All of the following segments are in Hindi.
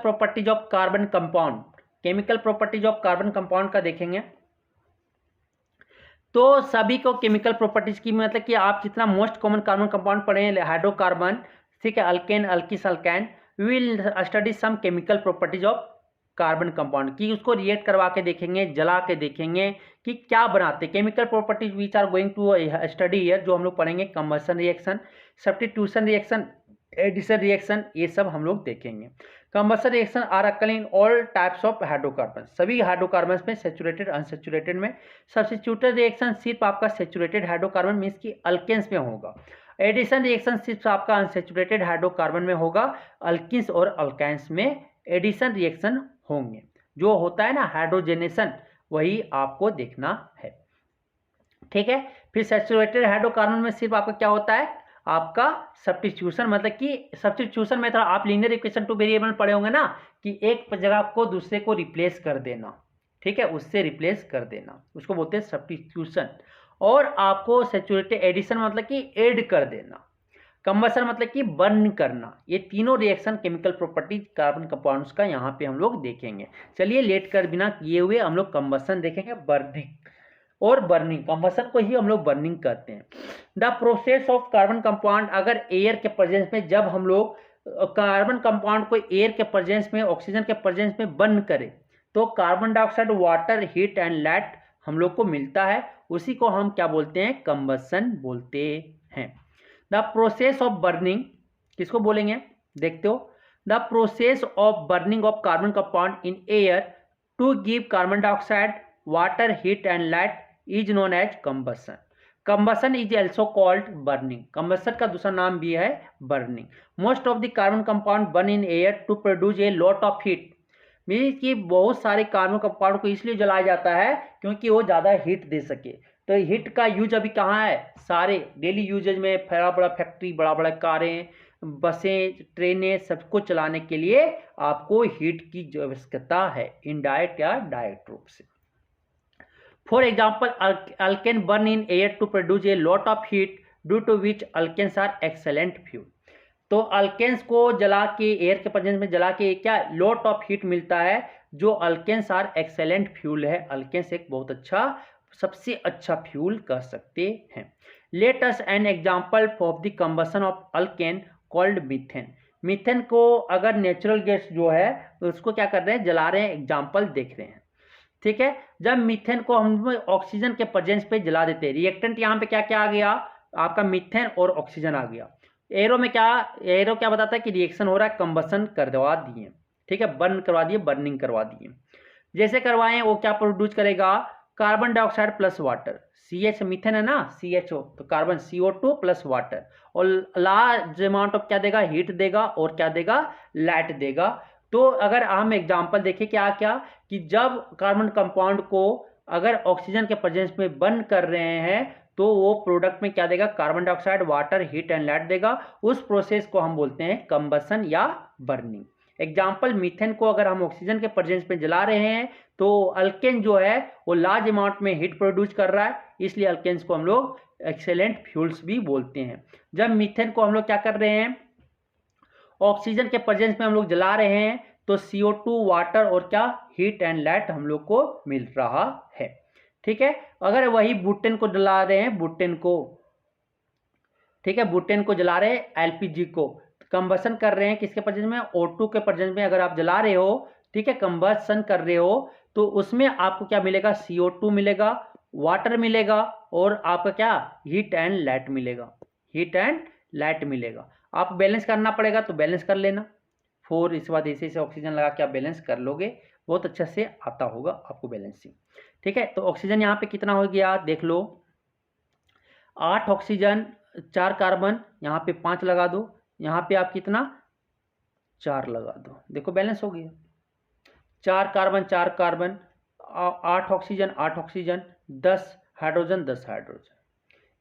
Properties of carbon compound, chemical properties of carbon compound का देखेंगे। तो सभी को केमिकल प्रॉपर्टीज की मतलब कि आप जितना मोस्ट कॉमन कार्बन कंपाउंड पढ़े हैं, हाइड्रोकार्बन, ठीक है, अल्केन, अल्किस, alkane, we will study some chemical properties of carbon compound की, उसको रिएक्ट करवा के देखेंगे, जला के देखेंगे कि क्या बनाते हैं। Chemical properties which are going to study here, जो हम लोग पढ़ेंगे, combustion reaction, substitution reaction, addition reaction, ये सब हम लोग देखेंगे। Combustion reaction are occur in all types of hydrocarbon, सभी हाइड्रोकार्बन में, सैचुरेटेड, अनसैचुरेटेड में। सब्स्टिट्यूटेड रिएक्शन सिर्फ आपका सैचुरेटेड हाइड्रोकार्बन मीन्स कि अल्केन्स में होगा। एडिशन रिएक्शन सिर्फ आपका अनसैचुरेटेड हाइड्रोकार्बन में होगा, अल्किन्स और अल्काइंस में एडिशन रिएक्शन होंगे। जो होता है ना हाइड्रोजनेशन, वही आपको देखना है, ठीक है। फिर सैचुरेटेड हाइड्रोकार्बन में सिर्फ आपका क्या होता है, आपका सब्स्टिट्यूशन, मतलब कि सब्स्टिट्यूशन में थोड़ा आप लीनियर इक्वेशन टू वेरिएबल पढ़े होंगे ना, कि एक जगह को दूसरे को रिप्लेस कर देना, ठीक है, उससे रिप्लेस कर देना, उसको बोलते हैं सब्स्टिट्यूशन। और आपको सैचुरेटेड एडिशन मतलब कि ऐड कर देना, कंबशन मतलब कि बर्न करना। ये तीनों reaction chemical properties carbon compounds का यहाँ पे हम लोग देखेंगे। चलिए लेट कर बिना किए हुए हम लोग कंबशन देखेंगे, बर्निंग और बर्निंग। कंबशन को ही हम लोग बर्निंग कहते हैं। The process of carbon compound, अगर एयर के प्रेजेंस में, जब हम लोग कार्बन कंपाउंड को एयर के प्रेजेंस में, ऑक्सीजन के प्रेजेंस में बर्न करें, तो carbon dioxide, water, heat and light हम लोग को मिलता है, उसी को हम क्या बोलते हैं, कंबशन बोलते हैं। द प्रोसेस ऑफ बर्निंग किसको बोलेंगे, देखते हो, the process of burning of carbon compound in air to give carbon dioxide, water, heat and light is known as combustion. Combustion is also called burning, combustion का दूसरा नाम भी है burning. Most of the carbon compound burn in air to produce a lot of heat, means कि बहुत सारे कार्बन कंपाउंड को इसलिए जलाया जाता है क्योंकि वो ज़्यादा हीट दे सके। तो हीट का यूज अभी कहाँ है, सारे डेली यूजेज में, बड़ा बड़ा फैक्ट्री, बड़ा बड़ा कारें, बसें, ट्रेनें, सबको चलाने के लिए आपको हीट की आवश्यकता है, इनडायरेक्ट या डायरेक्ट रूप से। For example, alkane burn in air to produce a lot of heat due to which alkanes are excellent fuel. तो अल्केन्स को जला के, एयर के प्रेजेंस में जला के क्या लॉट ऑफ हीट मिलता है, जो अल्केन्स आर एक्सेलेंट फ्यूल है। अल्केन्स एक बहुत अच्छा, सबसे अच्छा फ्यूल कह सकते हैं। Let us N example of the combustion of alkane called methane. Methane को अगर नेचुरल गैस जो है तो उसको क्या कर रहे हैं, जला रहे हैं, एग्जाम्पल देख रहे हैं, ठीक है। जब मीथेन को हम ऑक्सीजन के प्रेजेंस पे जला देते हैं, रिएक्टेंट यहाँ पे क्या क्या आ गया, आपका मीथेन और ऑक्सीजन आ गया। एरो में क्या, एरो क्या बताता है कि रिएक्शन हो रहा है, कंबशन करवा दिए, ठीक है, बर्न करवा दिए, बर्निंग करवा दिए। जैसे करवाएं वो क्या प्रोड्यूस करेगा, carbon dioxide plus water, CH methane है ना, CHO, तो कार्बन CO2 प्लस वाटर, और लार्ज अमाउंट ऑफ क्या देगा, हीट देगा, और क्या देगा, लाइट देगा। तो अगर हम एग्जांपल देखें क्या क्या, कि जब कार्बन कंपाउंड को अगर ऑक्सीजन के प्रेजेंस में बर्न कर रहे हैं तो वो प्रोडक्ट में क्या देगा, carbon dioxide, water, heat and light देगा। उस प्रोसेस को हम बोलते हैं कंबशन या बर्निंग। एग्जाम्पल, मीथेन को अगर हम ऑक्सीजन के प्रेजेंस में जला रहे हैं तो अल्केन जो है वो लार्ज अमाउंट में हीट प्रोड्यूस कर रहा है, इसलिए अल्केन्स को हम लोग एक्सेलेंट फ्यूल्स भी बोलते हैं। जब मीथेन को हम लोग क्या कर रहे हैं, ऑक्सीजन के प्रेजेंस में हम लोग जला रहे हैं, तो CO2, वाटर और क्या, हीट एंड लाइट हम लोग को मिल रहा है, ठीक है। अगर वही बुटेन को जला रहे हैं, बुटेन को, ठीक है, बुटेन को जला रहे हैं, LPG को कंबशन कर रहे हैं, किसके प्रेजेंस में, O2 के प्रेजेंस में अगर आप जला रहे हो, ठीक है, कंबशन कर रहे हो, तो उसमें आपको क्या मिलेगा, CO2 मिलेगा, वाटर मिलेगा, और आपका क्या, हीट एंड लाइट मिलेगा, हीट एंड लाइट मिलेगा। आप बैलेंस करना पड़ेगा तो बैलेंस कर लेना, 4 इसके बाद ऐसे ऑक्सीजन लगा के आप बैलेंस कर लोगे, बहुत अच्छे से आता होगा आपको बैलेंसिंग, ठीक है। तो ऑक्सीजन यहाँ पे कितना हो गया, देख लो, 8 ऑक्सीजन, 4 कार्बन, यहाँ पे 5 लगा दो, यहाँ पे आप कितना, 4 लगा दो, देखो बैलेंस हो गया, 4 carbon 4 carbon, 8 oxygen 8 oxygen, 10 hydrogen 10 hydrogen,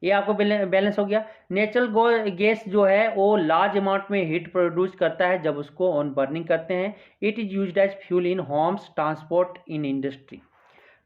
ये आपको बैलेंस हो गया। नेचुरल गैस जो है वो लार्ज अमाउंट में हीट प्रोड्यूस करता है जब उसको ऑन बर्निंग करते हैं। It is used as fuel in homes, transport, in industry.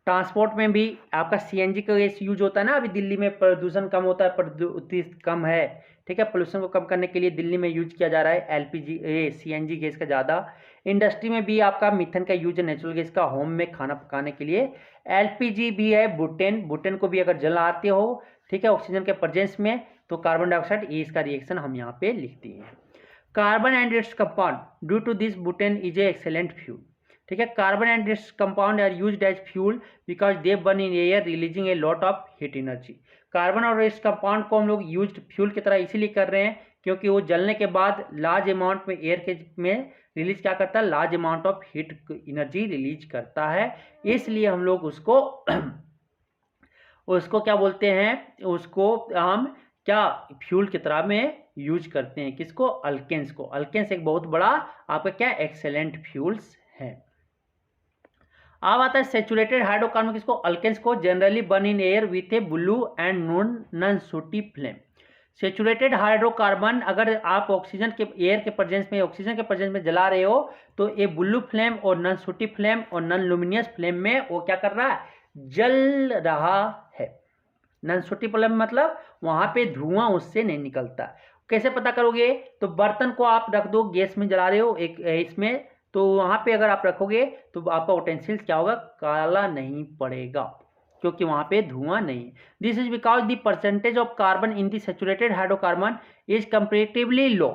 Transport में भी आपका CNG का गैस यूज होता है ना, अभी दिल्ली में प्रदूषण कम होता है, प्रदूषण कम है, ठीक है। पोल्यूशन को कम करने के लिए दिल्ली में यूज किया जा रहा है एलपीजी सीएनजी गैस का ज़्यादा। इंडस्ट्री में भी आपका मीथेन का यूज है, नेचुरल गैस का। होम में खाना पकाने के लिए एलपीजी भी है। बुटेन, बुटेन को भी अगर जलाते हो, ठीक है, ऑक्सीजन के प्रेजेंस में, तो कार्बन डाइऑक्साइड, ये इसका रिएक्शन हम यहाँ पे लिखते हैं। Carbon and its compound due to this butane is a excellent fuel, ठीक है। Carbon and its compound are used as fuel because they burn in air releasing a lot of heat energy. Carbon और इस कंपाउंड को हम लोग यूज्ड फ्यूल की तरह इसीलिए कर रहे हैं क्योंकि वो जलने के बाद लार्ज अमाउंट में एयर के में रिलीज क्या करता है, large amount of heat energy release करता है। इसलिए हम लोग उसको उसको क्या बोलते हैं, उसको हम क्या फ्यूल की तरह में यूज करते हैं। किसको? अल्केन्स को। अल्केन्स एक बहुत बड़ा आपका क्या एक्सेलेंट फ्यूल्स है। अब आता है सेचुरेटेड हाइड्रोकार्बन, किसको? अल्केन्स को। Generally burn in air with A blue and non सूटी फ्लेम। सेचुरेटेड हाइड्रोकार्बन अगर आप ऑक्सीजन के एयर के प्रेजेंस में, ऑक्सीजन के प्रेजेंस में जला रहे हो तो ये ब्लू फ्लेम और नॉन सूटी फ्लेम और नॉन लुमिनियस फ्लेम में वो क्या कर रहा है, जल रहा है। नॉन सूटी फ्लेम मतलब वहां पे धुआं उससे नहीं निकलता। कैसे पता करोगे? तो बर्तन को आप रख दो, गैस में जला रहे हो एक इसमें, तो वहां पे अगर आप रखोगे तो आपका उटेंसिल्स क्या होगा, काला नहीं पड़ेगा क्योंकि वहां पे धुआं नहीं। This is because the percentage of carbon in the saturated hydrocarbon is comparatively low,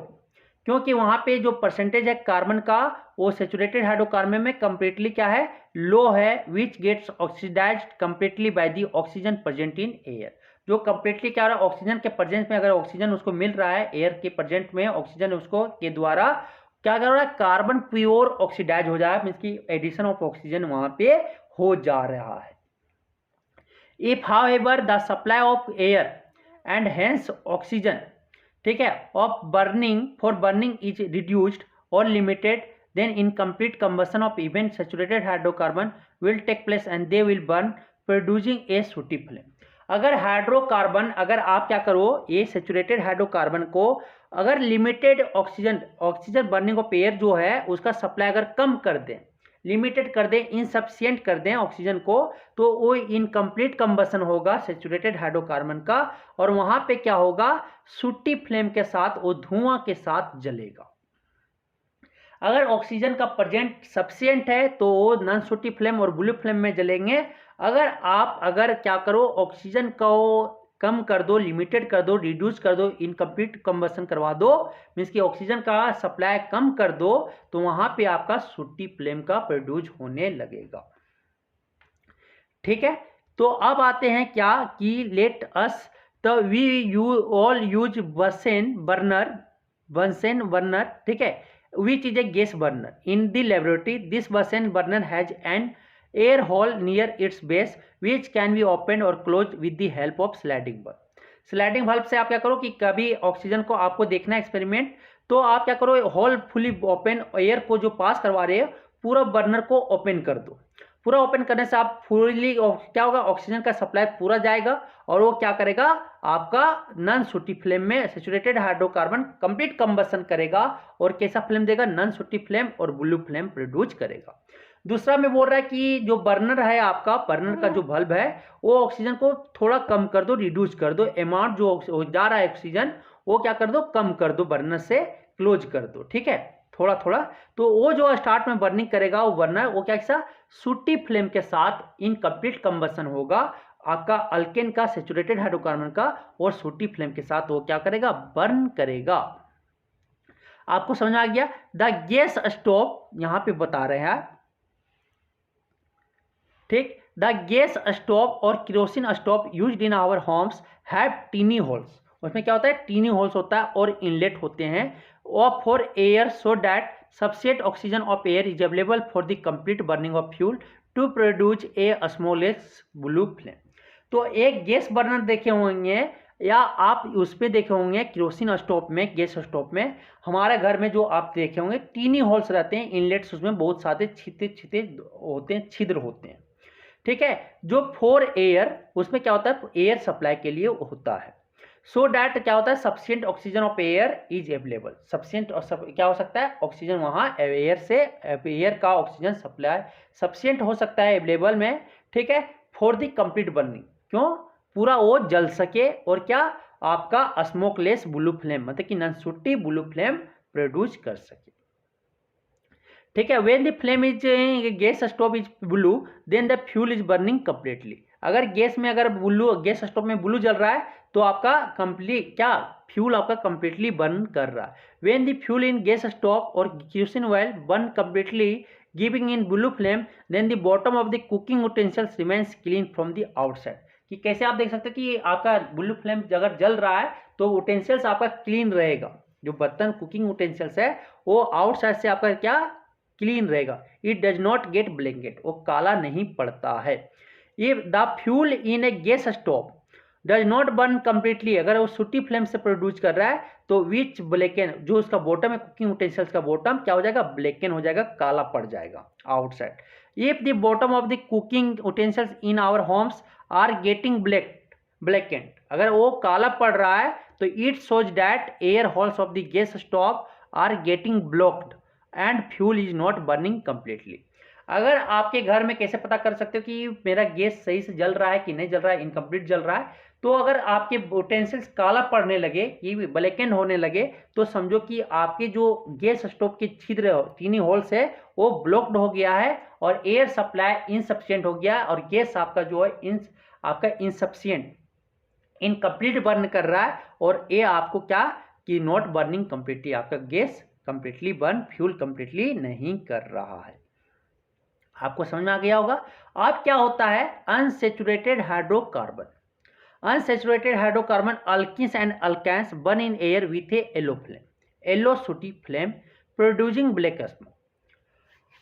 क्योंकि वहां पे जो परसेंटेज है कार्बन का वो सैचुरेटेड हाइड्रोकार्बन में कंप्लीटली क्या है, लो है, which gets oxidized completely by the oxygen present in air. जो कंप्लीटली क्या हो रहा है, ऑक्सीजन के प्रेजेंस में अगर ऑक्सीजन उसको मिल रहा है, एयर के प्रेजेंट में ऑक्सीजन उसको के द्वारा क्या कर रहा है, कार्बन प्योर ऑक्सीडाइज हो जाए, मीन्स की एडिशन ऑफ ऑक्सीजन वहां पे हो जा रहा है। If however the supply of air and hence oxygen, ठीक है, of burning for burning is reduced और limited, then incomplete combustion of even saturated hydrocarbon will take place and they will burn producing a sooty flame। अगर हाइड्रोकार्बन, अगर आप क्या करो, ये सैचुरेटेड हाइड्रोकार्बन को अगर limited oxygen burning of air जो है उसका सप्लाई अगर कम कर दें, लिमिटेड कर दें, इनसफिशिएंट कर दें ऑक्सीजन को, तो वो इनकम्प्लीट कंबसन होगा सैचुरेटेड हाइड्रोकार्बन का, और वहां पे क्या होगा, सूटी फ्लेम के साथ, वो धुआं के साथ जलेगा। अगर ऑक्सीजन का प्रेजेंट सफिशिएंट है तो वो नॉन सूटी फ्लेम और ब्लू फ्लेम में जलेंगे। अगर क्या करो, ऑक्सीजन को कम कर दो, लिमिटेड कर दो, रिड्यूस कर दो, इनकम्प्लीट कंबसन करवा दो, मीन्स कि ऑक्सीजन का सप्लाई कम कर दो, तो वहां पे आपका सूटी फ्लेम का प्रोड्यूस होने लगेगा। ठीक है, तो अब आते हैं क्या कि let us the we you all use Bunsen burner, ठीक है, which is a gas burner in the laboratory. This Bunsen burner has an air hole near its base which can be opened or closed with the help of sliding valve। Sliding valve से आप क्या करो कि कभी ऑक्सीजन को आपको देखना एक्सपेरिमेंट, तो आप क्या करो, होल फुली ओपन, एयर को जो पास करवा रहे हो पूरा बर्नर को ओपन कर दो। पूरा ओपन करने से आप फुली क्या होगा, ऑक्सीजन का सप्लाई पूरा जाएगा और वो क्या करेगा, आपका नॉन सूटी फ्लेम में सैचुरेटेड हाइड्रोकार्बन कंप्लीट कंबसन करेगा और कैसा फ्लेम देगा, नॉन सूटी फ्लेम और ब्लू फ्लेम प्रोड्यूस करेगा। दूसरा में बोल रहा है कि जो बर्नर है आपका, बर्नर का जो बल्ब है वो ऑक्सीजन को थोड़ा कम कर दो, रिड्यूस कर दो, अमाउंट जो जा रहा है ऑक्सीजन वो क्या कर दो, कम कर दो, बर्नर से क्लोज कर दो। ठीक है, थोड़ा थोड़ा, तो वो जो स्टार्ट में बर्निंग करेगा वो बर्नर, वो क्या सूटी फ्लेम के साथ इनकम्प्लीट कंबसन होगा आपका अल्केन का, सैचुरेटेड हाइड्रोकार्बन का, और सूटी फ्लेम के साथ वो क्या करेगा, बर्न करेगा। आपको समझ आ गया। द गैस स्टोव यहां पे बता रहे हैं, ठीक, द गैस स्टोव और kerosene stove used in our homes have tiny holes. उसमें क्या होता है, टीनी होल्स होता है और इनलेट होते हैं, और for air so that sufficient oxygen of air is available for the complete burning of fuel to produce a smallest blue flame. तो एक गैस बर्नर देखे होंगे या आप उस पर देखे होंगे केरोसिन स्टोव में, गैस स्टोव में, हमारे घर में जो आप देखे होंगे टीनी होल्स रहते हैं, इनलेट्स, उसमें बहुत सारे छिद्र होते हैं, छिद्र होते हैं। ठीक है, जो फॉर एयर, उसमें क्या होता है, एयर सप्लाई के लिए होता है। सो डैट क्या होता है, sufficient oxygen of air is available. Sufficient क्या हो सकता है, ऑक्सीजन वहां एयर से, एयर का ऑक्सीजन सप्लाई सफिशिएंट हो सकता है अवेलेबल में। ठीक है, फॉर द कंप्लीट बर्निंग, क्यों, पूरा वो जल सके और क्या, आपका स्मोकलेस ब्लू फ्लेम, मतलब कि नॉन सूटी ब्लू फ्लेम प्रोड्यूस कर सके। ठीक है, when the flame is gas stove is blue then the fuel is burning completely. अगर गैस में अगर ब्लू, गैस स्टोव में ब्लू जल रहा है तो आपका कंप्लीट क्या फ्यूल आपका कंप्लीटली बर्न कर रहा है। When the fuel in gas stove और kerosene oil burn completely giving in blue flame then the bottom of the cooking utensils remains clean from the outside. कि कैसे आप देख सकते हैं कि आपका ब्लू फ्लेम अगर जल रहा है तो यूटेंसिल्स आपका क्लीन रहेगा, जो बर्तन कुकिंग यूटेंसिल्स है वो आउटसाइड से आपका क्या क्लीन रहेगा। It does not gate blanket, वो काला नहीं पड़ता है। If the fuel in A gas stove does not burn completely, अगर वो सूटी फ्लेम से प्रोड्यूस कर रहा है तो विच ब्लैकन, जो उसका बॉटम है कुकिंग यूटेंसिल्स का बॉटम क्या हो जाएगा, ब्लैकन हो जाएगा, काला पड़ जाएगा outside. If the bottom of the cooking utensils in our homes are getting blackened, अगर वो काला पड़ रहा है तो it shows that air holes of the gas stove are getting blocked and fuel is not burning completely. अगर आपके घर में कैसे पता कर सकते हो कि मेरा गैस सही से जल रहा है कि नहीं जल रहा है, इनकम्प्लीट जल रहा है, तो अगर आपके यूटेंसिल्स काला पड़ने लगे, ये ब्लैकेंड होने लगे, तो समझो कि आपके जो गैस स्टोव के छिद्र चीनी होल्स है वो ब्लॉक्ड हो गया है और एयर सप्लाई इनसफिशिएंट हो गया और गैस आपका जो है आपका इनसफिशिएंट इनकम्प्लीट बर्न कर रहा है और ये आपको क्या कि नॉट बर्निंग कंप्लीटली, आपका gas completely burn, fuel completely नहीं कर रहा है। आपको समझ में आ गया होगा। अब क्या होता है unsaturated hydrocarbon. Unsaturated hydrocarbon alkenes and alkanes burn in air with a yellow flame, yellow sooty flame producing black smoke.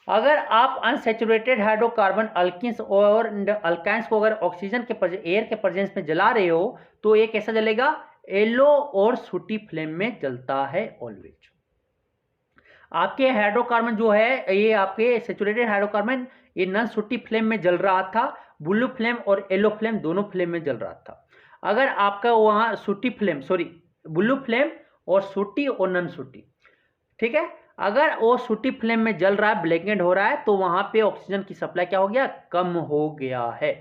अगर आप अनसैचुरेटेड हाइड्रोकार्बन अल्किन्स और अल्कान्स को अगर ऑक्सीजन के एयर के प्रेजेंस में जला रहे हो तो ये कैसा जलेगा, येलो और सूटी फ्लेम में जलता है ऑलवेज। आपके हाइड्रोकार्बन जो है ये आपके सैचुरेटेड हाइड्रोकार्बन ये नॉन सूटी फ्लेम में जल रहा था, ब्लू फ्लेम और येलो फ्लेम दोनों फ्लेम में जल रहा था। अगर आपका वहाँ सूटी फ्लेम ब्लू फ्लेम और सूटी और नॉन सूटी, ठीक है, अगर वो सूटी फ्लेम में जल रहा है, ब्लैकेंड हो रहा है, तो वहां पे ऑक्सीजन की सप्लाई क्या हो गया, कम हो गया है।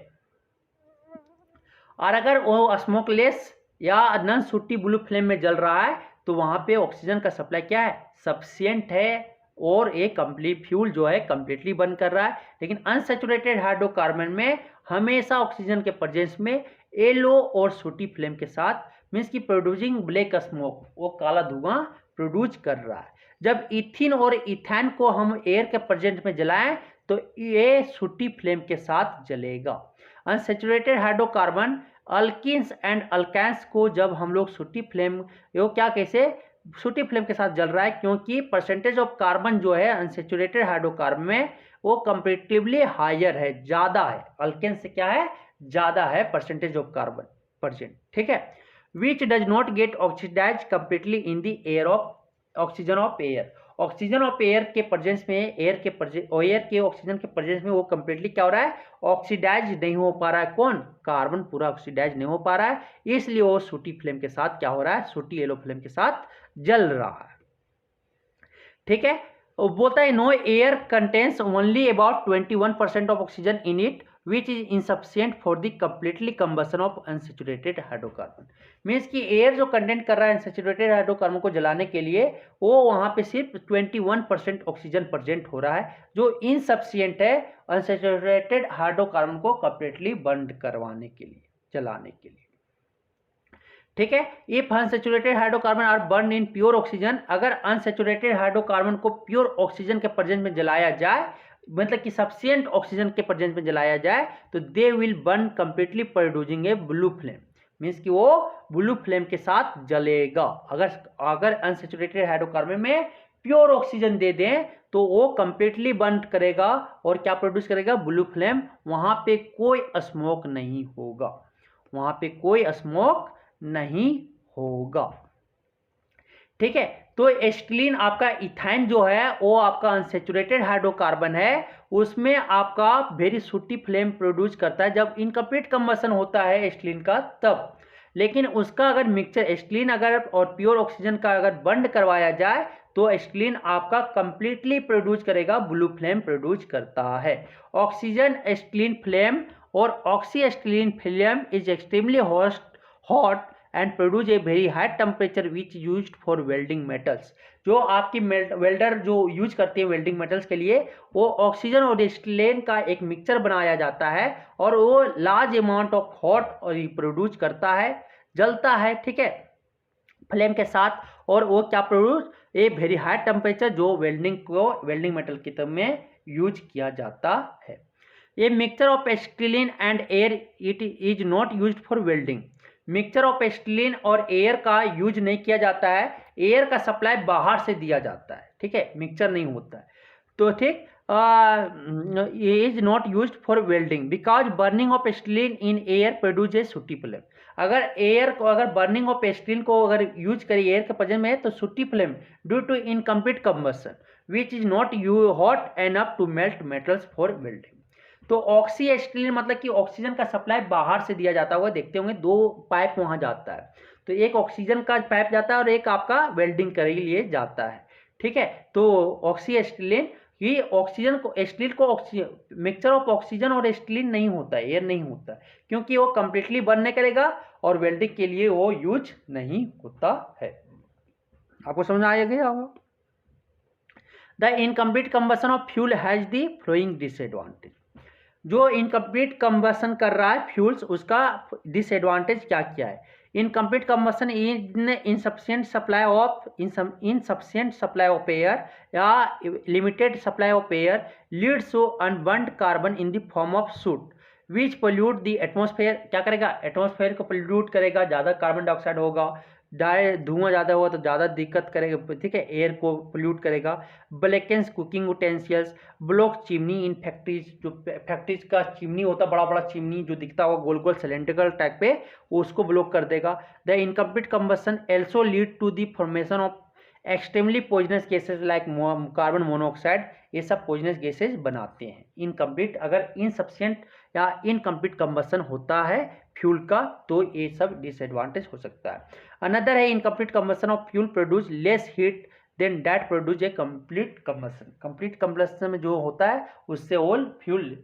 और अगर वो स्मोकलेस या नॉन सूटी ब्लू फ्लेम में जल रहा है तो वहां पे ऑक्सीजन का सप्लाई क्या है, सफिशिएंट है और एक कंप्लीट फ्यूल जो है कंप्लीटली बर्न कर रहा है। लेकिन अनसैचुरेटेड हाइड्रोकार्बन में हमेशा ऑक्सीजन के प्रेजेंस में येलो और सूटी फ्लेम के साथ मीन्स की प्रोड्यूसिंग ब्लैक स्मोक, वो काला धुआं प्रोड्यूस कर रहा है। जब इथिन और इथेन को हम एयर के प्रेजेंस में जलाएं तो ये सूटी फ्लेम के साथ जलेगा। अनसैचुरेटेड हाइड्रोकार्बन अल्किन्स एंड अल्कान्स को जब हम लोग सूटी फ्लेम, वो क्या कैसे सूटी फ्लेम के साथ जल रहा है क्योंकि परसेंटेज ऑफ कार्बन जो है अनसैचुरेटेड हाइड्रोकार्बन में वो कंपेरेटिवली हायर है, ज्यादा है, अल्केन से क्या है, ज्यादा है परसेंटेज ऑफ कार्बन परसेंट, ठीक है। Which does not get oxidize completely in the air of oxygen of air, oxygen of air के प्रेजेंस में एयर के ऑक्सीजन के प्रेजेंस में वो कंप्लीटली क्या हो रहा है, ऑक्सीडाइज नहीं हो पा रहा है, कौन, कार्बन पूरा ऑक्सीडाइज नहीं हो पा रहा है, इसलिए वो सूटी फ्लेम के साथ क्या हो रहा है, सूटी येलो फ्लेम के साथ जल रहा है, ठीक है। वो बोलता है no air contains only about 21% of oxygen in it which is insufficient for the completely combustion of unsaturated hydrocarbon. Means कि एयर जो कंटेंट कर रहा है अनसैचुरेटेड हाइड्रोकार्बन को जलाने के लिए वो वहां पे सिर्फ 21% ऑक्सीजन प्रेजेंट हो रहा है जो इनसफिशिएंट है अनसैचुरेटेड हाइड्रोकार्बन को कंप्लीटली बर्न करवाने के लिए, जलाने के लिए, ठीक है। If unsaturated hydrocarbon are burn in pure oxygen, अगर अनसैचुरेटेड हाइड्रोकार्बन को प्योर ऑक्सीजन के प्रेजेंस में जलाया जाए, मतलब कि सफिशिएंट ऑक्सीजन के प्रेजेंस में जलाया जाए, तो they will burn completely producing A blue flame, means कि वो ब्लू फ्लेम के साथ जलेगा। अगर अनसैचुरेटेड हाइड्रोकार्बन में प्योर ऑक्सीजन दे दें तो वो कंप्लीटली बर्न करेगा और क्या प्रोड्यूस करेगा, ब्लू फ्लेम, वहां पे कोई स्मोक नहीं होगा, वहां पे कोई स्मोक नहीं होगा, ठीक है। तो एस्टिलीन आपका इथाइन जो है वो आपका अनसैचुरेटेड हाइड्रोकार्बन है, उसमें आपका वेरी सूटी फ्लेम प्रोड्यूस करता है जब इनकम्प्लीट कंबसन होता है एस्टिलीन का तब। लेकिन उसका अगर मिक्सचर एस्टिलीन अगर और प्योर ऑक्सीजन का अगर बंड करवाया जाए तो एस्टिलीन आपका कंप्लीटली प्रोड्यूस करेगा, ब्लू फ्लेम प्रोड्यूस करता है। ऑक्सीजन एस्टिलीन फ्लेम और oxy acetylene flame is extremely hot and produce a very high temperature which used for welding metals. जो आपकी वेल्डर जो यूज करते हैं वेल्डिंग मेटल्स के लिए, वो ऑक्सीजन और एसिटिलीन का एक मिक्सचर बनाया जाता है और वो लार्ज अमाउंट ऑफ हॉट और प्रोड्यूस करता है, जलता है, ठीक है, फ्लेम के साथ। और वो क्या produce a very high temperature जो वेल्डिंग मेटल की तरह में यूज किया जाता है। A mixture of acetylene and air it is not used for welding. Mixture of acetylene और एयर का यूज नहीं किया जाता है, एयर का सप्लाई बाहर से दिया जाता है, ठीक है, मिक्सचर नहीं होता है। तो ठीक, is not used for welding because burning of acetylene in air produce a सूटी फ्लेम। अगर बर्निंग ऑफ एसिटिलीन को अगर यूज करिए एयर के प्रेजेंस में तो sooty flame due to incomplete combustion which is not you hot enough to melt metals for welding. तो ऑक्सी एसिटिलीन मतलब कि ऑक्सीजन का सप्लाई बाहर से दिया जाता होगा, देखते होंगे 2 पाइप वहां जाता है, तो एक ऑक्सीजन का पाइप जाता है और एक आपका वेल्डिंग के लिए जाता है, ठीक है। तो ऑक्सी एसिटिलीन ये ऑक्सीजन को एसिटिलीन को मिक्सचर ऑफ ऑक्सीजन और एसिटिलीन नहीं होता है, एयर नहीं होता है, क्योंकि वो कंप्लीटली बर्न नहीं करेगा और वेल्डिंग के लिए वो यूज नहीं होता है। आपको समझ आ गया होगा। The incomplete combustion of fuel has the following disadvantage. जो इनकम्प्लीट कंबशन कर रहा है फ्यूल्स, उसका डिसएडवांटेज क्या क्या है। Incomplete combustion in insufficient supply of air या limited supply of air leads to unburned carbon in the form of soot which pollute the atmosphere. क्या करेगा, एटमॉस्फेयर को पोल्यूट करेगा, ज़्यादा कार्बन डाइऑक्साइड होगा, धुआं ज़्यादा होगा तो ज़्यादा दिक्कत करेगा, ठीक है, एयर को पोल्यूट करेगा। Blackens cooking utensils, block chimney in factories, जो फैक्ट्रीज का चिमनी होता है, बड़ा बड़ा चिमनी जो दिखता होगा गोल गोल सिलेंड्रिकल टाइप पे, उसको ब्लॉक कर देगा। The incomplete combustion also lead to the formation of extremely poisonous gases like carbon monoxide. ये सब पॉइजनस गैसेज बनाते हैं इनकम्प्लीट, अगर इनसफिशिएंट या इनकम्प्लीट कंबशन होता है फ्यूल का, तो ये सब डिसएडवांटेज हो सकता है। अनदर है incomplete combustion of fuel produce less heat than that produce a complete combustion. Complete combustion में जो होता है उससे ओल फ्यूल,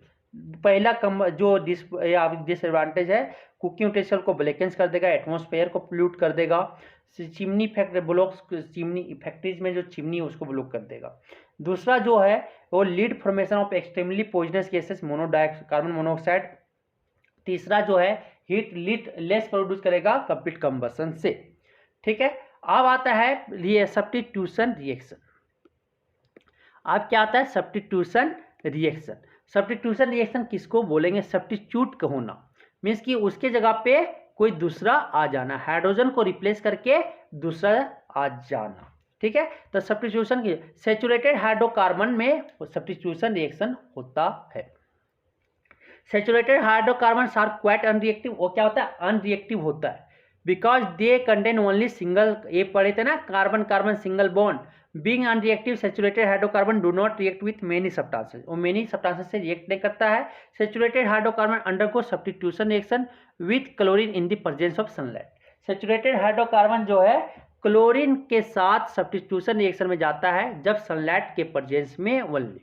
पहला जो डिसएडवांटेज है, कुकिंग यूटेंसिल को ब्लैकेंस कर देगा, एटमॉस्फेयर को पोल्यूट कर देगा, चिमनी चिमनी फैक्ट्रीज में जो चिमनी है उसको ब्लॉक कर देगा। दूसरा जो है वो lead formation of extremely poisonous gases carbon monoxide. तीसरा जो है हीट लीड लेस प्रोड्यूस करेगा कंप्लीट कंबशन से, ठीक है। अब आता है सब्स्टिट्यूशन रिएक्शन। अब क्या आता है सब्स्टिट्यूशन रिएक्शन। सब्स्टिट्यूशन रिएक्शन किसको बोलेंगे, सब्स्टिट्यूट का होना, मीन्स कि उसके जगह पे कोई दूसरा आ जाना, हाइड्रोजन को रिप्लेस करके दूसरा आ जाना, ठीक है। तो सब्स्टिट्यूशन की सैचुरेटेड हाइड्रोकार्बन में सब्स्टिट्यूशन रिएक्शन होता है। Saturated hydrocarbon are quite unreactive. वो क्या होता है, अनरिएक्टिव होता है, because they contain only single, ये पढ़े थे ना, carbon carbon single bond. Being unreactive saturated hydrocarbon do not react with many substances, वो मेनी सब्सटेंसेस से रिएक्ट नहीं करता है। Saturated hydrocarbon undergo substitution reaction with chlorine in the presence of sunlight. Saturated hydrocarbon जो है क्लोरीन के साथ सब्स्टिट्यूशन रिएक्शन में जाता है जब सनलाइट के प्रेजेंस में ओनली,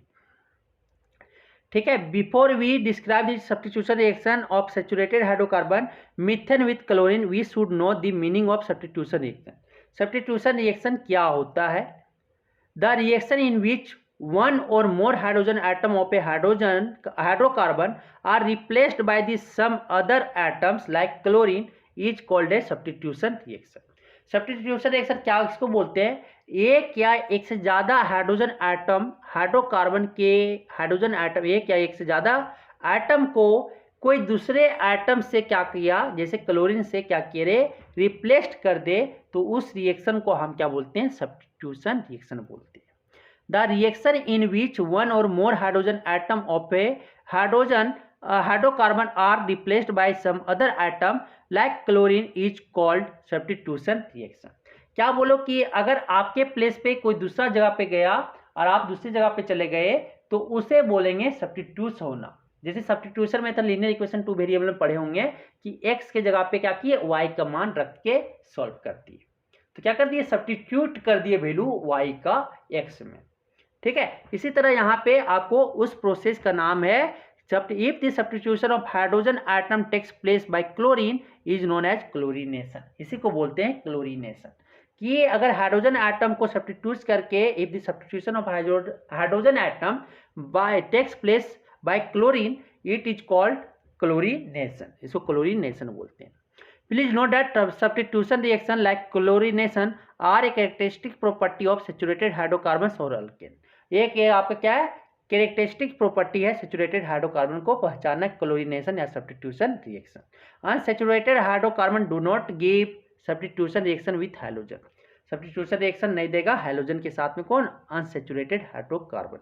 ठीक है। Before we describe the substitution reaction of saturated hydrocarbon methane with chlorine we should know the meaning of substitution reaction. Substitution reaction क्या होता है, the reaction in which one or more hydrogen atom of a hydrocarbon are replaced by the some other atoms like chlorine is called a substitution reaction। Substitution reaction क्या इसको बोलते हैं, एक या एक से ज़्यादा हाइड्रोजन एटम, हाइड्रोकार्बन के हाइड्रोजन एटम, एक या एक से ज़्यादा एटम को कोई दूसरे एटम से क्या किया, जैसे क्लोरीन से क्या किए रे, रिप्लेस्ड कर दे, तो उस रिएक्शन को हम क्या बोलते हैं, सब्स्टिट्यूशन रिएक्शन बोलते हैं। The reaction in which one और more hydrogen atom of a hydrocarbon are replaced by some other atom like chlorine is called substitution reaction. क्या बोलो कि अगर आपके प्लेस पे कोई दूसरा जगह पे गया और आप दूसरी जगह पे चले गए तो उसे बोलेंगे सब्स्टिट्यूट होना। जैसे सब्स्टिट्यूशन में था लीनियर इक्वेशन 2 वेरिएबल में पढ़े होंगे कि x के जगह पे क्या किए, y का मान रख के सॉल्व कर दिए, तो क्या कर दिए, सब्स्टिट्यूट कर दिए वैल्यू y का x में, ठीक है। इसी तरह यहाँ पे आपको उस प्रोसेस का नाम है if the substitution of hydrogen atom takes place by chlorine is known as chlorination. इसी को बोलते हैं क्लोरीनेशन। कि अगर हाइड्रोजन एटम को सब्स्टिट्यूट करके if the substitution of hydrogen atom by takes place by chlorine it is called chlorination. इसको क्लोरीनेशन बोलते हैं। Please note that substitution reaction like chlorination are a characteristic property of saturated hydrocarbons or alkane. एक ये आपका क्या है, कैरेक्टरिस्टिक प्रॉपर्टी है सेचुरेटेड हाइड्रोकार्बन को पहचानना, क्लोरीनेशन या substitution reaction. Unsaturated hydrocarbon do not give substitution reaction with hydrogen. Substitution reaction नहीं देगा हाइड्रोजन के साथ में, कौन, अनसैचुरेटेड हाइड्रोकार्बन।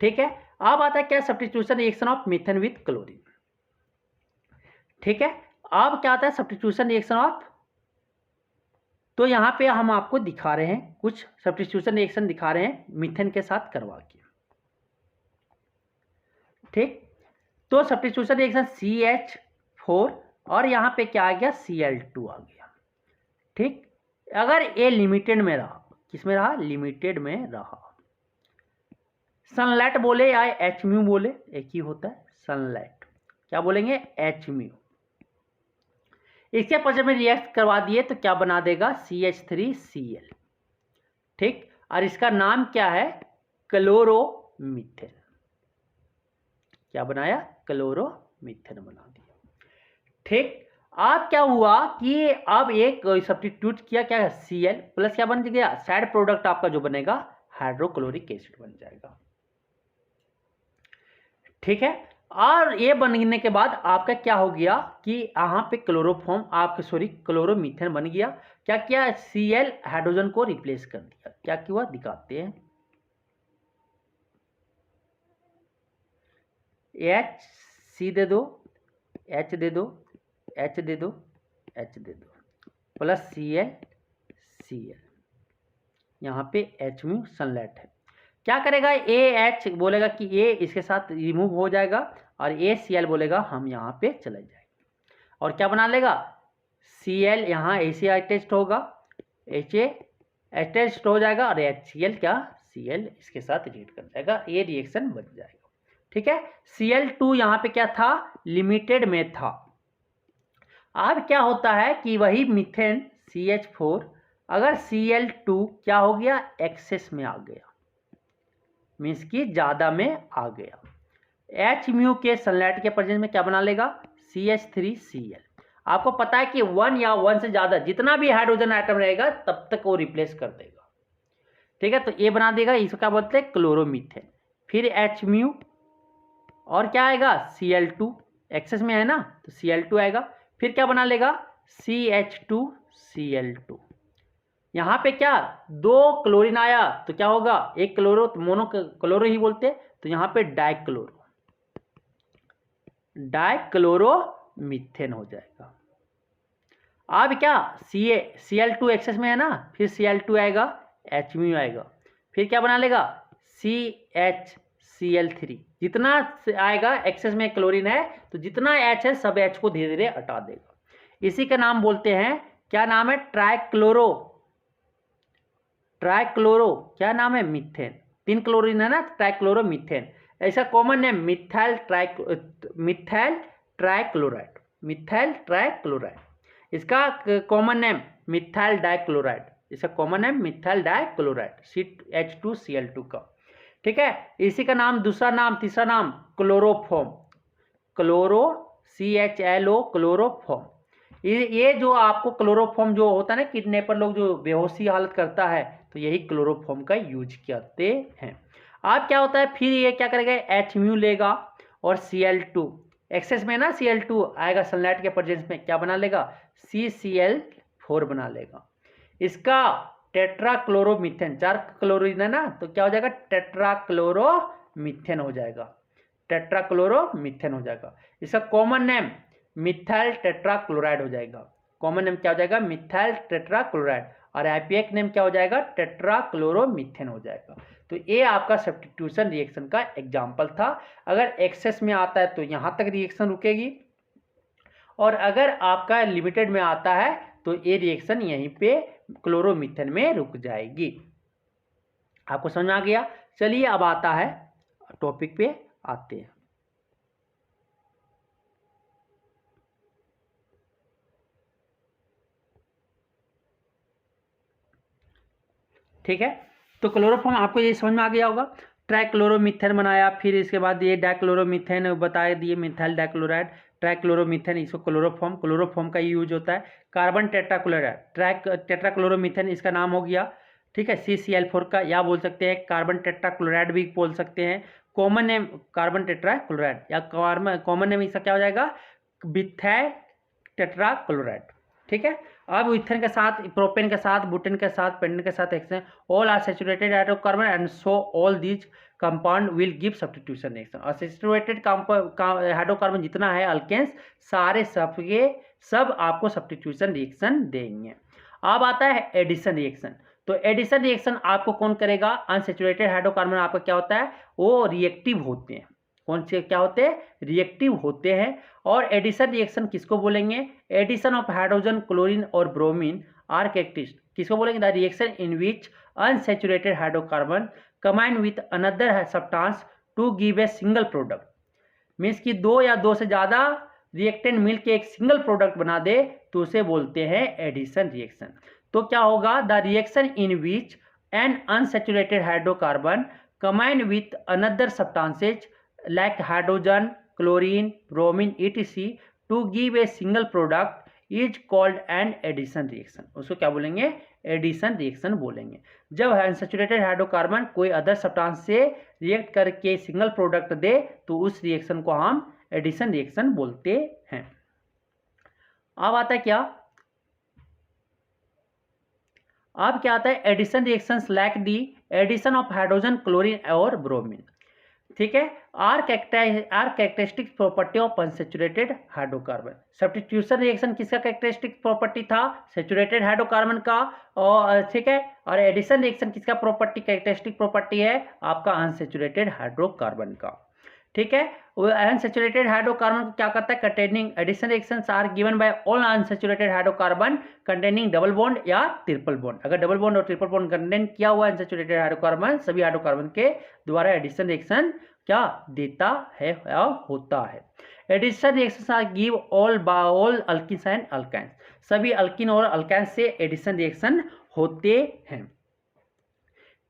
ठीक है, अब आता है क्या, substitution reaction of methane with chlorine. ठीक है, अब क्या आता है सब्स्टिट्यूशन रिएक्शन ऑफ, तो यहाँ पे हम आपको दिखा रहे हैं कुछ सब्स्टिट्यूशन रिएक्शन दिखा रहे हैं मीथेन के साथ करवा के। ठीक, तो सब्स्टिट्यूशन रिएक्शन CH4 और यहाँ पे क्या आ गया, Cl2 आ गया। ठीक, अगर ये लिमिटेड में रहा, किसमें रहा, लिमिटेड में रहा, सनलाइट बोले या Hμ बोले, एक ही होता है सनलाइट, क्या बोलेंगे, Hμ। इसके पश्चात में रिएक्ट करवा दिए तो क्या बना देगा, CH3Cl। ठीक, और इसका नाम क्या है, क्लोरोमीथेन। क्या बनाया, क्लोरोमीथेन बना दिया। ठीक, अब क्या हुआ कि अब एक सब्स्टिट्यूट किया, क्या है, Cl प्लस क्या बन गया, साइड प्रोडक्ट आपका जो बनेगा हाइड्रोक्लोरिक एसिड बन जाएगा। ठीक है, और ये बनने के बाद आपका क्या हो गया कि यहाँ पे क्लोरोफॉर्म आपके क्लोरोमीथेन बन गया। क्या किया, Cl हाइड्रोजन को रिप्लेस कर दिया। क्या हुआ दिखाते हैं, H दे दो, H दे दो, H दे दो, H दे दो, प्लस Cl, यहाँ पे Hμ सनलाइट है। क्या करेगा, AH बोलेगा कि A इसके साथ रिमूव हो जाएगा और ACl बोलेगा हम यहाँ पे चले जाएंगे, और क्या बना लेगा, Cl यहाँ AC अटैच्ड होगा, HA अटैच्ड हो जाएगा और HCl क्या, Cl इसके साथ रिएक्ट कर जाएगा, ये रिएक्शन बन जाएगा। ठीक है, Cl2 यहाँ पे क्या था, लिमिटेड में था। अब क्या होता है कि वही मीथेन CH4 अगर Cl2 क्या हो गया, एक्सेस में आ गया, मीन्स कि ज्यादा में आ गया, Hμ के सनलाइट के प्रेजेंस में क्या बना लेगा, CH3Cl। आपको पता है कि 1 या 1 से ज्यादा जितना भी हाइड्रोजन आइटम रहेगा तब तक वो रिप्लेस कर देगा। ठीक है, तो ये बना देगा, इसको क्या बोलते हैं, क्लोरोमीथेन। फिर Hμ और क्या आएगा, Cl2 एक्सेस में है ना, तो Cl2 आएगा, फिर क्या बना लेगा, CH2Cl2। यहाँ पे क्या, 2 क्लोरीन आया तो क्या होगा, एक क्लोरो, तो मोनो क्लोरो ही बोलते, तो यहाँ पे डाइक्लोरोमीथेन हो जाएगा। अब क्या, Cl2 एक्सेस में है ना, फिर Cl2 आएगा, Hμ आएगा, फिर क्या बना लेगा, CHCl3। जितना आएगा एक्सेस में क्लोरीन है तो जितना H है सब H को धीरे धीरे हटा देगा। इसी का नाम बोलते हैं, क्या नाम है, ट्राइक्लोरो क्या नाम है, मीथेन। 3 क्लोरीन है ना, ट्राइक्लोरोमीथेन। ऐसा कॉमन है मिथाइल ट्राइक्लोराइड, इसका कॉमन नेम मिथाइल डाइक्लोराइड, इसका common name methyl dichloride, CH2Cl2 का। ठीक है, इसी का नाम, दूसरा नाम, तीसरा नाम क्लोरोफॉर्म, CHLO क्लोरोफॉर्म। ये जो आपको क्लोरोफॉर्म जो होता है ना, किडनैपर लोग जो बेहोशी हालत करता है, तो यही क्लोरोफॉर्म का यूज करते हैं। अब क्या होता है, फिर ये क्या करेगा, Hμ लेगा और Cl2 एक्सेस में ना, Cl2 आएगा सनलाइट के प्रेजेंस में, क्या बना लेगा, CCl4 बना लेगा। इसका टेट्राक्लोरोमीथेन, 4 क्लोरीन है ना, तो क्या हो जाएगा, टेट्राक्लोरोमीथेन हो जाएगा। इसका कॉमन नेम मिथाइल टेट्राक्लोराइड हो जाएगा। कॉमन नेम क्या हो जाएगा, मिथाइल टेट्राक्लोराइड, और IPAC नेम क्या हो जाएगा, टेट्राक्लोरोमीथेन हो जाएगा। तो ये आपका सब्स्टिट्यूशन रिएक्शन का एग्जाम्पल था। अगर एक्सेस में आता है तो यहाँ तक रिएक्शन रुकेगी, और अगर आपका लिमिटेड में आता है तो ये रिएक्शन यहीं पे क्लोरोमीथेन में रुक जाएगी। आपको समझ में आ गया। चलिए अब आता है टॉपिक पे आते हैं। ठीक है, तो क्लोरोफॉर्म आपको ये समझ में आ गया होगा। ट्राइक्लोरोमीथेन बनाया, फिर इसके बाद ये डाइक्लोरोमीथेन बता दिए, मिथाइल डाइक्लोराइड, ट्राइक्लोरोमीथेन, इसको क्लोरोफॉर्म का यूज होता है। कार्बन टेट्राक्लोराइड, टेट्राक्लोरोमीथेन इसका नाम हो गया, ठीक है, CCl4 का, या बोल सकते हैं कार्बन टेट्राक्लोराइड भी बोल सकते हैं। कॉमन नेम कार्बन टेट्राक्लोराइड, या कॉमन नेम इसका क्या हो जाएगा, मिथाइल टेट्राक्लोराइड, ठीक है। अब इथेन के साथ, प्रोपेन के साथ, बुटेन के साथ, पेंटेन के साथ action, all are saturated hydrocarbon and so all these compound will give substitution reaction. और सैचुरेटेड हाइड्रोकार्बन जितना है अल्केन्स, सारे सब आपको सब्स्टिट्यूशन रिएक्शन देंगे। अब आता है एडिशन रिएक्शन। तो एडिशन रिएक्शन आपको कौन करेगा, अनसैचुरेटेड हाइड्रोकार्बन आपका क्या होता है, वो रिएक्टिव होते हैं। कौन से क्या होते हैं, रिएक्टिव होते हैं। और एडिशन रिएक्शन किसको बोलेंगे, एडिशन ऑफ हाइड्रोजन, क्लोरीन और ब्रोमीन आर कैरेक्टरिस्टिक, किसको बोलेंगे, the reaction in which unsaturated hydrocarbon combine with another substance to give a single product. Means कि दो या दो से ज्यादा रिएक्टेंट मिलके एक सिंगल प्रोडक्ट बना दे तो उसे बोलते हैं एडिशन रिएक्शन। तो क्या होगा, the reaction in which N unsaturated hydrocarbon combine with another substances like hydrogen, chlorine, bromine, etc. to give a single product is called an addition reaction। उसको क्या बोलेंगे, एडिशन रिएक्शन बोलेंगे। जब अनसैचुरेटेड हाइड्रोकार्बन कोई अदर सब्सटेंस से रिएक्ट करके सिंगल प्रोडक्ट दे तो उस रिएक्शन को हम एडिशन रिएक्शन बोलते हैं। अब आता है क्या, अब क्या आता है, addition reactions like the addition of hydrogen, chlorine और ब्रोमीन, ठीक है, are characteristic property of unsaturated hydrocarbon. Substitution reaction किसका कैरेक्टरिस्टिक प्रॉपर्टी था, सैचुरेटेड हाइड्रोकार्बन का, और ठीक है, और एडिशन रिएक्शन किसका प्रॉपर्टी, कैरेक्टरिस्टिक प्रॉपर्टी है आपका अनसैचुरेटेड हाइड्रोकार्बन का, ठीक है। अनसैचुरेटेड हाइड्रोकार्बन को क्या करता है, containing addition reactions are given by all unsaturated hydrocarbon containing double bond या ट्रिपल बॉन्ड। अगर डबल बॉन्ड और ट्रिपल बॉन्ड कंटेन किया हुआ अनसैचुरेटेड हाइड्रोकार्बन, सभी हाइड्रोकार्बन के द्वारा एडिशन रिएक्शन क्या देता है या होता है। Addition reactions are give all alkenes and alkynes, सभी अल्किन और अल्काइन से एडिशन रिएक्शन होते हैं,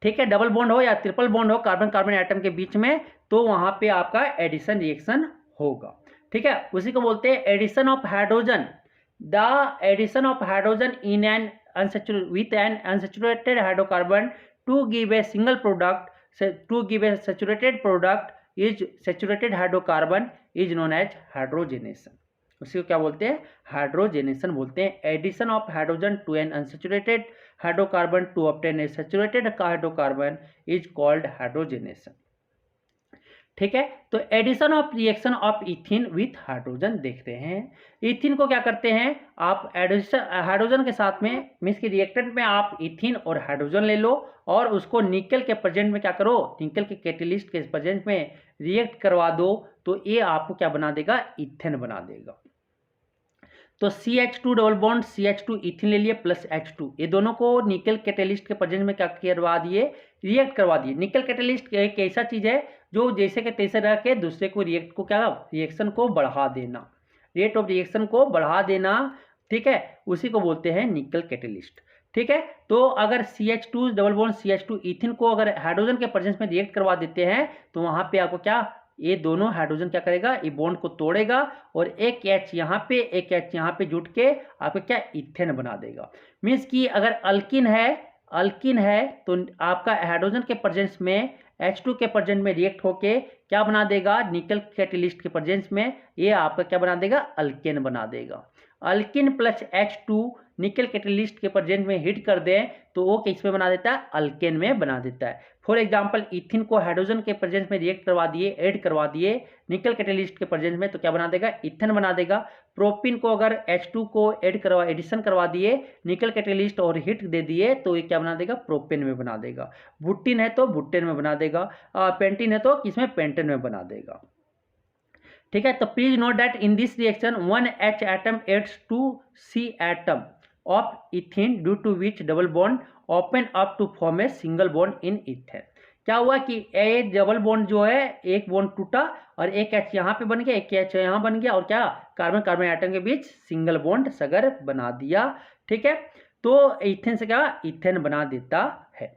ठीक है। डबल बॉन्ड हो या ट्रिपल बॉन्ड हो कार्बन कार्बन एटम के बीच में, तो वहां पे आपका एडिशन रिएक्शन होगा, ठीक है। उसी को बोलते हैं addition of hydrogen, the addition of hydrogen in an with an unsaturated hydrocarbon to give a single product, to give a saturated product is saturated hydrocarbon is known as hydrogenation। उसी को क्या बोलते हैं, हाइड्रोजेनेशन बोलते हैं। Addition of hydrogen to an unsaturated hydrocarbon to obtain a saturated hydrocarbon is called hydrogenation, ठीक है। तो addition of reaction of ethyne with hydrogen देखते हैं। इथिन को क्या करते हैं आप, एडिशन हाइड्रोजन के साथ में, मीन्स की रिएक्टेंट में आप इथिन और हाइड्रोजन ले लो और उसको निकल के प्रेजेंट में क्या करो, निकल के कैटेलिस्ट के प्रेजेंट में रिएक्ट करवा दो, तो ये आपको क्या बना देगा, इथेन बना देगा। तो CH2 डबल बॉन्ड CH2 इथिन ले लिए प्लस H2, ये दोनों को निकल कैटेलिस्ट के प्रेजेंट में क्या करवा दिए, रिएक्ट करवा दिए। निकल कैटेलिस्ट एक ऐसा चीज है जो जैसे के तैसे रह के दूसरे को रिएक्शन को बढ़ा देना, रेट ऑफ रिएक्शन को बढ़ा देना, ठीक है, उसी को बोलते हैं निकल कैटेलिस्ट, ठीक है। तो अगर CH2 डबल बॉन्ड CH2 इथिन को अगर हाइड्रोजन के प्रेजेंस में रिएक्ट करवा देते हैं तो वहां पे आपको क्या, ये दोनों हाइड्रोजन क्या करेगा, ये बॉन्ड को तोड़ेगा और एक H यहाँ पे एक H यहाँ पे जुट के आपको क्या, इथेन बना देगा। मीन्स कि अगर अल्किन है तो आपका हाइड्रोजन के प्रेजेंस में H2 के प्रेजेंस में रिएक्ट होके क्या बना देगा, निकल कैटेलिस्ट के प्रेजेंस में ये आपका क्या बना देगा, अल्केन बना देगा। अल्किन प्लस H2 निकल कैटेलिस्ट के प्रेजेंट में हिट कर दें तो वो किस में बना देता है, अल्केन में बना देता है। फॉर एग्जांपल इथिन को हाइड्रोजन के प्रेजेंस में रिएक्ट करवा दिए, ऐड करवा दिए निकल कैटेलिस्ट के प्रेजेंस में, तो क्या बना देगा, इथेन बना देगा। प्रोपिन को अगर H2 को एडिशन करवा दिए निकल कैटेलिस्ट और हिट दे दिए तो ये क्या बना देगा, प्रोपेन में बना देगा। बुट्टिन है तो बुट्टेन में बना देगा, पेंटिन है तो किसमें, पेंटेन में बना देगा, ठीक है। तो please note that in this reaction 1H atom adds to C atom of ethane due to which double bond open up to form a single bond in ethane. क्या हुआ कि ए डबल बॉन्ड जो है एक बॉन्ड टूटा और एक H यहाँ पे बन गया, एक H यहाँ बन गया और क्या, कार्बन कार्बन एटम के बीच सिंगल बॉन्ड सगर बना दिया, ठीक है। तो इथेन से क्या, इथेन बना देता है।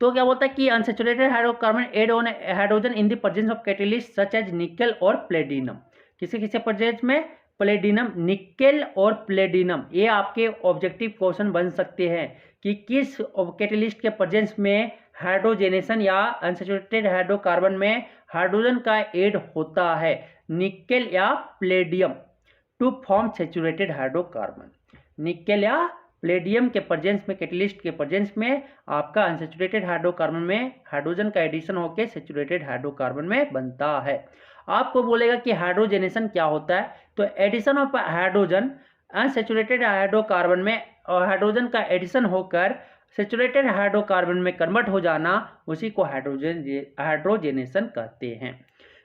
तो क्या बोलता है कि unsaturated hydrocarbon add on hydrogen in the presence of catalyst such as nickel और प्लेटिनम। किसी किसी प्रेजेंस में प्लेटिनम, निकल और प्लेटिनम, ये आपके ऑब्जेक्टिव क्वेश्चन बन सकते हैं कि किस कैटेलिस्ट के प्रेजेंस में हाइड्रोजेनेशन या अनसैचुरेटेड हाइड्रोकार्बन में हाइड्रोजन का ऐड होता है, निकल या palladium, to form saturated hydrocarbon. Nickel या प्लेडियम के प्रेजेंस में, कैटेलिस्ट के प्रेजेंस में आपका अनसैचुरेटेड हाइड्रोकार्बन में हाइड्रोजन का एडिशन होकर सैचुरेटेड हाइड्रोकार्बन में बनता है। आपको बोलेगा कि हाइड्रोजनेशन क्या होता है, तो addition of hydrogen unsaturated hydrocarbon में और हाइड्रोजन का एडिशन होकर सैचुरेटेड हाइड्रोकार्बन में कन्वर्ट हो जाना, उसी को हाइड्रोजनेशन कहते हैं।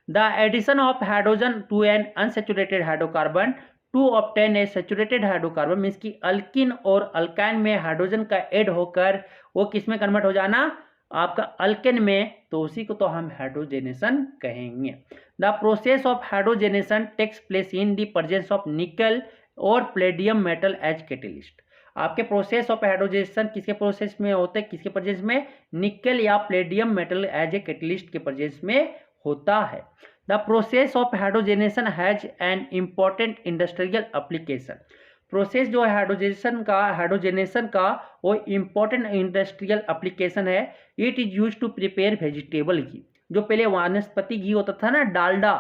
The addition of hydrogen to an unsaturated hydrocarbon to obtain a saturated hydrocarbon means की अल्किन और अल्काइन में हाइड्रोजन का ऐड होकर वो किस में कन्वर्ट हो जाना, आपका अल्केन में, तो उसी को तो हम हाइड्रोजनेशन कहेंगे। The process of hydrogenation takes place in the presence of nickel और प्लेडियम मेटल एज कैटेलिस्ट। आपके प्रोसेस ऑफ हाइड्रोजनेशन किसके प्रोसेस में होते हैं, किसके प्रेजेंस में, निकल या palladium metal as a catalyst के प्रेजेंस में होता है। The process of hydrogenation has an important industrial application. Process जो है हाइड्रोजनेशन का वो इम्पॉर्टेंट इंडस्ट्रियल एप्लीकेशन है। It is use to prepare vegetable घी। जो पहले वनस्पति घी होता था ना, डालडा,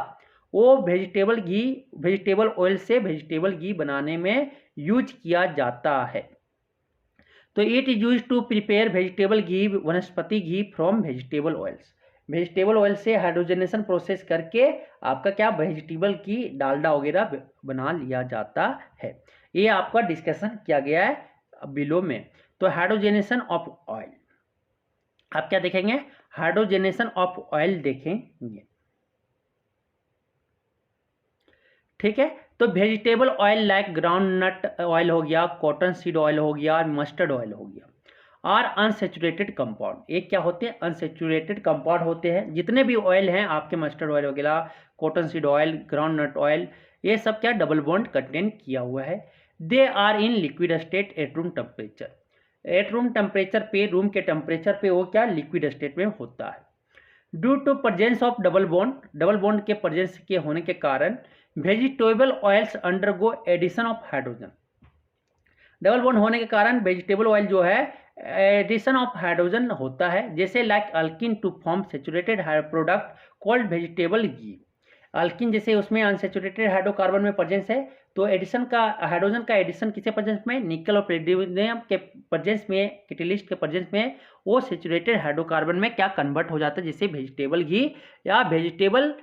वो वेजिटेबल ऑयल से वेजिटेबल घी बनाने में यूज किया जाता है। तो it is use to prepare vegetable ghee, vanaspati ghee from vegetable oils. Vegetable oil से हाइड्रोजनेशन प्रोसेस करके आपका क्या वेजिटेबल की डालडा वगैरह बना लिया जाता है। ये आपका डिस्कशन किया गया है बिलो में। तो हाइड्रोजनेशन ऑफ ऑयल, आप क्या देखेंगे, हाइड्रोजनेशन ऑफ ऑयल देखेंगे, ठीक है। तो vegetable oil like groundnut oil हो गया, कॉटन सीड ऑयल हो गया, मस्टर्ड ऑयल हो गया, आर अनसेचुरेटेड कंपाउंड। एक क्या होते हैं, अनसेचुरेटेड कंपाउंड होते हैं। जितने भी ऑयल हैं आपके, मस्टर्ड ऑयल वगैरह, cottonseed oil, groundnut oil, ये सब क्या डबल बॉन्ड कंटेन किया हुआ है। They are in liquid state at room temperature. At room temperature पे, रूम के टेम्परेचर पे वो क्या लिक्विड स्टेट में होता है। Due to presence of double bond के प्रेजेंस के होने के कारण vegetable oils undergo addition of hydrogen. Double bond होने के कारण वेजिटेबल ऑयल जो है एडिशन ऑफ हाइड्रोजन होता है, जैसे like alkene to form saturated product called vegetable ghee. Alkene जैसे उसमें अनसैचुरेटेड हाइड्रोकार्बन में प्रेजेंस है, तो एडिशन का हाइड्रोजन का एडिशन किसके प्रेजेंस में, निकल और प्लेटिनम के प्रेजेंस में, कैटेलिस्ट के प्रेजेंस में, वो सैचुरेटेड हाइड्रोकार्बन में क्या कन्वर्ट हो जाता है, जिससे वेजिटेबल घी या वेजिटेबल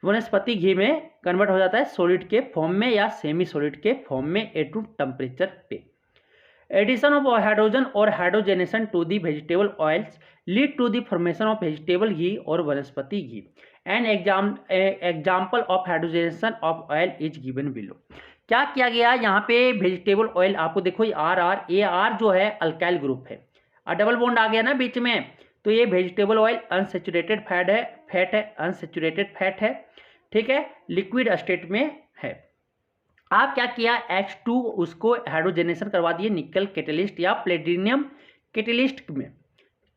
वनस्पति घी में कन्वर्ट हो जाता है सॉलिड के फॉर्म में या सेमी सॉलिड के फॉर्म में एट रूम टेम्परेचर पे। एडिशन ऑफ हाइड्रोजन और hydrogenation to the vegetable oils lead to the formation of vegetable ghee और vanaspati ghee. An example of hydrogenation of oil is given below. क्या किया गया यहाँ पे, वेजिटेबल ऑयल आपको देखो ये आर जो है अल्काइल ग्रुप है और डबल बॉन्ड आ गया ना बीच में, तो ये वेजिटेबल ऑयल अनसैचुरेटेड फैट है, अनसैचुरेटेड फैट है, ठीक है, लिक्विड स्टेट में है। आप क्या किया, H2 उसको हाइड्रोजनेशन करवा दिए निकल कैटेलिस्ट या प्लेटिनियम कैटेलिस्ट में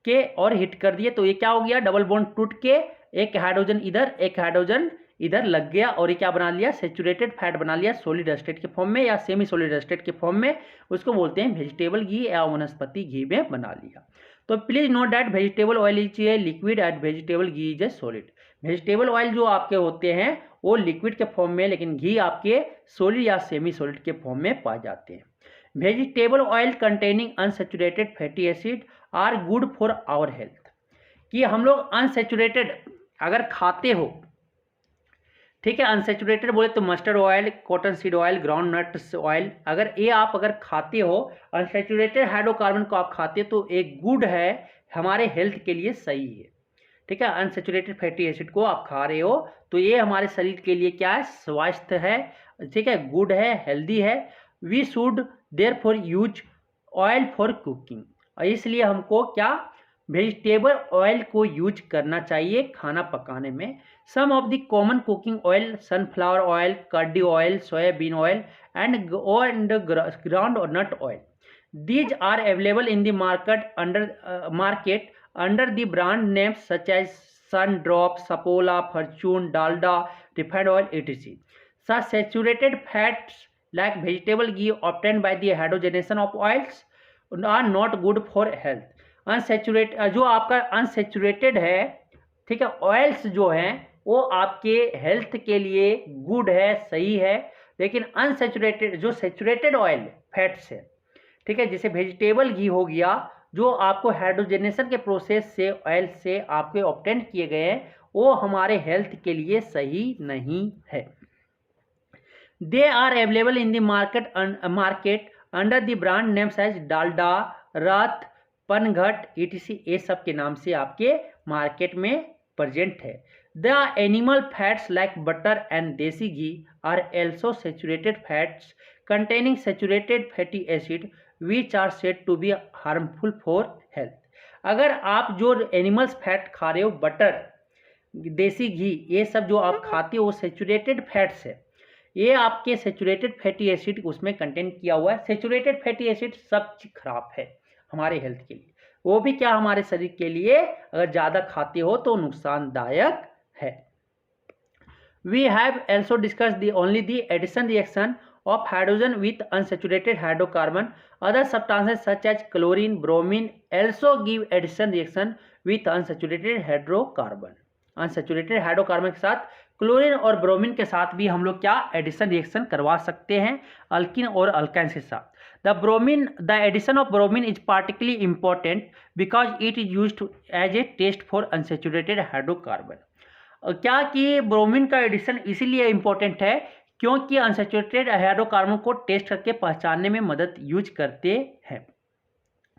के और हिट कर दिए, तो ये क्या हो गया, डबल बॉन्ड टूट के एक हाइड्रोजन इधर एक हाइड्रोजन इधर लग गया और ये क्या बना लिया, सैचुरेटेड फैट बना लिया सॉलिड स्टेट के फॉर्म में या सेमी सॉलिड स्टेट के फॉर्म में। उसको बोलते हैं वेजिटेबल घी या वनस्पति घी में बना लिया। तो please note that vegetable oil is a liquid and vegetable ghee is a solid. Vegetable oil जो आपके होते हैं वो लिक्विड के फॉर्म में, लेकिन घी आपके सॉलिड या सेमी सॉलिड के फॉर्म में पाए जाते हैं। Vegetable oil containing unsaturated fatty acid are good for our health. कि हम लोग अनसैचुरेटेड अगर खाते हो, ठीक है, अनसैचुरेटेड बोले तो mustard oil, cotton seed oil, ground nuts oil, अगर ये आप अगर खाते हो अनसैचुरेटेड हाइड्रोकार्बन को आप खाते हो तो एक गुड है, हमारे हेल्थ के लिए सही है, ठीक है। अनसैचुरेटेड फैटी एसिड को आप खा रहे हो तो ये हमारे शरीर के लिए क्या है, स्वास्थ्य है, ठीक है, गुड है, हेल्दी है। We should therefore use oil for cooking, और इसलिए हमको क्या वेजिटेबल ऑयल को यूज करना चाहिए खाना पकाने में। Some of the common cooking oil sunflower oil, कर्डी oil, soybean oil and groundnut oil. These are available in the market under the brand names such as Sundrop, Sapola, Fortune, Dalda, refined oil, etc. Such saturated fats like vegetable ghee obtained by the hydrogenation of oils are not good for health. Unsaturated जो आपका अनसेचुरेटेड है, ठीक है, ऑयल्स जो हैं वो आपके हेल्थ के लिए गुड है, सही है, लेकिन अनसेचुरेटेड जो सेचुरेटेड ऑयल फैट्स है, ठीक है, जैसे वेजिटेबल घी हो गया, जो आपको हाइड्रोजनेशन के प्रोसेस से ऑयल से आपके ऑब्टेन किए गए हैं, वो हमारे हेल्थ के लिए सही नहीं है। They are available in the market under the brand names as Dalda, Rath, Panghat, etc. ये सब के नाम से आपके मार्केट में प्रेजेंट है। The animal fats like butter and desi ghee are also saturated fats containing saturated fatty acid which are said to be harmful for health. अगर आप जो एनिमल्स फैट खा रहे हो, बटर, देसी घी, ये सब जो आप खाते हो वो सेचुरेटेड फैट्स है, ये आपके सेचुरेटेड फैटी एसिड उसमें कंटेन किया हुआ है। सेचुरेटेड फैटी एसिड सब चीज खराब है हमारे हेल्थ के लिए, वो भी क्या हमारे शरीर के लिए अगर ज़्यादा खाते हो तो नुकसानदायक है। We have also discussed only the addition reaction of hydrogen with unsaturated hydrocarbon. Other substances such as chlorine, bromine also give addition reaction with unsaturated hydrocarbon. Unsaturated hydrocarbon के साथ क्लोरीन और ब्रोमीन के साथ भी हम लोग क्या एडिशन रिएक्शन करवा सकते हैं अल्किन और अल्काइंस के साथ। The addition of bromine is particularly important because it is used as a test for unsaturated hydrocarbon. क्या कि ब्रोमीन का एडिशन इसीलिए इम्पोर्टेंट है क्योंकि अनसेचुरेटेड हाइड्रोकार्बन को टेस्ट करके पहचानने में मदद यूज करते हैं,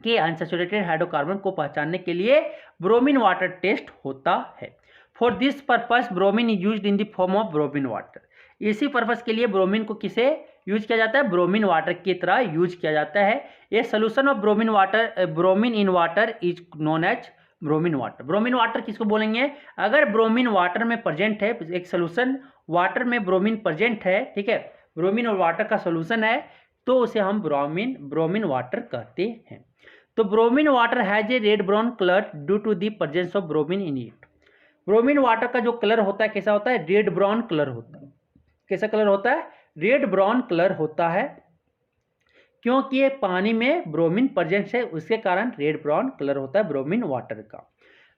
कि अनसेचुरेटेड हाइड्रोकार्बन को पहचानने के लिए ब्रोमीन वाटर टेस्ट होता है। For this purpose bromine is used in the form of bromine water. इसी पर्पस के लिए ब्रोमीन को किसे यूज किया जाता है, ब्रोमीन वाटर की तरह यूज किया जाता है। ये solution of bromine in water is known as bromine water. Bromine water किसको बोलेंगे, अगर ब्रोमीन वाटर में प्रेजेंट है, एक सोल्यूशन वाटर में ब्रोमीन प्रेजेंट है, ठीक है, ब्रोमीन और वाटर का सोल्यूशन है, तो उसे हम ब्रोमीन वाटर कहते हैं। तो bromine water has a red brown colour due to the presence of bromine in it. Bromine water का जो कलर होता है कैसा होता है, रेड ब्राउन कलर होता है। कैसा कलर होता है, रेड ब्राउन कलर होता है, क्योंकि ये पानी में ब्रोमीन प्रेजेंट है, उसके कारण रेड ब्राउन कलर होता है ब्रोमीन वाटर का।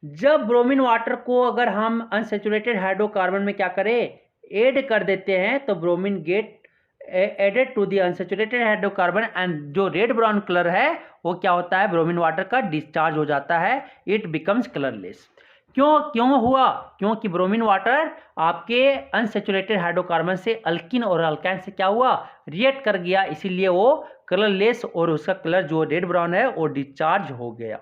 जब ब्रोमीन वाटर को अगर हम अनसेचुरेटेड हाइड्रोकार्बन में क्या करें, ऐड कर देते हैं, तो bromine get added to the unsaturated hydrocarbon and जो रेड ब्राउन कलर है वो क्या होता है, ब्रोमीन वाटर का डिस्चार्ज हो जाता है, इट बिकम्स कलरलेस। क्यों हुआ, क्योंकि ब्रोमीन वाटर आपके अनसेचुरेटेड हाइड्रोकार्बन से अल्किन और अल्काइन से क्या हुआ, रिएक्ट कर गया, इसीलिए वो कलरलेस और उसका कलर जो रेड ब्राउन है वो डिस्चार्ज हो गया।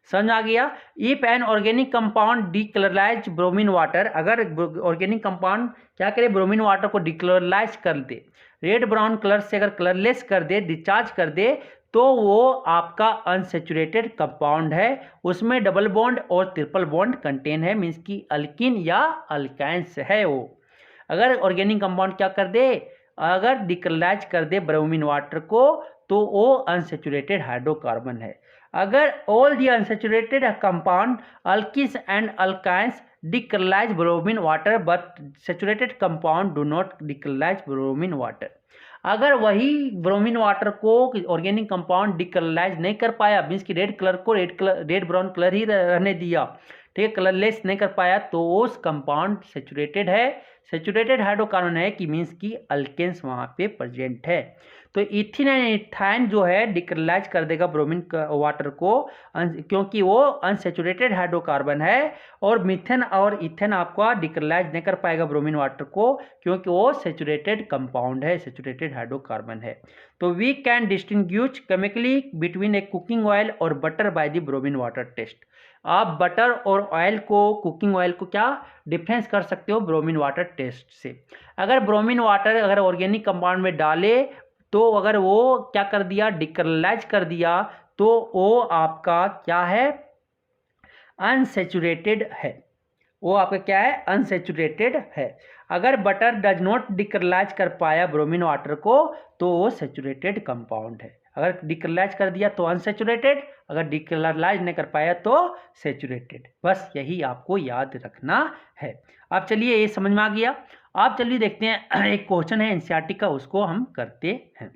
समझ आ गया। If an organic compound decolourise bromine water, अगर ऑर्गेनिक कंपाउंड क्या करे, ब्रोमीन वाटर को डिकलराइज कर दे, रेड ब्राउन कलर से अगर कलरलेस कर दे, डिस्चार्ज कर दे, तो वो आपका अनसेचुरेटेड कंपाउंड है, उसमें डबल बॉन्ड और ट्रिपल बॉन्ड कंटेन है, मीन्स की अल्किन या अल्काइंस है वो। अगर ऑर्गेनिक कंपाउंड क्या कर दे, अगर डिकलराइज कर दे ब्रोमीन वाटर को, तो वो अनसेचुरेटेड हाइड्रोकार्बन है। अगर all the unsaturated compound alkenes and alkynes decolourise bromine water but saturated compound do not decolourise bromine water. अगर वही ब्रोमीन वाटर को ऑर्गेनिक कंपाउंड डिकलराइज नहीं कर पाया, मीन्स की रेड कलर को रेड ब्राउन कलर ही रहने दिया, ठीक है, कलरलेस नहीं कर पाया, तो उस कंपाउंड सेचुरेटेड है, सेचुरेटेड हाइड्रोकार्बन है, कि मीन्स की अल्केन्स वहाँ पे प्रेजेंट है। तो इथिन एंड इथाइन जो है डिकलराइज कर देगा ब्रोमीन वाटर को, क्योंकि वो अनसेचुरेटेड हाइड्रोकार्बन है, और मीथेन और इथेन आपका डिकलराइज नहीं कर पाएगा ब्रोमीन वाटर को, क्योंकि वो सेचुरेटेड कंपाउंड है, सेचुरेटेड हाइड्रोकार्बन है। तो we can distinguish chemically between a cooking oil और butter by the bromine water test. आप बटर और ऑयल को, कुकिंग ऑयल को क्या डिफरेंस कर सकते हो ब्रोमीन वाटर टेस्ट से। अगर ब्रोमीन वाटर अगर ऑर्गेनिक कंपाउंड में डाले, तो अगर वो क्या कर दिया, डिकलराइज कर दिया, तो वो आपका क्या है, अनसेचुरेटेड है, वो आपका क्या है, अनसेचुरेटेड है। अगर बटर डज नॉट डिकलराइज कर पाया ब्रोमीन वाटर को, तो वो सेचुरेटेड कंपाउंड है। अगर डिकलराइज कर दिया तो अनसेचुरेटेड, अगर डिकलराइज नहीं कर पाया तो सेचुरेटेड। बस यही आपको याद रखना है। अब चलिए ये समझ में आ गया। आप चलिए देखते हैं एक क्वेश्चन है एनसीईआरटी का, उसको हम करते हैं।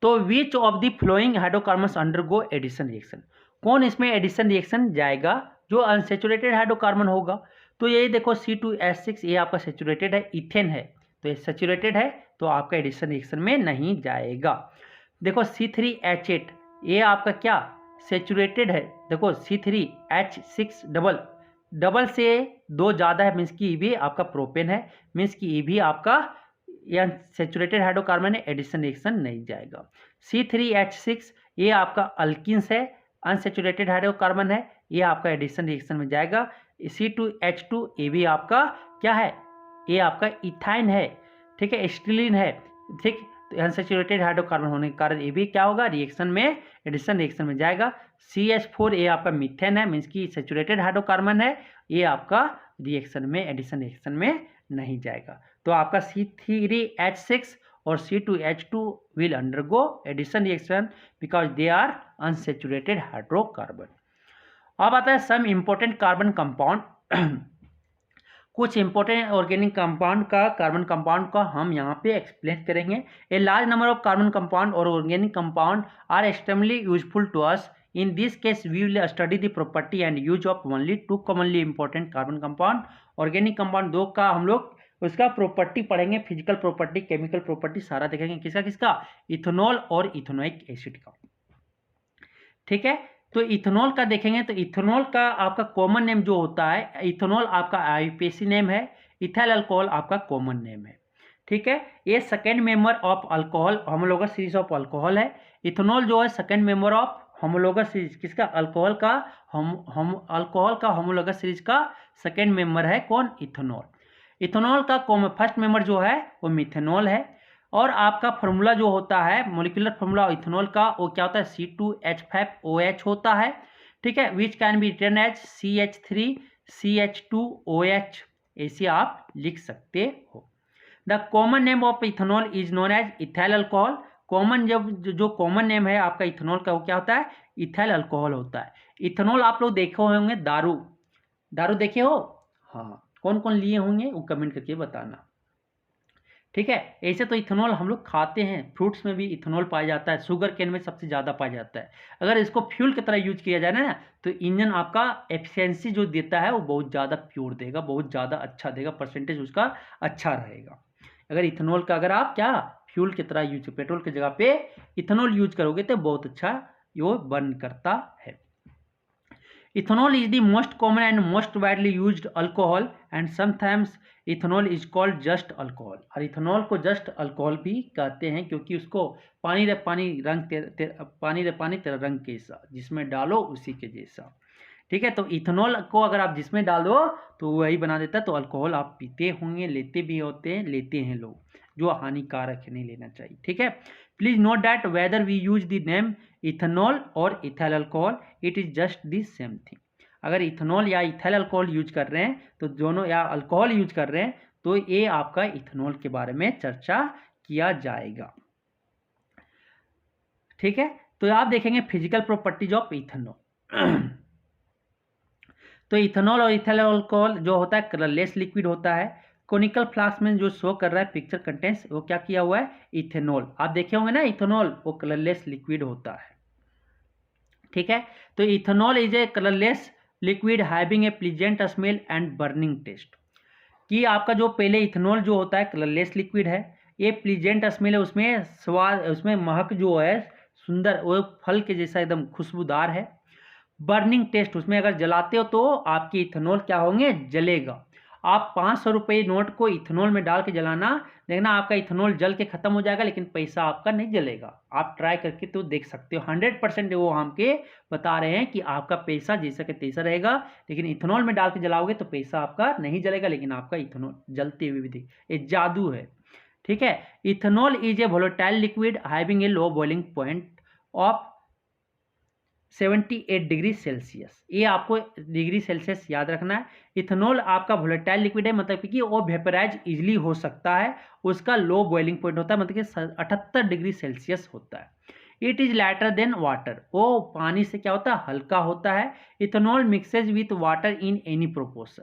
तो which of the following hydrocarbons undergo addition reaction, कौन इसमें एडिशन रिएक्शन जाएगा? जो अनसेचुरेटेड हाइड्रोकार्बन होगा। तो ये देखो C2H6 ये आपका सेचुरेटेड है, इथेन है, तो ये सेचुरेटेड है, तो आपका एडिशन रिएक्शन में नहीं जाएगा। देखो C3H8 ये आपका क्या सेचुरेटेड है, देखो C3H6 डबल से 2 ज़्यादा है, मीन्स की भी आपका प्रोपेन है, मीन्स की ये भी आपका या सेचुरेटेड हाइड्रोकार्बन है, एडिशन रिएक्शन नहीं जाएगा। C3H6 ये आपका अल्किन्स है, अनसेचुरेटेड हाइड्रोकार्बन है, ये आपका एडिशन रिएक्शन में जाएगा। C2H2 ये भी आपका क्या है, ये आपका इथाइन है, ठीक है, एस्टिलीन है, ठीक, तो अनसेचुरेटेड हाइड्रोकार्बन होने के कारण ये भी क्या होगा, रिएक्शन में एडिशन रिएक्शन में जाएगा। CH4 ये आपका मीथेन है, मीन्स की सेचुरेटेड हाइड्रोकार्बन है, ये आपका रिएक्शन में एडिशन रिएक्शन में नहीं जाएगा। तो आपका C3H6 और C2H2 will undergo addition reaction because they are unsaturated hydrocarbon। अब आता है सम इम्पोर्टेंट कार्बन कंपाउंड। कुछ इंपॉर्टेंट ऑर्गेनिक कंपाउंड का, कार्बन कंपाउंड का हम यहाँ पे एक्सप्लेन करेंगे। A large number of carbon compound और organic compound are extremely useful to us. In this case, we will study the property and use of only 2 commonly important carbon compound। Organic compound 2 का हम लोग उसका प्रॉपर्टी पढ़ेंगे, फिजिकल प्रॉपर्टी, केमिकल प्रॉपर्टी सारा देखेंगे। किसका किसका? इथेनॉल और इथेनोइक एसिड का, ठीक है। तो इथेनॉल का देखेंगे तो इथेनॉल का आपका कॉमन नेम जो होता है, इथेनॉल आपका आईयूपीएसी नेम है, इथाइल अल्कोहल आपका कॉमन नेम है, ठीक है। ये second member of alcohol homologous series of alcohol है। इथेनॉल जो है second member of homologous series, किसका? अल्कोहल का, अल्कोहल का होमोलोगस सीरीज का सेकेंड मेंबर है कौन? इथेनॉल। इथेनॉल का फर्स्ट मेंबर जो है वो मिथेनॉल है। और आपका फार्मूला जो होता है, मोलिकुलर फार्मूला इथेनॉल का, वो क्या होता है? C2H5OH होता है, ठीक है, which can be written as CH3CH2OH, ऐसे आप लिख सकते हो। The common name of ethanol is known as ethyl alcohol. Common जो कॉमन नेम है आपका इथेनॉल का, वो क्या होता है? इथाइल अल्कोहल होता है। इथेनॉल आप लोग देखे होंगे, दारू देखे हो? हाँ, कौन कौन लिए होंगे वो कमेंट करके बताना, ठीक है। ऐसे तो इथेनॉल हम लोग खाते हैं, फ्रूट्स में भी इथेनॉल पाया जाता है, शुगर केन में सबसे ज़्यादा पाया जाता है। अगर इसको फ्यूल की तरह यूज किया जाए ना, तो इंजन आपका एफिशिएंसी जो देता है वो बहुत ज़्यादा प्योर देगा, बहुत ज़्यादा अच्छा देगा, परसेंटेज उसका अच्छा रहेगा। अगर इथेनॉल का अगर आप क्या फ्यूल की तरह यूज, पेट्रोल की जगह पे इथेनॉल यूज करोगे तो बहुत अच्छा ये बर्न करता है। Ethanol is the most common and most widely used alcohol and sometimes ethanol is called just alcohol. और इथेनॉल को जस्ट अल्कोहल भी कहते हैं, क्योंकि उसको पानी रे पानी तेरा रंग कैसा, जिसमें डालो उसी के जैसा, ठीक है। तो इथेनॉल को अगर आप जिसमें डाल दो तो वही बना देता है। तो अल्कोहल आप पीते होंगे, लेते भी होते हैं, लेते हैं लोग, जो हानिकारक है, नहीं लेना चाहिए, ठीक है। Please note that whether we use the name ethanol और ethyl alcohol, it is just the same thing. अगर इथेनॉल या इथाइल अल्कोहल यूज कर रहे हैं तो दोनों, या अल्कोहल यूज कर रहे हैं तो ये आपका इथेनॉल के बारे में चर्चा किया जाएगा, ठीक है। तो आप देखेंगे फिजिकल प्रॉपर्टीज ऑफ इथेनॉल। तो इथेनॉल और इथाइल अल्कोहल जो होता है कलरलेस लिक्विड होता है। कोनिकल फ्लास्क में जो शो कर रहा है पिक्चर कंटेंट्स, वो क्या किया हुआ है? इथेनॉल। आप देखे होंगे ना, इथेनॉल वो कलरलेस लिक्विड होता है, ठीक है। तो ethanol is a colourless liquid having a pleasant smell and burning taste. कि आपका जो पहले इथेनॉल जो होता है कलरलेस लिक्विड है, ये प्लीजेंट स्मेल है, उसमें स्वाद, उसमें महक जो है सुंदर, वो फल के जैसा एकदम खुशबूदार है। बर्निंग टेस्ट, उसमें अगर जलाते हो तो आपकी इथेनॉल क्या होंगे? जलेगा। आप 500 रुपये नोट को इथेनॉल में डाल के जलाना, देखना आपका इथेनॉल जल के खत्म हो जाएगा, लेकिन पैसा आपका नहीं जलेगा। आप ट्राई करके तो देख सकते हो, 100% वो हमके बता रहे हैं कि आपका पैसा जैसा कि तैसा रहेगा, लेकिन इथेनॉल में डाल के जलाओगे तो पैसा आपका नहीं जलेगा, लेकिन आपका इथेनॉल जलते हुए भी देख, ये जादू है, ठीक है। Ethanol is A volatile liquid having A low boiling point of 78 degree Celsius. ये आपको डिग्री सेल्सियस याद रखना है। इथेनॉल आपका वोलेटाइल लिक्विड है, मतलब कि वो वेपराइज इजिली हो सकता है। उसका लो बॉइलिंग पॉइंट होता है, मतलब कि 78 डिग्री सेल्सियस होता है। It is lighter than water, वो पानी से क्या होता है, हल्का होता है। Ethanol mixes with water in any proportion.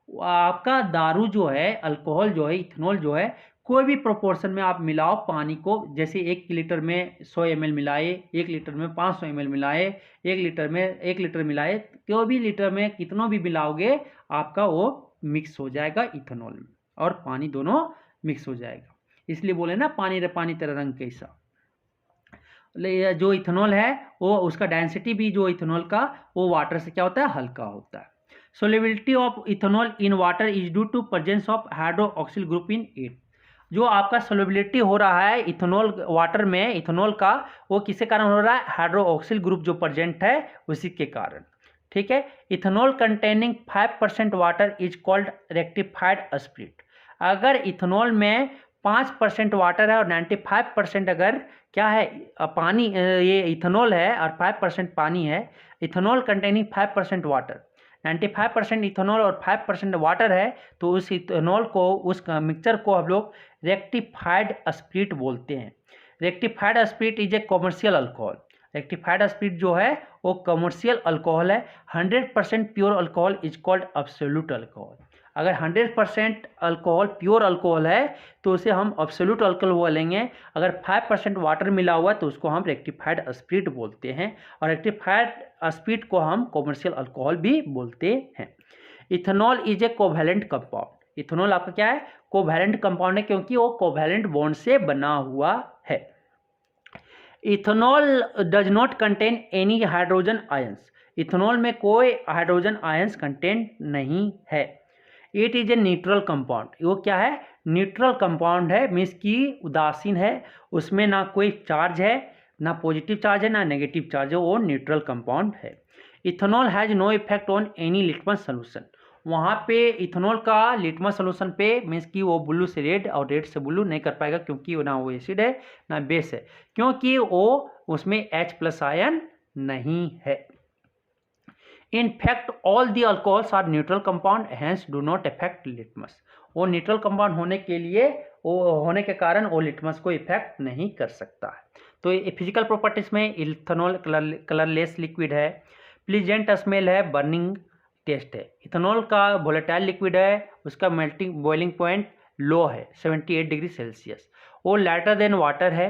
आपका दारू जो है, अल्कोहल जो है, इथेनॉल जो है, कोई भी प्रोपोर्शन में आप मिलाओ पानी को, जैसे 1 लीटर में 100 ml मिलाए, 1 लीटर में 500 ml मिलाए, 1 लीटर में 1 लीटर मिलाए, कोई भी लीटर में कितना भी मिलाओगे आपका वो मिक्स हो जाएगा इथेनॉल में, और पानी दोनों मिक्स हो जाएगा। इसलिए बोले ना पानी रे पानी तेरा रंग कैसा। जो इथेनॉल है वो उसका डेंसिटी भी जो इथेनॉल का वो वाटर से क्या होता है, हल्का होता है। Solubility of ethanol in water is due to presence of hydroxyl group in it. जो आपका सोल्युबिलिटी हो रहा है इथेनॉल वाटर में, इथेनॉल का, वो किसके कारण हो रहा है, हाइड्रोक्सिल ग्रुप जो प्रेजेंट है उसी के कारण। ठीक है। Ethanol containing 5% water is called rectified spirit. अगर इथेनॉल में 5% वाटर है और 95% अगर क्या है पानी, ये इथेनॉल है और 5% पानी है, इथेनॉल कंटेनिंग 5% वाटर, 95% इथेनॉल और 5% वाटर है, तो उस इथेनॉल को, उस मिक्सचर को हम लोग रेक्टिफाइड स्पिरिट बोलते हैं। Rectified spirit is a commercial alcohol. Rectified spirit जो है वो कमर्शियल अल्कोहल है। 100% pure alcohol is called absolute alcohol. अगर 100% अल्कोहल प्योर अल्कोहल है तो उसे हम एब्सोल्यूट अल्कोहल बोलेंगे। अगर 5% वाटर मिला हुआ तो उसको हम रेक्टिफाइड स्पिरिट बोलते हैं, और रेक्टिफाइड स्पिरिट को हम कॉमर्शियल अल्कोहल भी बोलते हैं। Ethanol is A covalent compound. Ethanol आपका क्या है, कोवैलेंट कंपाउंड है, क्योंकि वो कोवैलेंट बॉन्ड से बना हुआ है। Ethanol does not contain any hydrogen ions. Ethanol में कोई हाइड्रोजन आयंस कंटेंट नहीं है। It is a neutral compound. वो क्या है, न्यूट्रल कंपाउंड है, मीन्स की उदासीन है, उसमें ना कोई चार्ज है, ना पॉजिटिव चार्ज है ना नेगेटिव चार्ज है, वो न्यूट्रल कंपाउंड है। Ethanol has no effect on any litmus solution. वहाँ पे इथेनॉल का लिटमस सोल्यूशन पे, मीन्स कि वो ब्लू से रेड और रेड से ब्लू नहीं कर पाएगा, क्योंकि ना वो एसिड है ना बेस है, क्योंकि वो उसमें H+ आयन नहीं है। In fact, all the alcohols are neutral compound, hence do not affect litmus. वो न्यूट्रल कंपाउंड होने के लिए, वो होने के कारण वो लिटमस को इफेक्ट नहीं कर सकता है। तो ये फिजिकल प्रॉपर्टीज में इथेनॉल कलरलेस लिक्विड है, प्लीजेंट स्मेल है, बर्निंग टेस्ट है। इथेनॉल का वोलेटाइल लिक्विड है, उसका मेल्टिंग बॉइलिंग पॉइंट लो है 78 डिग्री सेल्सियस। वो लाइटर देन वाटर है,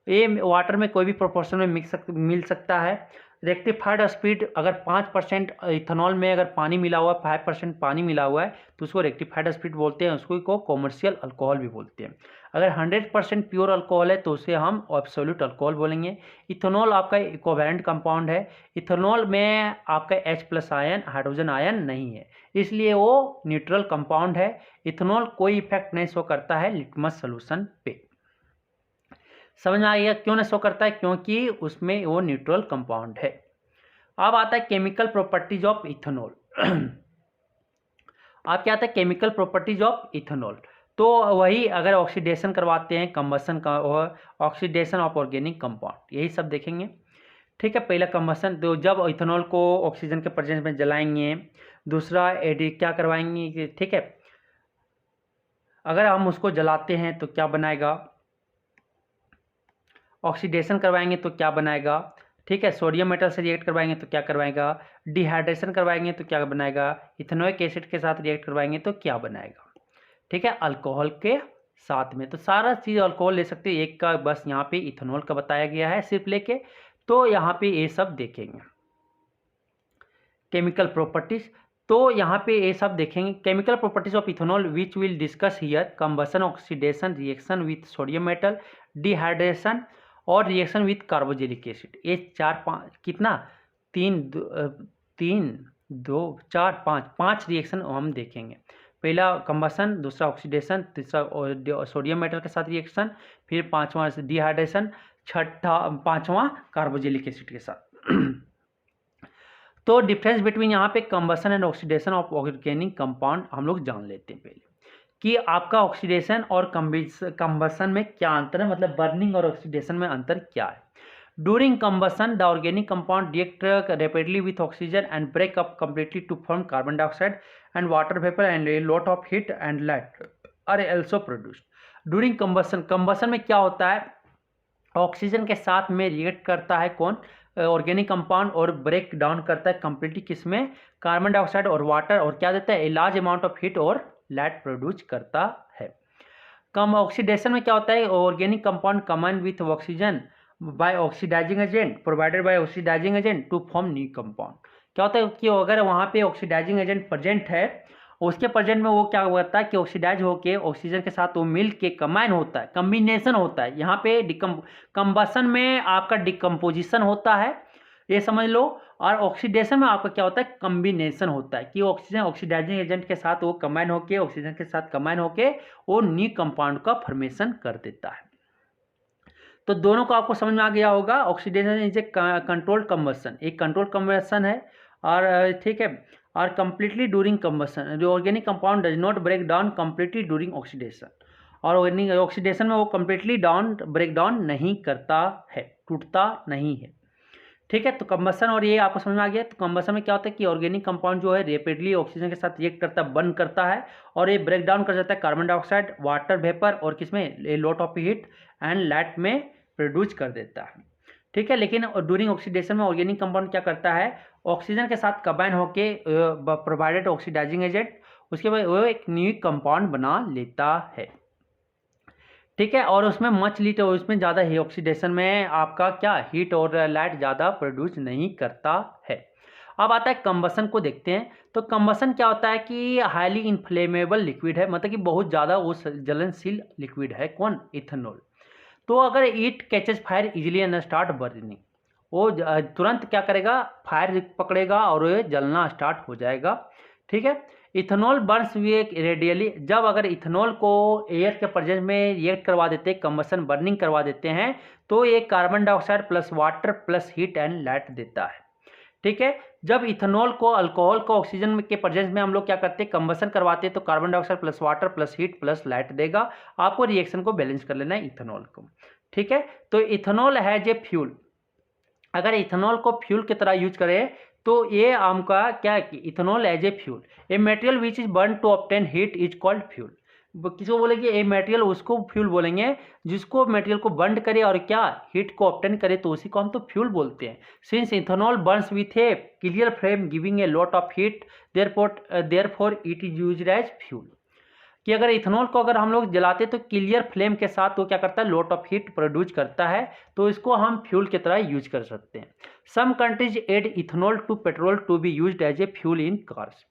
ये वाटर में कोई भी प्रोपोर्शन में मिल सकता है। रेक्टिफाइड स्पिरिट, अगर 5% इथेनॉल में अगर पानी मिला हुआ है, 5% पानी मिला हुआ है, तो उसको रेक्टिफाइड स्पिरिट बोलते हैं, उसको को कॉमर्शियल अल्कोहल भी बोलते हैं। अगर 100% प्योर अल्कोहल है तो उसे हम एब्सोल्यूट अल्कोहल बोलेंगे। इथेनॉल आपका कोवैलेंट कंपाउंड है, इथेनॉल में आपका H+ आयन, हाइड्रोजन आयन नहीं है, इसलिए वो न्यूट्रल कंपाउंड है। इथेनॉल कोई इफेक्ट नहीं शो करता है लिटमस सोल्यूशन पे। समझ में आ गया क्यों ना शो करता है, क्योंकि उसमें वो न्यूट्रल कंपाउंड है। अब आता है केमिकल प्रॉपर्टीज ऑफ इथेनॉल। आप क्या आता है केमिकल प्रॉपर्टीज ऑफ इथेनॉल, तो वही अगर ऑक्सीडेशन करवाते हैं, कंबसन का ऑक्सीडेशन ऑफ ऑर्गेनिक कंपाउंड, यही सब देखेंगे। ठीक है, पहला कंबसन, तो जब इथेनॉल को ऑक्सीजन के प्रेजेंस में जलाएंगे। दूसरा एडी क्या करवाएंगे, ठीक है, अगर हम उसको जलाते हैं तो क्या बनाएगा, ऑक्सीडेशन करवाएंगे तो क्या बनाएगा, ठीक है, सोडियम मेटल से रिएक्ट करवाएंगे तो क्या करवाएगा, डिहाइड्रेशन करवाएंगे तो क्या बनाएगा, इथेनोइक एसिड के साथ रिएक्ट करवाएंगे तो क्या बनाएगा। ठीक है, अल्कोहल के साथ में, तो सारा चीज़ अल्कोहल ले सकते हैं, एक का बस यहाँ पे इथेनॉल का बताया गया है सिर्फ लेके, तो यहाँ पे ये सब देखेंगे केमिकल प्रॉपर्टीज। तो यहाँ पे ये सब देखेंगे chemical properties of ethanol which will discuss here, combustion, oxidation, reaction with sodium metal, dehydration और रिएक्शन विथ कार्बोजेलिक एसिड। ये 4-5 कितना 5 रिएक्शन हम देखेंगे। पहला कंबसन, दूसरा ऑक्सीडेशन, तीसरा सोडियम मेटल के साथ रिएक्शन, फिर 5वां डिहाइड्रेशन, 5वां कार्बोजेलिक एसिड के साथ। तो डिफरेंस बिटवीन यहाँ पे combustion and oxidation of organic compound हम लोग जान लेते हैं पहले, कि आपका ऑक्सीडेशन और कंबसन में क्या अंतर है, मतलब बर्निंग और ऑक्सीडेशन में अंतर क्या है। During combustion, the organic compound react rapidly with oxygen and break up completely to form carbon dioxide and water vapor, and a lot of heat and light are also produced. During combustion में क्या होता है, ऑक्सीजन के साथ में रिएक्ट करता है कौन, ऑर्गेनिक कंपाउंड, और ब्रेक डाउन करता है कंप्लीटली किसमें, कार्बन डाइऑक्साइड और वाटर, और क्या देता है, a large amount of heat और लाइट प्रोड्यूस करता है. कम ऑक्सीडेशन में क्या होता है, organic compound combine with oxygen by oxidising agent provided by oxidising agent to form new compound. क्या होता है कि अगर वहाँ पे ऑक्सीडाइजिंग एजेंट प्रेजेंट है, उसके प्रेजेंट में वो क्या होता है कि ऑक्सीडाइज होके ऑक्सीजन के साथ वो मिल के कम्बाइन होता है, कम्बिनेशन होता है. यहाँ पे कंबसन में आपका डिकम्पोजिशन होता है, ये समझ लो, और ऑक्सीडेशन में आपका क्या होता है, कम्बिनेशन होता है कि ऑक्सीजन ऑक्सीडाइजिंग एजेंट के साथ वो कम्बाइन होके, ऑक्सीजन के साथ कम्बाइन होके वो न्यू कंपाउंड का फॉर्मेशन कर देता है. तो दोनों को आपको समझ में आ गया होगा. Oxidation is a controlled combustion, एक कंट्रोल कंबसन है, और ठीक है, और कंप्लीटली ड्यूरिंग कंबसन जो organic compound does not break down completely during oxidation, और ऑक्सीडेशन में वो कंप्लीटली ब्रेक डाउन नहीं करता है, टूटता नहीं है. ठीक है, तो कंबसन और ये आपको समझ में आ गया. तो कंबसन में क्या होता है कि ऑर्गेनिक कंपाउंड जो है रैपिडली ऑक्सीजन के साथ रिएक्ट करता है, बर्न करता है, और ये ब्रेक डाउन कर जाता है कार्बन डाइऑक्साइड, वाटर वेपर, और किसमें, lot of heat and light में प्रोड्यूस कर देता है. ठीक है, लेकिन ड्यूरिंग ऑक्सीडेशन में ऑर्गेनिक कंपाउंड क्या करता है, ऑक्सीजन के साथ कंबाइन होके प्रोवाइडेड ऑक्सीडाइजिंग एजेंट, उसके बाद वो एक न्यू कंपाउंड बना लेता है. ठीक है, और उसमें मच लीट, उसमें ज़्यादा ही ऑक्सीडेशन में आपका क्या हीट और लाइट ज़्यादा प्रोड्यूस नहीं करता है. अब आता है कंबसन को देखते हैं. तो कंबसन क्या होता है कि हाईली इन्फ्लेमेबल लिक्विड है, मतलब कि बहुत ज़्यादा वो जलनशील लिक्विड है, कौन, इथेनॉल. तो अगर it catches fire easily and start burning, वो तुरंत क्या करेगा, फायर पकड़ेगा और ये जलना स्टार्ट हो जाएगा. ठीक है, इथेनॉल बर्न्स रेडियली, जब अगर इथेनॉल को एयर के प्रेजेंस में रिएक्ट करवा देते हैं, कंबसन बर्निंग करवा देते हैं, तो ये carbon dioxide plus water plus heat and light देता है. ठीक है, जब इथेनॉल को अल्कोहल को ऑक्सीजन के प्रेजेंस में हम लोग क्या करते हैं, कंबसन करवाते हैं, तो carbon dioxide plus water plus heat plus light देगा. आपको रिएक्शन को बैलेंस कर लेना है इथेनॉल को. ठीक है, तो इथेनॉल हैज ए फ्यूल, अगर इथेनॉल को फ्यूल की तरह यूज करें तो ये आपका क्या है कि ethanol as a fuel, a material which is burn to obtain heat is called fuel. किसको बोलेंगे, ए मटेरियल, उसको फ्यूल बोलेंगे जिसको मटेरियल को बर्न करे और क्या हीट को ऑब्टेन करे, तो उसी को हम तो फ्यूल बोलते हैं. Since ethanol burns with a clear flame giving a lot of heat, therefore it is used as fuel. कि अगर इथेनॉल को अगर हम लोग जलाते तो क्लियर फ्लेम के साथ वो क्या करता है, लॉट ऑफ हीट प्रोड्यूस करता है, तो इसको हम फ्यूल की तरह यूज कर सकते हैं. Some countries add ethanol to petrol to be used as a fuel in cars.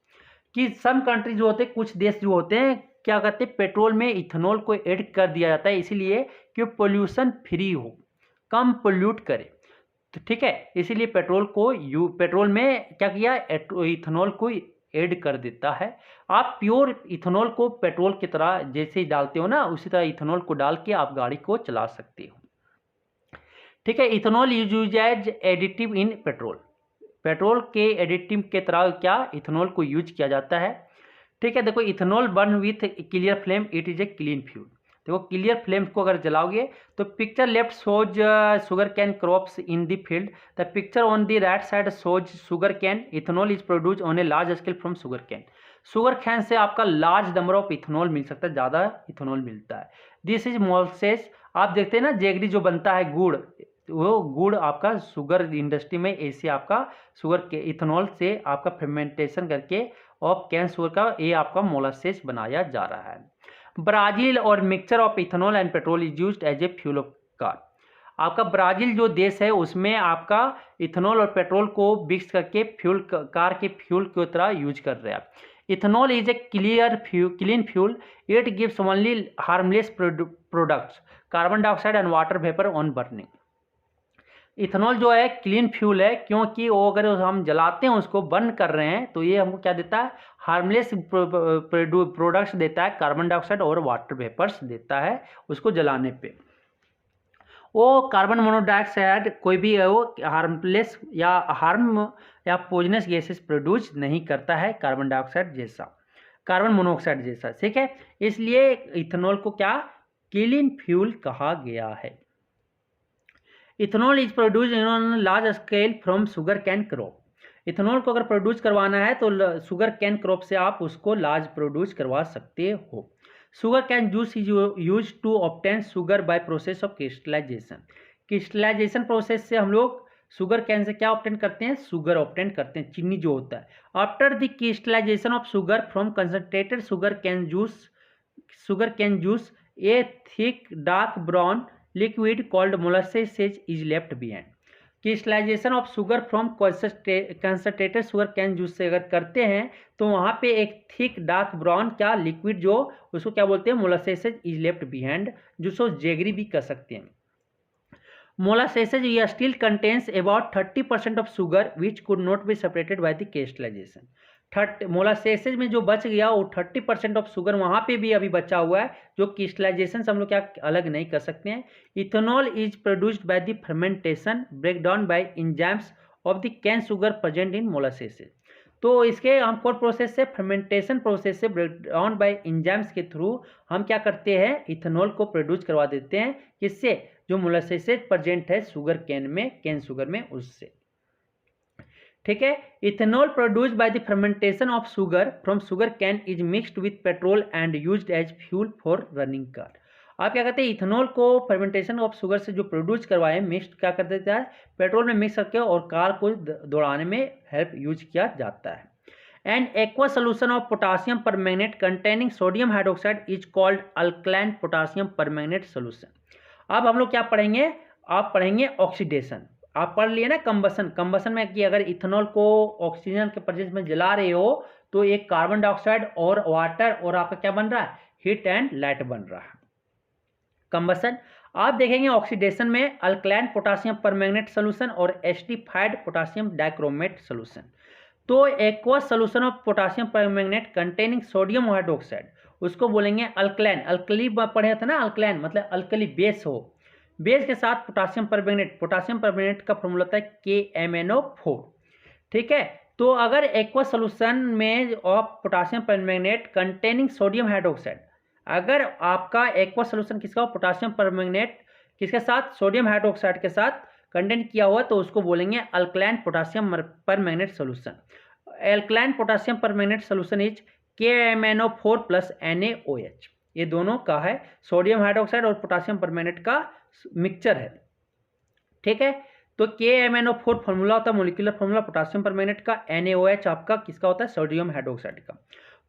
कि सम कंट्रीज जो होते हैं, कुछ देश जो होते हैं, क्या करते हैं, पेट्रोल में इथेनॉल को ऐड कर दिया जाता है, इसीलिए कि पोल्यूशन फ्री हो, कम पोल्यूट करे. तो ठीक है, इसीलिए पेट्रोल में क्या किया, इथेनॉल को ऐड कर देता है. आप प्योर इथेनॉल को पेट्रोल की तरह जैसे ही डालते हो ना, उसी तरह इथेनॉल को डाल के आप गाड़ी को चला सकते हो. ठीक है, ethanol use as additive in petrol, petrol के एडिटिव के तरह क्या इथेनॉल को यूज किया जाता है. ठीक है, देखो ethanol burn with clear flame, it is a clean fuel. देखो क्लियर फ्लेम को अगर जलाओगे तो picture left shows sugar cane crops in the field, the picture on the right side shows sugar cane. Ethanol is produce on a large scale from sugar cane. Sugar can say आपका लार्ज नंबर ऑफ इथेनॉल मिल सकता है, ज़्यादा इथेनॉल मिलता है. दिस इज मोलसेस, आप देखते हैं ना जेगरी जो बनता है गुड़, वो गुड़ आपका शुगर इंडस्ट्री में ऐसे आपका शुगर के इथेनॉल से आपका फर्मेंटेशन करके ऑफ कैन शुगर का ये आपका मोलासेस बनाया जा रहा है. ब्राज़ील और mixture of ethanol and petrol is used as a fuel of car. आपका ब्राज़ील जो देश है उसमें आपका इथेनॉल और पेट्रोल को मिक्स करके फ्यूल, कार के फ्यूल की तरह यूज कर रहे हैं. Ethanol is a clean fuel, it gives only harmless products, carbon dioxide and water vapour on burning. Ethanol जो है क्लीन फ्यूल है, क्योंकि वो अगर हम जलाते हैं, उसको बर्न कर रहे हैं, तो ये हमको क्या देता है, हार्मलेस प्रोडक्ट्स देता है, कार्बन डाइऑक्साइड और वाटर वेपर्स देता है उसको जलाने पे. वो कार्बन मोनोऑक्साइड कोई भी है वो हार्मलेस या पॉइजनस गैसेस प्रोड्यूस नहीं करता है, कार्बन डाइऑक्साइड जैसा, कार्बन मोनोऑक्साइड जैसा. ठीक है, इसलिए इथेनॉल को क्या क्लीन फ्यूल कहा गया है. Ethanol is produce on large scale from sugar cane crop. Ethanol को अगर प्रोड्यूस करवाना है तो शुगर कैन क्रॉप से आप उसको लार्ज प्रोड्यूस करवा सकते हो। Sugarcane juice is use to obtain sugar by process of crystallisation. Crystallisation process से हम लोग शुगर कैन से क्या ऑब्टेन करते हैं, शुगर ऑब्टेन करते हैं, चीनी जो होता है। After the crystallisation of sugar from concentrated sugarcane juice a thick dark brown liquid called molasses is left behind. Crystallisation of sugar from concentrated sugarcane juice से अगर करते हैं तो वहाँ पे एक थिक डार्क ब्राउन क्या लिक्विड जो उसको क्या बोलते हैं, मोलासेस इज लेफ्ट बिहाइंड, जिसको जेगरी भी कर सकते हैं। Molasses still contains about 30% of sugar which could not be separated by the crystallisation. Molasses में जो बच गया वो 30% ऑफ शुगर वहाँ पे भी अभी बचा हुआ है, जो क्रिस्टलाइजेशन से हम लोग क्या अलग नहीं कर सकते हैं। Ethanol is produced by the fermentation breakdown by enzymes of the cane sugar present in molasses. तो इसके हम कौन प्रोसेस से, फर्मेंटेशन प्रोसेस से ब्रेकडाउन बाय एंजाइम्स के थ्रू हम क्या करते हैं, इथेनॉल को प्रोड्यूस करवा देते हैं। किससे, जो मोलासेस प्रेजेंट है शुगर कैन में, कैन शुगर में, उससे। ठीक है। Ethanol produced by the fermentation of sugar from sugarcane is mixed with petrol and used as fuel for running car. आप क्या कहते हैं, इथेनॉल को फर्मेंटेशन ऑफ शुगर से जो प्रोड्यूस करवाए मिक्स क्या कर देता है, पेट्रोल में मिक्स करके और कार को दौड़ाने में हेल्प यूज किया जाता है। And aqua solution of potassium permanganate containing sodium hydroxide is called alkaline potassium permanganate solution. अब हम लोग क्या पढ़ेंगे, आप पढ़ेंगे ऑक्सीडेशन। आप पढ़ लिए ना कंबसन। कंबसन में कि अगर इथेनॉल को ऑक्सीजन के प्रेजेंस में जला रहे हो तो एक कार्बन डाइऑक्साइड और वाटर और आपका क्या बन रहा है, हीट एंड लाइट बन रहा है, कंबसन। आप देखेंगे ऑक्सीडेशन में अल्कलाइन पोटासियम परमैंगनेट सोल्यूशन और एसिडिफाइड पोटासियम डाइक्रोमेट सोल्यूशन। तो aqueous solution of potassium permanganate containing sodium hydroxide उसको बोलेंगे अल्कलाइन। अल्कली पढ़े थे ना, अल्कलाइन मतलब अल्कली बेस हो, बेस के साथ पोटासियम परमैंगनेट। पोटासियम परमैंगनेट का फॉर्मूला होता है KMnO4। ठीक है। तो अगर एक्वस सोल्यूशन में of potassium permanganate containing sodium hydroxide, अगर आपका एक्वस सोल्यूशन किसका, पोटासियम परमैंगनेट किसके साथ, सोडियम हाइड्रोक्साइड के साथ कंटेंट किया हुआ, तो उसको बोलेंगे alkaline potassium permanganate solution. Alkaline potassium permanganate solution is KMnO4 plus NaOH। ये दोनों का है, सोडियम हाइड्रोक्साइड और पोटासियम परमैंगनेट का मिक्सचर है। ठीक है। तो KMnO4 फॉर्मूला होता है, मोलिकुलर फॉर्मूला पोटासियम परमैंगनेट का। NaOH आपका किसका होता है, सोडियम हाइड्रोक्साइड का।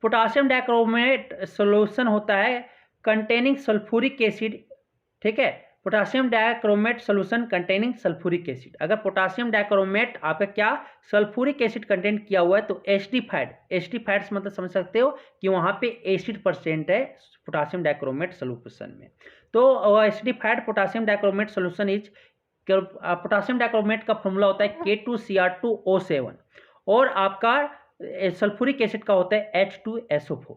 पोटासियम डाइक्रोमेट सोल्यूशन होता है कंटेनिंग सल्फ्यूरिक एसिड। ठीक है। Potassium dichromate solution containing sulphuric acid. अगर पोटासियम डाइक्रोमेट आपका क्या सल्फ्यूरिक एसिड कंटेंट किया हुआ है तो एसिडिफाइड, एसिडिफाइड मतलब समझ सकते हो कि वहाँ पे एसिड परसेंट है पोटासियम डाइक्रोमेट सोल्यूशन में। तो acidified potassium dichromate solution is, potassium dichromate का फॉर्मूला होता है K2Cr2O7 और आपका सल्फ्यूरिक एसिड का होता है H2SO4।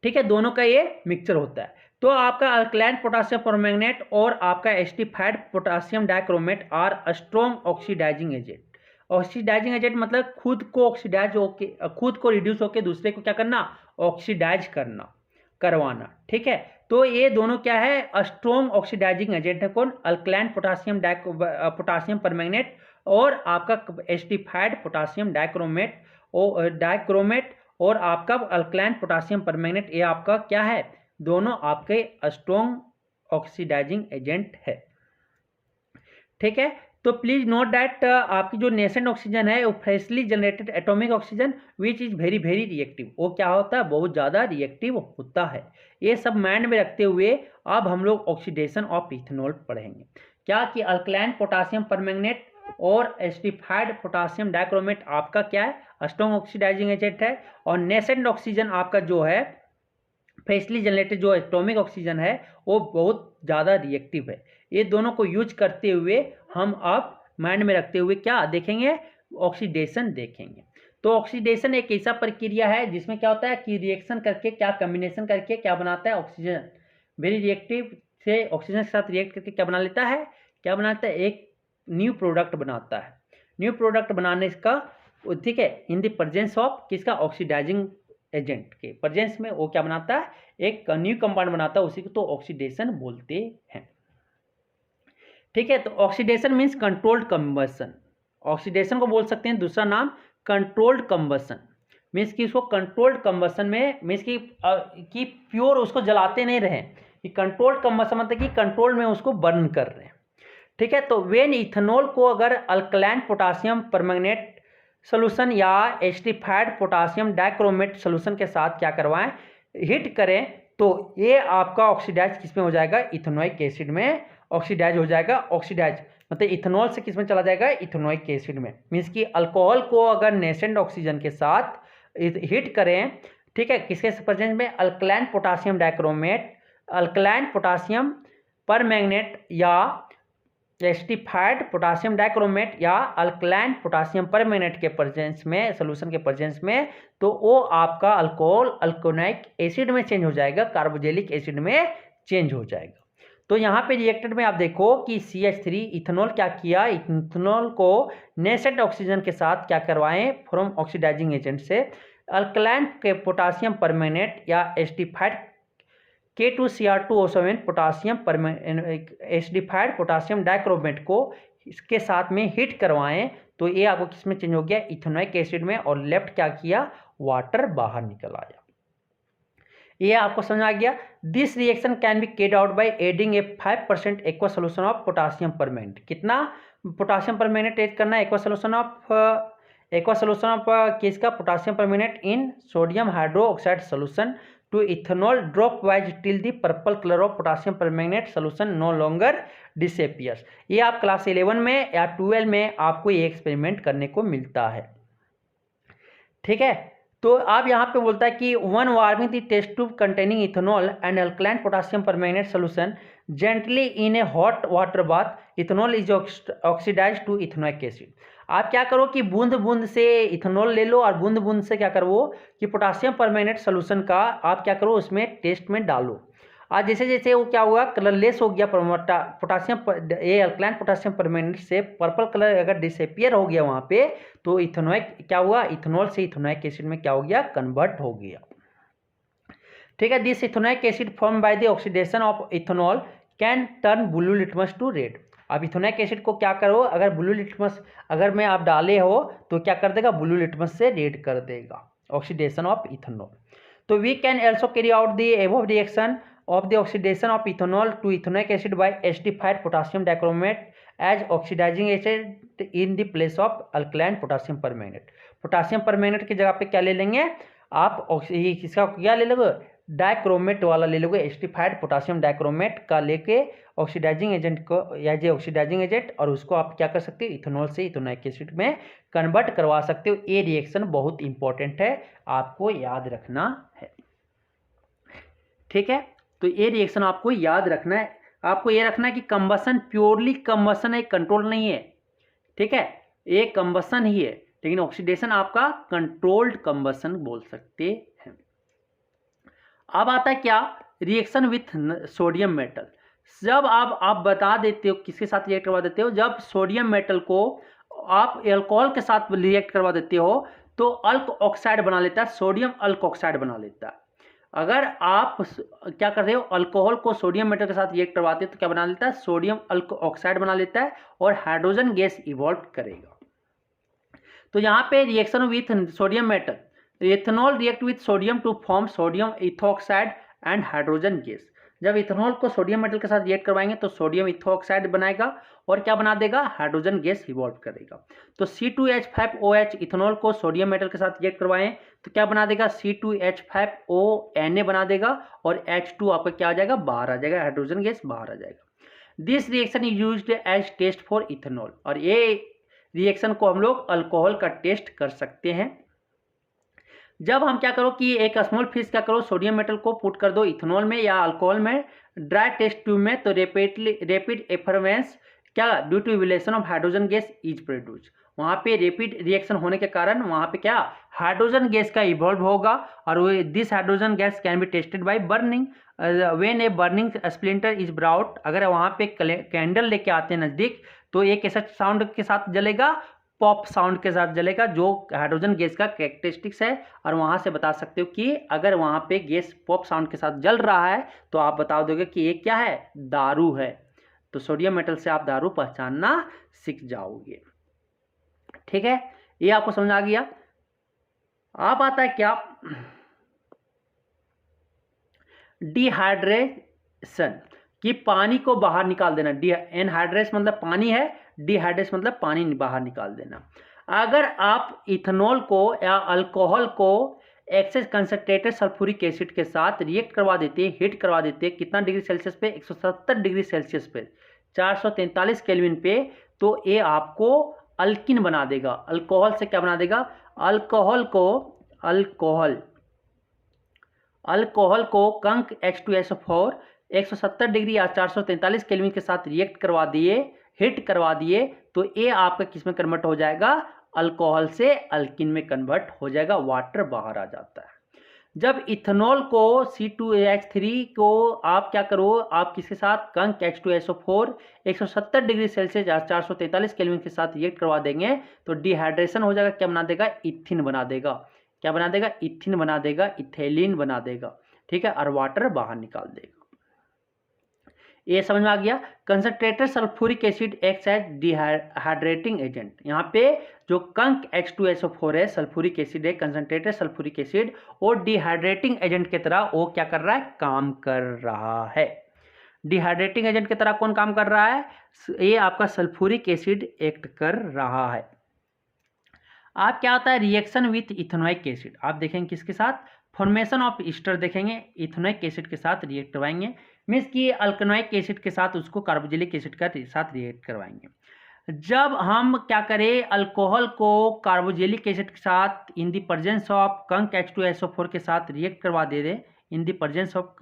ठीक है। दोनों का ये मिक्सचर होता है। तो आपका अल्कलाइन पोटासियम परमैंगनेट और आपका acidified potassium dichromate are strong oxidising agent. Oxidising agent मतलब खुद को ऑक्सीडाइज होके, खुद को रिड्यूस होके दूसरे को क्या करना, ऑक्सीडाइज करवाना। ठीक है। तो ये दोनों क्या है, स्ट्रॉन्ग ऑक्सीडाइजिंग एजेंट है। कौन, अल्कलाइन पोटासियम परमैंगनेट और आपका एसिडिफाइड पोटासियम डाइक्रोमेट और आपका अल्कलाइन पोटासियम परमैंगनेट, ये आपका क्या है, दोनों आपके स्ट्रॉन्ग ऑक्सीडाइजिंग एजेंट है। ठीक है। तो प्लीज नोट दैट आपकी जो नेसेंट ऑक्सीजन है वो freshly generated atomic oxygen which is very very reactive, वो क्या होता है, बहुत ज़्यादा रिएक्टिव होता है। ये सब माइंड में रखते हुए अब हम लोग ऑक्सीडेशन ऑफ इथेनॉल पढ़ेंगे। क्या कि अल्कलाइन पोटासियम परमैंगनेट और एसिडिफाइड पोटासियम डाइक्रोमेट आपका क्या है, स्ट्रॉन्ग ऑक्सीडाइजिंग एजेंट है। और नेसेंट ऑक्सीजन आपका जो है फ्रेशली जनरेटेड जो एटॉमिक ऑक्सीजन है वो बहुत ज़्यादा रिएक्टिव है। ये दोनों को यूज करते हुए हम अब माइंड में रखते हुए क्या देखेंगे, ऑक्सीडेशन देखेंगे। तो ऑक्सीडेशन एक ऐसा प्रक्रिया है जिसमें क्या होता है कि रिएक्शन करके क्या कम्बिनेशन करके क्या बनाता है, ऑक्सीजन वेरी रिएक्टिव से ऑक्सीजन के साथ रिएक्ट करके क्या बना लेता है, क्या बनाता है, एक न्यू प्रोडक्ट बनाता है। न्यू प्रोडक्ट बनाने का, ठीक है, इन द प्रेजेंस ऑफ किसका, ऑक्सीडाइजिंग एजेंट के प्रेजेंस में वो क्या बनाता है, एक न्यू कंपाउंड बनाता है, उसी को तो ऑक्सीडेशन बोलते हैं। ठीक है। तो oxidation means controlled combustion, oxidation को बोल सकते हैं दूसरा नाम कंट्रोल्ड कंबशन, मीन्स कि उसको कंट्रोल्ड कंबशन में मीन्स कि प्योर उसको जलाते नहीं रहे, कि कंट्रोल्ड कंबशन मतलब कि कंट्रोल में उसको बर्न कर रहे हैं। ठीक है। तो वेन इथेनॉल को अगर अल्कलाइन पोटासियम परमैंगनेट सोल्यूशन या एस्टिफाइड पोटासियम डाइक्रोमेट सोल्यूशन के साथ क्या करवाएं, हिट करें, तो ये आपका ऑक्सीडाइज किस में हो जाएगा, इथेनोइक एसिड में ऑक्सीडाइज हो जाएगा। ऑक्सीडाइज मतलब इथेनॉल से किस में चला जाएगा, इथेनोइक एसिड में। मीन्स कि अल्कोहल को अगर नेसेंट ऑक्सीजन के साथ हिट करें, ठीक है, किसके प्रेजेंस में, alkaline potassium dichromate, alkaline potassium permanganate या एस्टिफाइड पोटासियम डाइक्रोमेट या अल्कलाइन पोटासियम परमैंगनेट के प्रेजेंस में, सोल्यूशन के प्रेजेंस में, तो वो आपका अल्कोहल अल्कोनिक एसिड में चेंज हो जाएगा, कार्बोजेलिक एसिड में चेंज हो जाएगा। तो यहाँ पे रिएक्टर में आप देखो कि CH3 इथेनॉल क्या किया, इथेनॉल को नेसेंट ऑक्सीजन के साथ क्या करवाएं, फ्रॉम ऑक्सीडाइजिंग एजेंट से अल्कलाइन के पोटासियम परमैंगनेट या एस्टिफाइड K2Cr2O7 potassium acidified potassium dichromate को इसके साथ में हिट करवाएं, तो ये आपको किस में चेंज हो गया, इथेनोइक एसिड में, और लेफ्ट क्या किया, वाटर बाहर निकल आया। ये आपको समझ आ गया। This reaction can be carried out by adding a 5% aqueous solution of potassium permanganate. कितना पोटासियम परमैंगनेट ऐड करना है, एक्वा सोल्यूशन ऑफ किसका, potassium permanganate in sodium hydroxide solution to ethanol dropwise till the purple colour of potassium permanganate solution no longer disappears. ये आप क्लास 11 में या 12 में आपको ये एक्सपेरिमेंट करने को मिलता है। ठीक है। तो आप यहाँ पे बोलता है कि on warming the test tube containing ethanol and alkaline potassium permanganate solution gently in a hot water bath, ethanol is oxidise to ethanoic acid. आप क्या करो कि बूंद बूंद से इथेनॉल ले लो और बूंद बूंद से क्या करो कि पोटासियम परमैंगनेट सोल्यूशन का आप क्या करो उसमें टेस्ट में डालो। आज जैसे जैसे वो क्या हुआ, कलरलेस हो गया पोटासियम, ये अल्कलाइन पोटासियम परमैंगनेट से पर्पल कलर अगर डिसअपियर हो गया वहाँ पे, तो इथेनोइक क्या हुआ, इथेनॉल से इथेनोइक एसिड में क्या हो गया, कन्वर्ट हो गया। ठीक है। This ethanoic acid form by the oxidation of ethanol can turn blue litmus to red. अब इथेनोइक एसिड को क्या करो, अगर ब्लू लिटमस अगर में आप डाले हो तो क्या कर देगा, ब्लू लिटमस से रेड कर देगा, ऑक्सीडेशन ऑफ इथेनॉल। तो we can also carry out the above reaction of the oxidation of ethanol to ethanoic acid by acidified potassium dichromate as oxidizing agent in the place of alkaline potassium permanganate। Potassium permanganate की जगह पे क्या ले लेंगे आप, इसका क्या ले लोगे, डाइक्रोमेट वाला ले लोगे, एसिडिफाइड पोटासियम डाइक्रोमेट का लेके ऑक्सीडाइजिंग एजेंट को या जे ऑक्सीडाइजिंग एजेंट, और उसको आप क्या कर सकते हो, इथेनॉल से इथेनोइक एसिड में कन्वर्ट करवा सकते हो। ये रिएक्शन बहुत इंपॉर्टेंट है, आपको याद रखना है। ठीक है। तो ये रिएक्शन आपको याद रखना है, आपको ये रखना है कि कंबसन प्योरली कंबसन है, कंट्रोल नहीं है। ठीक है, ये कंबसन ही है, लेकिन ऑक्सीडेशन आपका कंट्रोल्ड कंबसन बोल सकते हैं। अब आता है क्या, रिएक्शन विथ सोडियम मेटल। जब आप बता देते हो किसके साथ रिएक्ट करवा देते हो, जब सोडियम मेटल को आप अल्कोहल के साथ रिएक्ट करवा देते हो तो अल्क ऑक्साइड बना लेता है, सोडियम अल्क ऑक्साइड बना लेता है। अगर आप क्या कर रहे हो, अल्कोहल को सोडियम मेटल के साथ रिएक्ट करवाते हो तो क्या बना लेता है, सोडियम अल्क ऑक्साइड बना लेता है और हाइड्रोजन गैस इवॉल्व करेगा। तो यहाँ पे reaction with sodium metal, ethanol react with sodium to form sodium ethoxide and hydrogen gas. जब इथेनॉल को सोडियम मेटल के साथ रिएक्ट करवाएंगे तो सोडियम इथोक्साइड बनाएगा और क्या बना देगा, हाइड्रोजन गैस इवॉल्व करेगा। तो C2H5OH इथेनॉल को सोडियम मेटल के साथ रिएक्ट करवाएं तो क्या बना देगा, C2H5ONa बना देगा और H2 आपका क्या आ जाएगा, बाहर आ जाएगा, हाइड्रोजन गैस बाहर आ जाएगा। This reaction is used as test for ethanol, और ये रिएक्शन को हम लोग अल्कोहल का टेस्ट कर सकते हैं। जब हम क्या करो कि एक स्मॉल फिश क्या करो, सोडियम मेटल को पुट कर दो इथेनॉल में या अल्कोहल में ड्राई टेस्ट ट्यूब में, तो रेपिड एफरवेंस क्या, due to evolution of hydrogen gas is produce. वहाँ पे रेपिड रिएक्शन होने के कारण वहाँ पे क्या, हाइड्रोजन गैस का इवॉल्व होगा और this hydrogen gas can be tested by burning. When a burning splinter is brought, अगर वहाँ पे कैंडल लेके आते हैं नज़दीक तो एक ऐसा साउंड के साथ जलेगा, पॉप साउंड के साथ जलेगा, जो हाइड्रोजन गैस का कैरेक्टरिस्टिक्स है। और वहाँ से बता सकते हो कि अगर वहाँ पे गैस पॉप साउंड के साथ जल रहा है तो आप बता दोगे कि ये क्या है, दारू है। तो सोडियम मेटल से आप दारू पहचानना सीख जाओगे। ठीक है, ये आपको समझ आ गया। अब आता है क्या, डिहाइड्रेशन, कि पानी को बाहर निकाल देना। एनहाइड्रेस मतलब पानी है, डिहाइड्रेस मतलब पानी बाहर निकाल देना। अगर आप इथेनॉल को या अल्कोहल को एक्सेस कंसंट्रेटेड सल्फ्यूरिक एसिड के साथ रिएक्ट करवा देते, हीट करवा देते, कितना डिग्री सेल्सियस पे, 170 डिग्री सेल्सियस पे, 443 केल्विन पे, तो ये आपको अल्किन बना देगा। अल्कोहल से क्या बना देगा, अल्कोहल को कंक H2SO4 170 डिग्री या 443 केल्विन के साथ रिएक्ट करवा दिए, हिट करवा दिए, तो ये आपका किस में कन्वर्ट हो जाएगा, अल्कोहल से अल्किन में कन्वर्ट हो जाएगा, वाटर बाहर आ जाता है। जब इथेनॉल को C2H3 को आप क्या करो, आप किसके साथ, कंक H2SO4 170 डिग्री सेल्सियस या 443 केल्विन के साथ रिएक्ट करवा देंगे, तो डिहाइड्रेशन हो जाएगा, क्या बना देगा, इथिन बना देगा। क्या बना देगा, इथिन बना देगा, इथेलिन बना देगा। ठीक है, और वाटर बाहर निकाल देगा। ये समझ में आ गया। Concentrated sulphuric acid acts as dehydrating agent. यहाँ पे जो कंक H2SO4 है, सल्फ्यूरिक एसिड है, कंसंट्रेटेड सल्फ्यूरिक एसिड, वो डिहाइड्रेटिंग एजेंट की तरह वो क्या कर रहा है, काम कर रहा है। डिहाइड्रेटिंग एजेंट की तरह कौन काम कर रहा है, ये आपका सल्फ्यूरिक एसिड एक्ट कर रहा है। आप क्या होता है, रिएक्शन विथ इथेनोइक एसिड, आप देखेंगे किसके साथ, फॉर्मेशन ऑफ ईस्टर देखेंगे, इथेनोइक एसिड के साथ रिएक्ट करवाएंगे, मीन्स कि अल्कनोइक एसिड के साथ उसको कार्बोक्सिलिक एसिड के साथ रिएक्ट करवाएंगे। जब हम क्या करें, अल्कोहल को कार्बोक्सिलिक एसिड के साथ in the presence of conc H2SO4 के साथ रिएक्ट करवा दे दे, इन द प्रेजेंस ऑफ,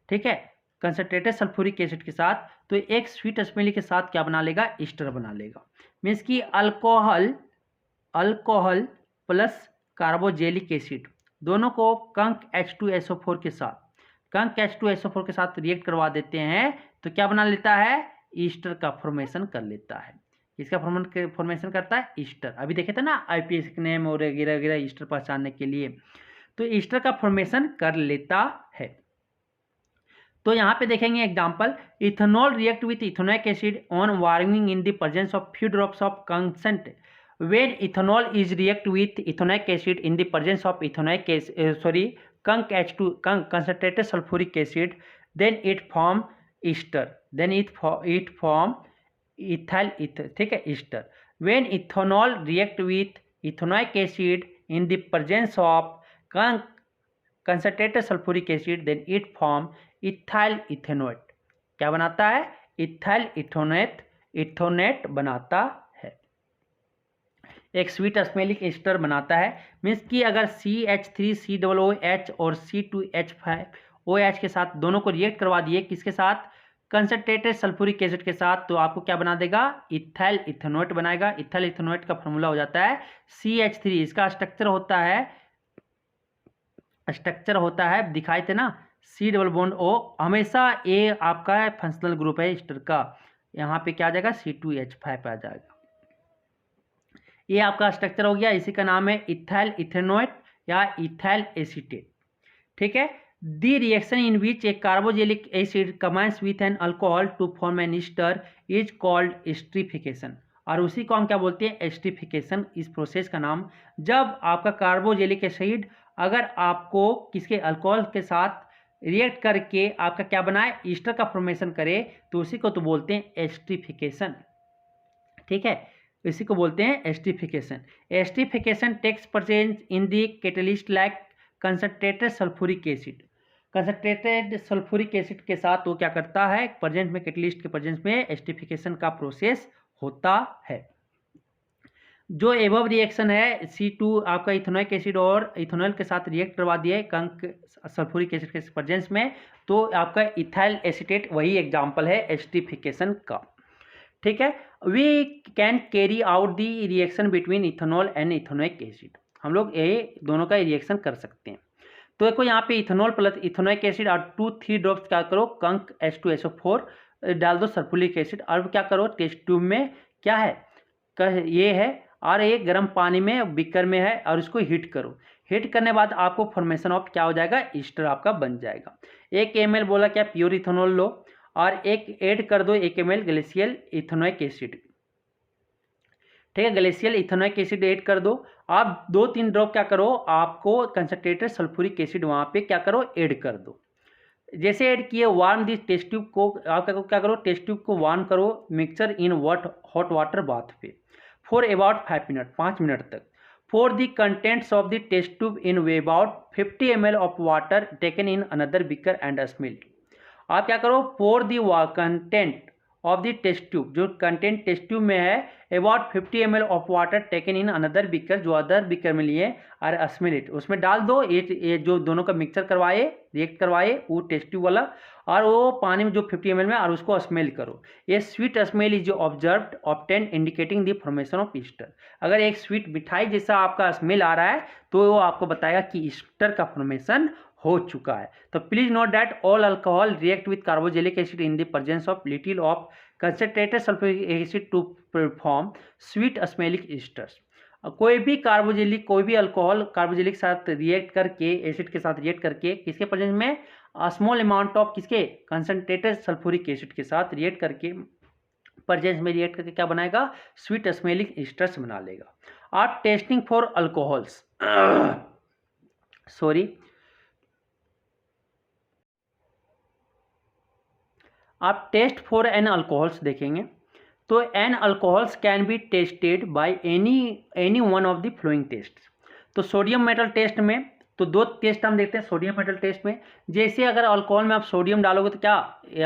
ठीक है, कंसंट्रेटेड सल्फ्यूरिक एसिड के साथ, तो एक स्वीट स्मेली के साथ क्या बना लेगा, ईस्टर बना लेगा। मीन्स कि अल्कोहल प्लस कार्बोक्सिलिक एसिड दोनों को कंक H2SO4 के साथ रिएक्ट करवा देते हैं, तो क्या बना लेता है, ईस्टर का फॉर्मेशन कर लेता है। इसका फॉर्मेशन करता है ईस्टर। अभी देखे थे ना IPS नेम और वगैरह वगैरह ईस्टर पहचानने के लिए, तो ईस्टर का फॉर्मेशन कर लेता है। तो यहाँ पे देखेंगे example, ethanol react with ethanoic acid on warming in the presence of few drops of consent. When ethanol is react with ethanoic acid in the presence of concentrated sulfuric acid, then it form ester, then it form ethyl ether, ठीक है, ester. When ethanol react with ethanoic acid in the presence of concentrated sulfuric acid, then it form ethyl ethanoate. क्या बनाता है, ethyl ethanoate बनाता है, एक स्वीट स्मेलिक एस्टर बनाता है। मीन्स कि अगर CH3COOH और C2H5OH के साथ दोनों को रिएक्ट करवा दिए, किसके साथ, कंसंट्रेटेड सल्फ्यूरिक एसिड के साथ, तो आपको क्या बना देगा, इथाइल इथेनोएट बनाएगा। इथाइल इथेनोएट का फॉर्मूला हो जाता है CH3। इसका स्ट्रक्चर होता है दिखाए थे ना, C+O, हमेशा ये आपका फंक्शनल ग्रुप है एस्टर का, यहाँ पे क्या आ जाएगा, C2H5 आ जाएगा। ये आपका स्ट्रक्चर हो गया, इसी का नाम है इथाइल इथेनोएट या इथाइल एसीटेट। ठीक है, the reaction in which a carboxylic acid combines with an alcohol to form an ester is called esterification, और उसी को हम क्या बोलते हैं, एस्टरीफिकेशन। इस प्रोसेस का नाम, जब आपका कार्बोक्सिलिक एसिड अगर आपको किसके, अल्कोहल के साथ रिएक्ट करके आपका क्या बनाए, ईस्टर का फॉर्मेशन करे, तो उसी को तो बोलते हैं एस्टरीफिकेशन। ठीक है, इसी को बोलते हैं esterification. Esterification takes presence in the catalyst like concentrated sulphuric acid. Concentrated sulphuric acid के साथ वो क्या करता है, प्रेजेंट में, कैटलिस्ट के प्रेजेंस में एस्टरीफिकेशन का प्रोसेस होता है। जो एबव रिएक्शन है, C2 आपका इथेनोइक एसिड और इथेनॉल के साथ रिएक्ट करवा दिए कंक सल्फ्यूरिक एसिड के प्रेजेंस में, तो आपका इथाइल एसीटेट वही एग्जाम्पल है एस्टरीफिकेशन का। ठीक है, we can carry out the reaction between ethanol and ethanoic acid. हम लोग ये दोनों का रिएक्शन कर सकते हैं। तो देखो यहाँ पे इथेनॉल प्लस इथेनोइक एसिड और 2-3 ड्रॉप्स क्या करो, कंक H2SO4 डाल दो सल्फ्यूरिक एसिड, और क्या करो, टेस्ट ट्यूब में क्या है, ये है, और एक गर्म पानी में बीकर में है, और इसको हीट करो। हीट करने बाद आपको फॉर्मेशन ऑफ क्या हो जाएगा, ईस्टर आपका बन जाएगा। 1 ml बोला क्या, प्योर इथेनॉल लो, और एक ऐड कर दो 1 ml ग्लेशियल इथेनोइक एसिड। ठीक है, ग्लेशियल इथेनोइक एसिड ऐड कर दो। आप 2-3 ड्रॉप क्या करो, आपको कंसंट्रेटेड सल्फ्यूरिक एसिड वहाँ पे क्या करो, ऐड कर दो। जैसे ऐड किए, वार्म दी टेस्ट ट्यूब को, आप क्या करो, टेस्ट ट्यूब को वार्म करो mixture in hot water bath पे फॉर अबाउट 5 मिनट, 5 मिनट तक। For the contents of the test tube in about 50 ml of water taken in another beaker and smelled. आप क्या करो, for the content of the test tube, जो कंटेंट टेस्ट ट्यूब में है, about 50 ml of water taken in another beaker, जो अदर बीकर में लिए, और स्मेल इट, उसमें डाल दो ये जो दोनों का मिक्सचर करवाए, रिएक्ट करवाए वो टेस्ट ट्यूब वाला, और वो पानी में जो 50 ml में, और उसको स्मेल करो। ये sweet smell is observed obtain indicating the formation of Easter. अगर एक स्वीट मिठाई जैसा आपका स्मेल आ रहा है तो वो आपको बताएगा कि ईस्टर का फॉर्मेशन हो चुका है। तो please note that all alcohol react with carboxylic acid in the presence of little of concentrated sulphuric acid to form sweet smelling esters. कोई भी कार्बोजेलिक, कोई भी अल्कोहल कार्बोजेलिक साथ रिएक्ट करके, एसिड के साथ रिएक्ट करके, किसके प्रेजेंस में, स्मॉल अमाउंट ऑफ किसके, कंसंट्रेटेड सल्फ्यूरिक एसिड के साथ रिएक्ट करके, प्रेजेंस में रिएक्ट करके क्या बनाएगा, स्वीट स्मेलिक ईस्टर्स बना लेगा। आप टेस्टिंग फॉर अल्कोहल्स सॉरी आप टेस्ट फॉर एन अल्कोहल्स देखेंगे तो an alcohols can be tested by any one of the following test. तो सोडियम मेटल टेस्ट में तो 2 टेस्ट हम देखते हैं सोडियम मेटल टेस्ट में। जैसे अगर अल्कोहल में आप सोडियम डालोगे तो क्या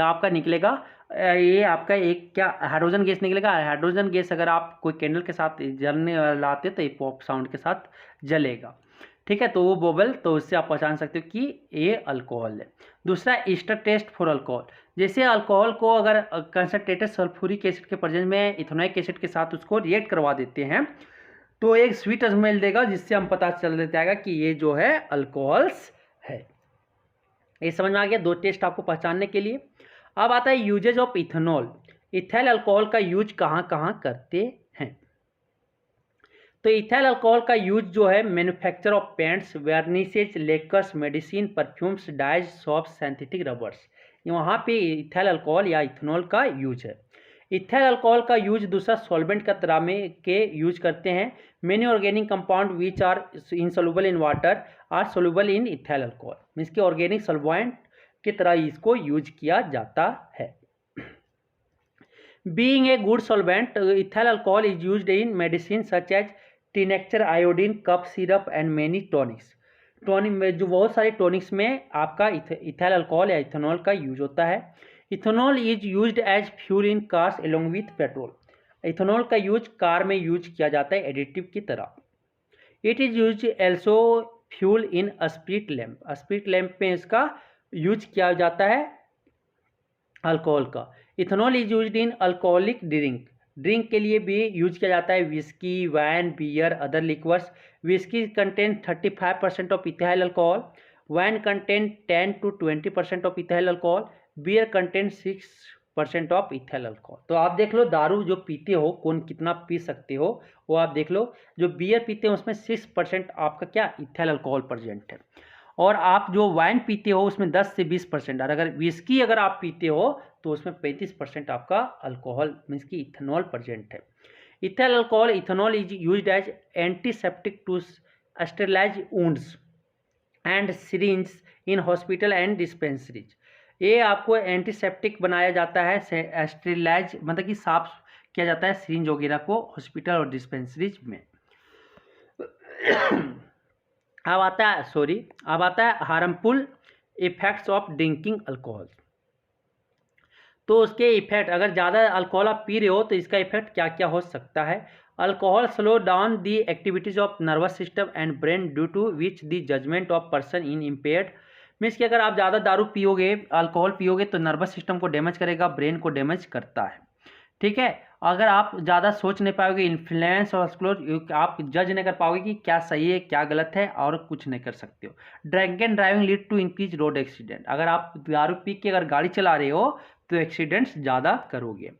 आपका निकलेगा, ये आपका एक क्या हाइड्रोजन गैस निकलेगा। हाइड्रोजन गैस अगर आप कोई कैंडल के साथ जलने लाते तो ये पॉप साउंड के साथ जलेगा। ठीक है, तो वो बबल, तो उससे आप पहचान सकते हो कि ये अल्कोहल है। दूसरा ईस्टर टेस्ट फॉर अल्कोहल, जैसे अल्कोहल को अगर कंसंट्रेटेड सल्फ्यूरिक एसिड के प्रेजेंस में इथेनोइक एसिड के साथ उसको रिएक्ट करवा देते हैं तो एक स्वीट स्मेल देगा, जिससे हम पता चल जाएगा कि ये जो है अल्कोहल्स है। ये समझ में आ गया 2 टेस्ट आपको पहचानने के लिए। अब आता है uses of ethanol. Ethyl alcohol का यूज कहाँ कहाँ करते हैं। तो इथाइल अल्कोहल का यूज जो है manufacture of paints, varnishes, lacquers, medicine, perfumes, dyes, soaps, synthetic rubbers, वहाँ पे इथाइल अल्कोहल या इथेनॉल का यूज है। इथाइल अल्कोहल का यूज दूसरा सॉल्वेंट का तरह में के यूज करते हैं। Many organic compound which are insoluble in water are soluble in ethyl alcohol, means के ऑर्गेनिक सॉल्वेंट की तरह इसको यूज किया जाता है। Being a good solvent, ethyl alcohol is used in medicine such as tincture, iodine, cough syrup and many tonics. Tonic में जो बहुत सारे टॉनिक्स में आपका इथाइल अल्कोहल या इथेनॉल का यूज होता है। Ethanol is used as fuel in cars along with petrol. Ethanol का यूज कार में यूज किया जाता है एडिटिव की तरह। It is use also fuel in spirit lamp. Spirit lamp में इसका यूज किया जाता है अल्कोहल का। Ethanol is used in alcoholic drink. Drink के लिए भी यूज किया जाता है whisky, wine, beer, other liquors. Whisky content 35% of ethyl alcohol, wine content 10 to 20% of ethyl alcohol, beer content 6% of ethyl alcohol. तो आप देख लो दारू जो पीते हो कौन कितना पी सकते हो वो आप देख लो। जो बियर पीते हो उसमें 6% आपका क्या इथाइल अल्कोहल प्रेजेंट है, और आप जो वाइन पीते हो उसमें 10 से 20%, और अगर विस्की अगर आप पीते हो तो उसमें 35% आपका अल्कोहल मीन्स की इथेनॉल प्रेजेंट है। Ethyl alcohol ethanol is used as antiseptic to sterilise wounds and syringe in hospital and dispensaries. ये आपको एंटीसेप्टिक बनाया जाता है, स्टेरिलाइज मतलब कि साफ किया जाता है सिरिंज वगैरह को हॉस्पिटल और डिस्पेंसरीज में। अब आता है harmful effects of drinking alcohol. तो उसके इफेक्ट, अगर ज़्यादा अल्कोहल आप पी रहे हो तो इसका इफेक्ट क्या क्या हो सकता है। Alcohol slow down the activities of nervous system and brain due to which the judgement of person in impaired. Means कि अगर आप ज़्यादा दारू पियोगे, अल्कोहल पियोगे तो नर्वस सिस्टम को डैमेज करेगा, ब्रेन को डैमेज करता है। ठीक है, अगर आप ज़्यादा सोच नहीं पाओगे, इन्फ्लुएंस और एक्सप्लोर, आप जज नहीं कर पाओगे कि क्या सही है क्या गलत है, और कुछ नहीं कर सकते हो। Drunk and driving lead to increase road accident. अगर आप दारू पी के अगर गाड़ी चला रहे हो तो एक्सीडेंट्स ज़्यादा करोगे।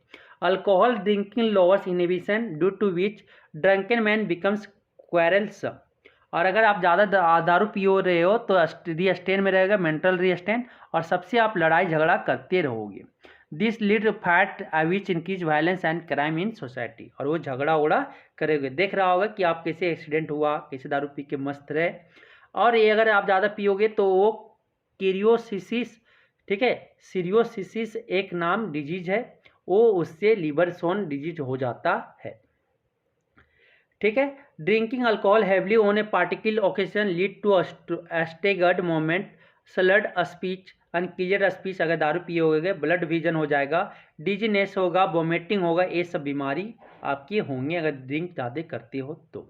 Alcohol drinking lowers inhibition due to which drunken man becomes quarrelsome. और अगर आप ज़्यादा दारू पियो रहे हो तो रीस्ट्रेन में रहेगा, मेंटल रीस्ट्रेन, और सबसे आप लड़ाई झगड़ा करते रहोगे। This lead fat which increase violence and crime in society, और वो झगड़ा उगड़ा करेंगे। देख रहा होगा कि आप कैसे एक्सीडेंट हुआ, कैसे दारू पी के मस्त रहे, और ये अगर आप ज़्यादा पियोगे तो वो सीरियोसिस, ठीक है, सीरियोसिस एक नाम डिजीज है, वो उससे लिवर सोन डिजीज हो जाता है, ठीक है। Drinking alcohol heavily on a particular occasion lead to staggered moment, slurred speech, unclear speech, अगर दारू पियोगे ब्लड विजन हो जाएगा, डिजीनेस होगा, वोमिटिंग होगा, ये सब बीमारी आपकी होंगी अगर ड्रिंक ज़्यादा करते हो तो।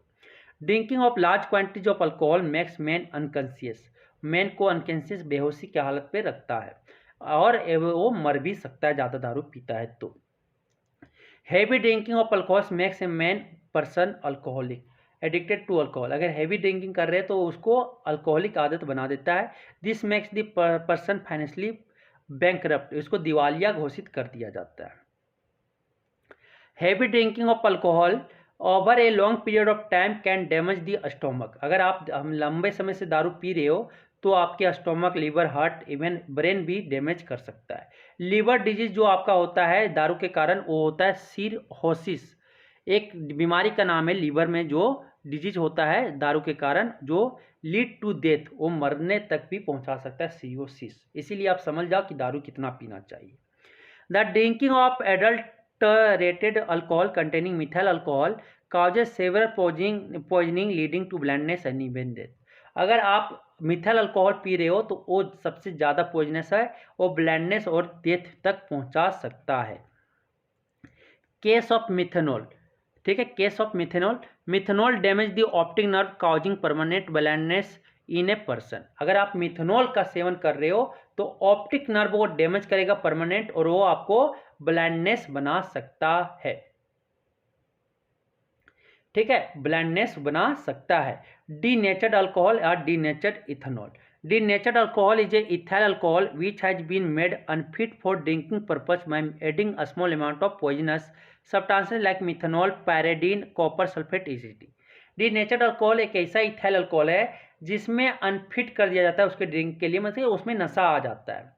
Drinking of large quantities of alcohol makes man unconscious, man को अनकॉन्शियस बेहोशी की हालत पे रखता है, और वो मर भी सकता है ज़्यादा दारू पीता है तो। Heavy drinking of alcohol makes a man person alcoholic, addicted to alcohol, अगर हैवी ड्रिंकिंग कर रहे हैं तो उसको अल्कोहलिक आदत बना देता है। This makes the person financially bankrupt, इसको दिवालिया घोषित कर दिया जाता है। Heavy drinking of alcohol over a long period of time can damage the stomach, अगर आप लंबे समय से दारू पी रहे हो तो आपके stomach, liver, heart, even brain भी डैमेज कर सकता है। लिवर डिजीज जो आपका होता है दारू के कारण, वो होता है सिरहोसिस, एक बीमारी का नाम है लीवर में जो डिजीज होता है दारू के कारण, जो लीड टू डेथ, वो मरने तक भी पहुंचा सकता है, सिरहोसिस। इसीलिए आप समझ जाओ कि दारू कितना पीना चाहिए। The drinking of adulterated alcohol containing methyl alcohol causes several poisoning leading to blindness and even death, अगर आप मिथाइल अल्कोहल पी रहे हो तो वो सबसे ज़्यादा पॉइजनस है, वो ब्लाइंडनेस और डेथ तक पहुंचा सकता है। केस ऑफ मिथेनॉल, ठीक है, case of methanol, methanol damage the optic nerve causing permanent blindness in a person, अगर आप मिथेनॉल का सेवन कर रहे हो तो ऑप्टिक नर्व को डैमेज करेगा परमानेंट, और वो आपको ब्लाइंडनेस बना सकता है, ठीक है, ब्लाइंडनेस बना सकता है। डीनेचर्ड अल्कोहल या denatured ethanol, denatured alcohol is a ethyl alcohol which has been made unfit for drinking purpose by adding a small amount of poisonous substances like methanol, pyridine, copper sulphate acid. Denatured alcohol एक ऐसा इथाइल अल्कोहल है जिसमें अनफिट कर दिया जाता है उसके ड्रिंक के लिए, मतलब उसमें नशा आ जाता है,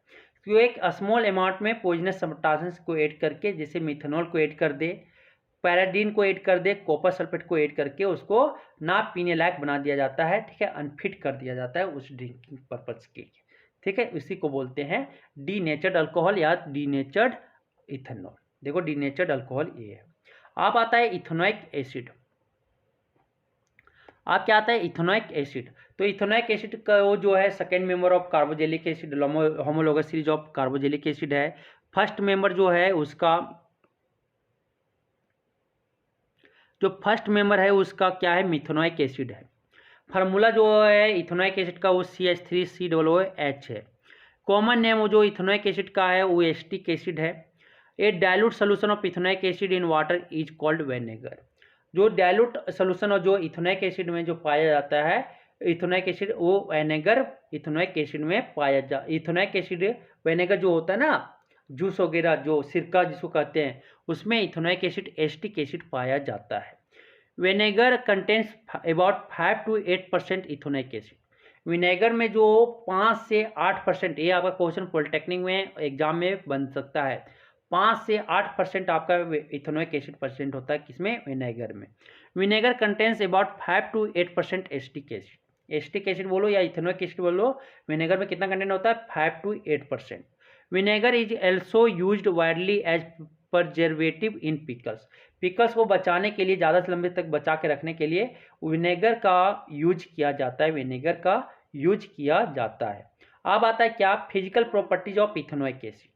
तो एक स्मॉल अमाउंट में पॉइजनस सब्सटेंसेस को ऐड करके, जैसे मिथेनॉल को ऐड कर दे, पैराडीन को ऐड कर दे, कॉपर सल्फेट को ऐड करके उसको ना पीने लायक बना दिया जाता है, ठीक है, अनफिट कर दिया जाता है उस ड्रिंकिंग पर्पज के लिए, ठीक है, इसी को बोलते हैं डीनेचर्ड अल्कोहल या डीनेचर्ड इथेनॉल। देखो डीनेचर्ड अल्कोहल ये है। अब आता है इथेनोइक एसिड, आप क्या आता है इथेनोइक एसिड, तो इथेनोइक एसिड का वो जो है second member of carboxylic acid, homologous series of carboxylic acid है। फर्स्ट मेंबर जो है उसका, जो फर्स्ट मेंबर है उसका क्या है, मिथेनोइक एसिड है। फार्मूला जो है इथेनोइक एसिड का वो CH3COOH है। कॉमन नेम वो जो इथेनोइक एसिड का है वो एस्टिक एसिड है। A dilute solution of ethanoic acid in water is called vinegar, जो डायलूट सोल्यूशन और जो इथेनोइक एसिड में जो पाया जाता है इथेनोइक एसिड, वो विनेगर इथेनोइक एसिड में पाया इथेनोइक एसिड विनेगर जो होता है ना, जूस वगैरह जो सिरका जिसको कहते हैं, उसमें इथेनोइक एसिड एस्टिक एसिड पाया जाता है। Vinegar contains about 5 to 8% ethanoic acid, vinegar में जो 5 से 8%, ये आपका क्वेश्चन पॉलिटेक्निक में एग्जाम में बन सकता है, 5 से 8% आपका इथेनोइक एसिड परसेंट होता है, किसमें, विनेगर में। Vinegar contains about 5 to 8% acetic acid, acetic acid बोलो या इथेनोइक एसिड बोलो, विनेगर में कितना कंटेंट होता है, 5 to 8%। Vinegar is also used widely as preservative in pickles, pickles को बचाने के लिए, ज़्यादा से लंबे तक बचा के रखने के लिए विनेगर का यूज किया जाता है, विनेगर का यूज किया जाता है। अब आता है क्या, physical properties of ethanoic acid.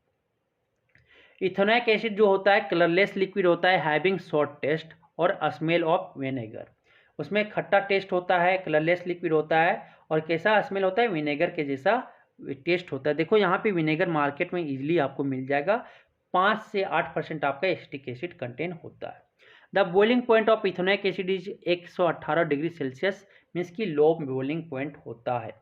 Ethanoic acid जो होता है कलरलेस लिक्विड होता है, हैविंग शॉर्ट टेस्ट और स्मेल ऑफ विनेगर, उसमें खट्टा टेस्ट होता है, कलरलेस लिक्विड होता है, और कैसा स्मेल होता है, विनेगर के जैसा टेस्ट होता है। देखो यहाँ पे विनेगर मार्केट में इजीली आपको मिल जाएगा, 5 से 8% आपका एस्टिक एसिड कंटेन होता है। The boiling point of ethanoic acid is 118 degree Celsius, means की लो बॉइलिंग पॉइंट होता है।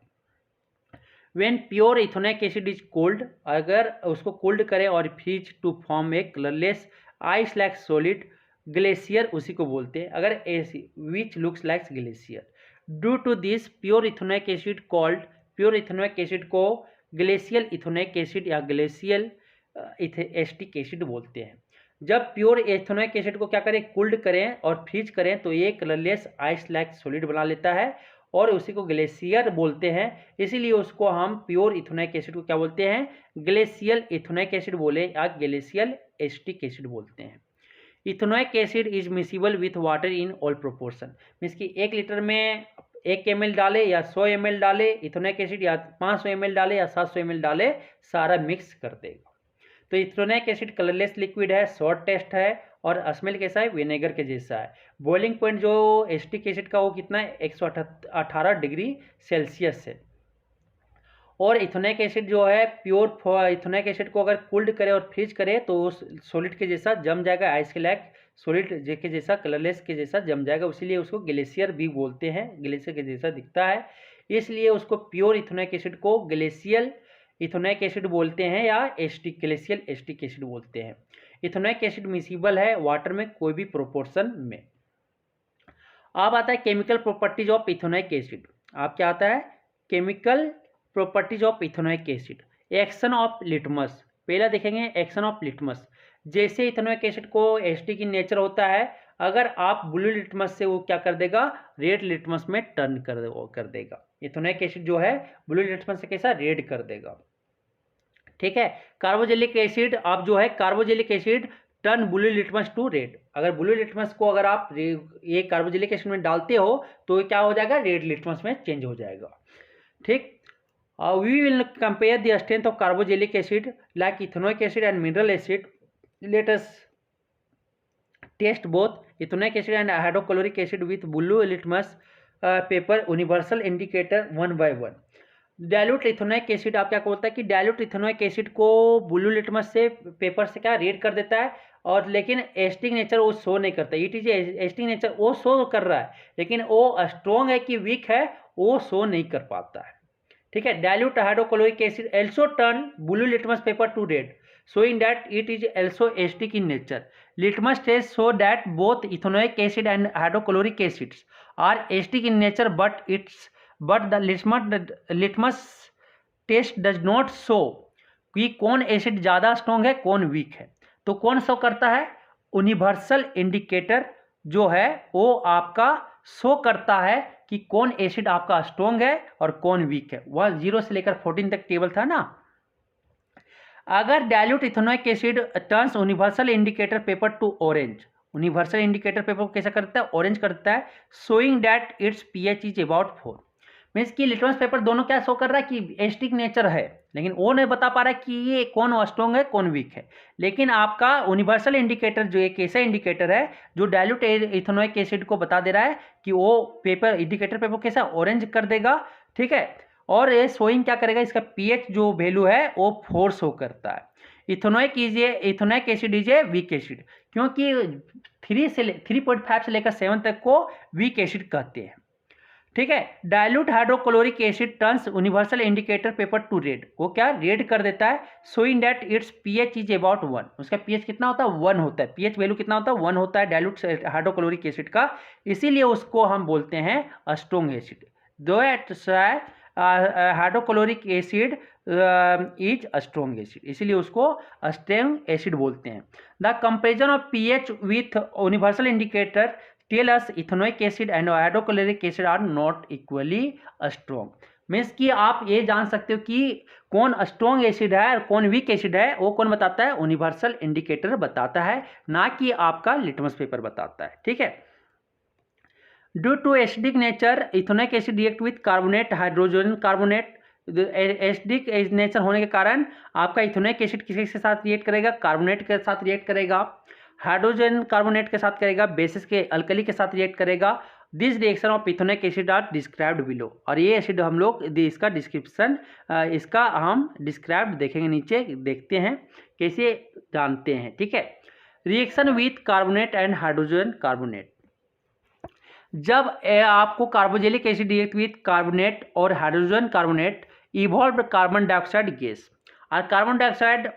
When pure ethanoic acid is cold, अगर उसको कोल्ड करें और freeze to form a colourless ice like solid, glacier उसी को बोलते हैं, अगर ऐसी which looks like glacier. Due to this pure ethanoic acid called, pure ethanoic acid को ग्लेशियल इथेनोइक एसिड या ग्लेशियल एसिटिक एसिड बोलते हैं। जब प्योर इथेनोइक एसिड को क्या करें, कुल्ड करें और फ्रीज करें तो ये कलरलेस आइस लाइक सॉलिड बना लेता है और उसी को ग्लेशियर बोलते हैं। इसीलिए उसको हम प्योर इथेनोइक एसिड को क्या बोलते हैं, ग्लेशियल इथेनोइक एसिड बोले या ग्लेशियल एसिटिक एसिड बोलते हैं। Ethanoic acid is miscible with water in all proportion, means कि 1 लीटर में 1 ml डाले या 100 ml डाले इथेनोइक एसिड, या 500 ml डाले या 700 ml डाले, सारा मिक्स कर देगा। तो इथेनोइक एसिड कलरलेस लिक्विड है, शॉर्ट टेस्ट है और स्मेल कैसा है, विनेगर के जैसा है। बॉइलिंग पॉइंट जो एसिटिक एसिड का वो कितना है, 118 डिग्री सेल्सियस है। और इथेनोइक एसिड जो है प्योर इथेनोइक एसिड को अगर कुल्ड करे और फ्रीज करे तो सॉलिड के जैसा जम जाएगा, आइस के लायक सॉलिड के जैसा, कलरलेस के जैसा जम जाएगा। इसीलिए उसको ग्लेशियर भी बोलते हैं, ग्लेशियर के जैसा दिखता है, इसलिए उसको प्योर इथेनोइक एसिड को ग्लेशियल इथेनोइक एसिड बोलते हैं या एसिटिक ग्लेशियल एसिटिक एसिड बोलते हैं। इथेनोइक एसिड मिसिबल है वाटर में कोई भी प्रोपोर्शन में। अब आता है chemical properties of ethanoic acid. आप क्या आता है, chemical properties of ethanoic acid. Action of litmus, पहला देखेंगे एक्शन ऑफ लिटमस। जैसे इथेनोइक एसिड को एसिडिक इन नेचर होता है, अगर आप ब्लू लिटमस से वो क्या कर देगा, रेड लिटमस में टर्न कर देगा। इथेनोइक एसिड जो है ब्लू लिटमस से कैसा, रेड कर देगा। ठीक है। कार्बोजेलिक एसिड, आप जो है carboxylic acid turn blue litmus to red. अगर ब्लू लिटमस को अगर आप ये कार्बोजेलिक एसिड में डालते हो तो क्या हो जाएगा, रेड लिटमस में चेंज हो जाएगा। ठीक। We will compare the strength of carboxylic acid like ethanoic acid and mineral acid. Let us test both ethanoic acid and hydrochloric acid with blue litmus paper universal indicator 1 by 1. Dilute ethanoic acid आप क्या बोलता है कि डायल्यूट इथेनोइक एसिड को ब्लू लिटमस से पेपर से क्या रेड कर देता है, और लेकिन एसिडिक नेचर वो शो नहीं करता। इट इज एसिडिक नेचर वो शो कर रहा है, लेकिन वो स्ट्रॉन्ग है कि वीक है वो शो नहीं कर पाता है। ठीक है। Dilute hydrochloric acid also turn blue litmus paper to red, showing that it is also acidic in nature. Litmus tests show that both ethanoic acid and hydrochloric acids are acidic in nature, but the litmus test does not show कि कौन एसिड ज़्यादा स्ट्रॉन्ग है कौन वीक है। तो कौन शो करता है, यूनिवर्सल इंडिकेटर जो है वो आपका शो करता है कि कौन एसिड आपका स्ट्रॉन्ग है और कौन वीक है। वह 0 से लेकर 14 तक टेबल था ना। अगर dilute ethanoic asset turns universal indicator paper two orange, universal indicator paper को कैसा करता है, ऑरेंज करता है, showing that it's pH is about 4। Means कि लिटमस पेपर दोनों क्या शो कर रहा है कि एसिडिक नेचर है, लेकिन वो नहीं बता पा रहा है कि ये कौन स्ट्रॉन्ग है कौन वीक है। लेकिन आपका यूनिवर्सल इंडिकेटर जो एक ऐसा इंडिकेटर है जो डायल्यूट इथेनोइक एसिड को बता दे रहा है कि वो पेपर इंडिकेटर पेपर कैसा ऑरेंज कर देगा। ठीक है। और ये शोइंग क्या करेगा, इसका पीएच जो वैल्यू है वो 4 शो करता है। Ethanoic acid is a weak acid, क्योंकि 3.5 से लेकर 7 तक को वीक एसिड कहते हैं। ठीक है। Dilute hydrochloric asset turns universal indicator paper two red, वो क्या रेड कर देता है, showing that it's pH is about 1। उसका पीएच कितना होता है, 1 होता है। पीएच वैल्यू कितना होता है, 1 होता है डायल्यूट हाइड्रोक्लोरिक एसिड का, इसीलिए उसको हम बोलते हैं strong acid. Though hydrochloric acid is strong acid, इसीलिए उसको स्ट्रॉन्ग एसिड बोलते हैं। The comparison of pH with universal indicator tell us ethanoic acid and hydrochloric acid are not equally strong. Means कि आप ये जान सकते हो कि कौन स्ट्रॉन्ग एसिड है और कौन वीक एसिड है, वो कौन बताता है, यूनिवर्सल इंडिकेटर बताता है, ना कि आपका लिटमस पेपर बताता है। ठीक है। Due to acidic nature ethanoic acid react with carbonate hydrogen carbonate. Acidic nature होने के कारण आपका इथेनोइक एसिड किसी के साथ रिएक्ट करेगा, कार्बोनेट के साथ रिएक्ट करेगा, हाइड्रोजन कार्बोनेट के साथ करेगा, बेसिस के अल्कली के साथ रिएक्ट करेगा। This reaction of ethanoic acid are described below, और ये एसिड हम लोग इसका डिस्क्रिप्शन इसका हम डिस्क्राइब्ड देखेंगे, नीचे देखते हैं कैसे जानते हैं। ठीक है। Reaction with carbonate and hydrogen carbonate, जब आपको carboxylic acid react with carbonate और hydrogen carbonate evolve carbon dioxide gas और carbon dioxide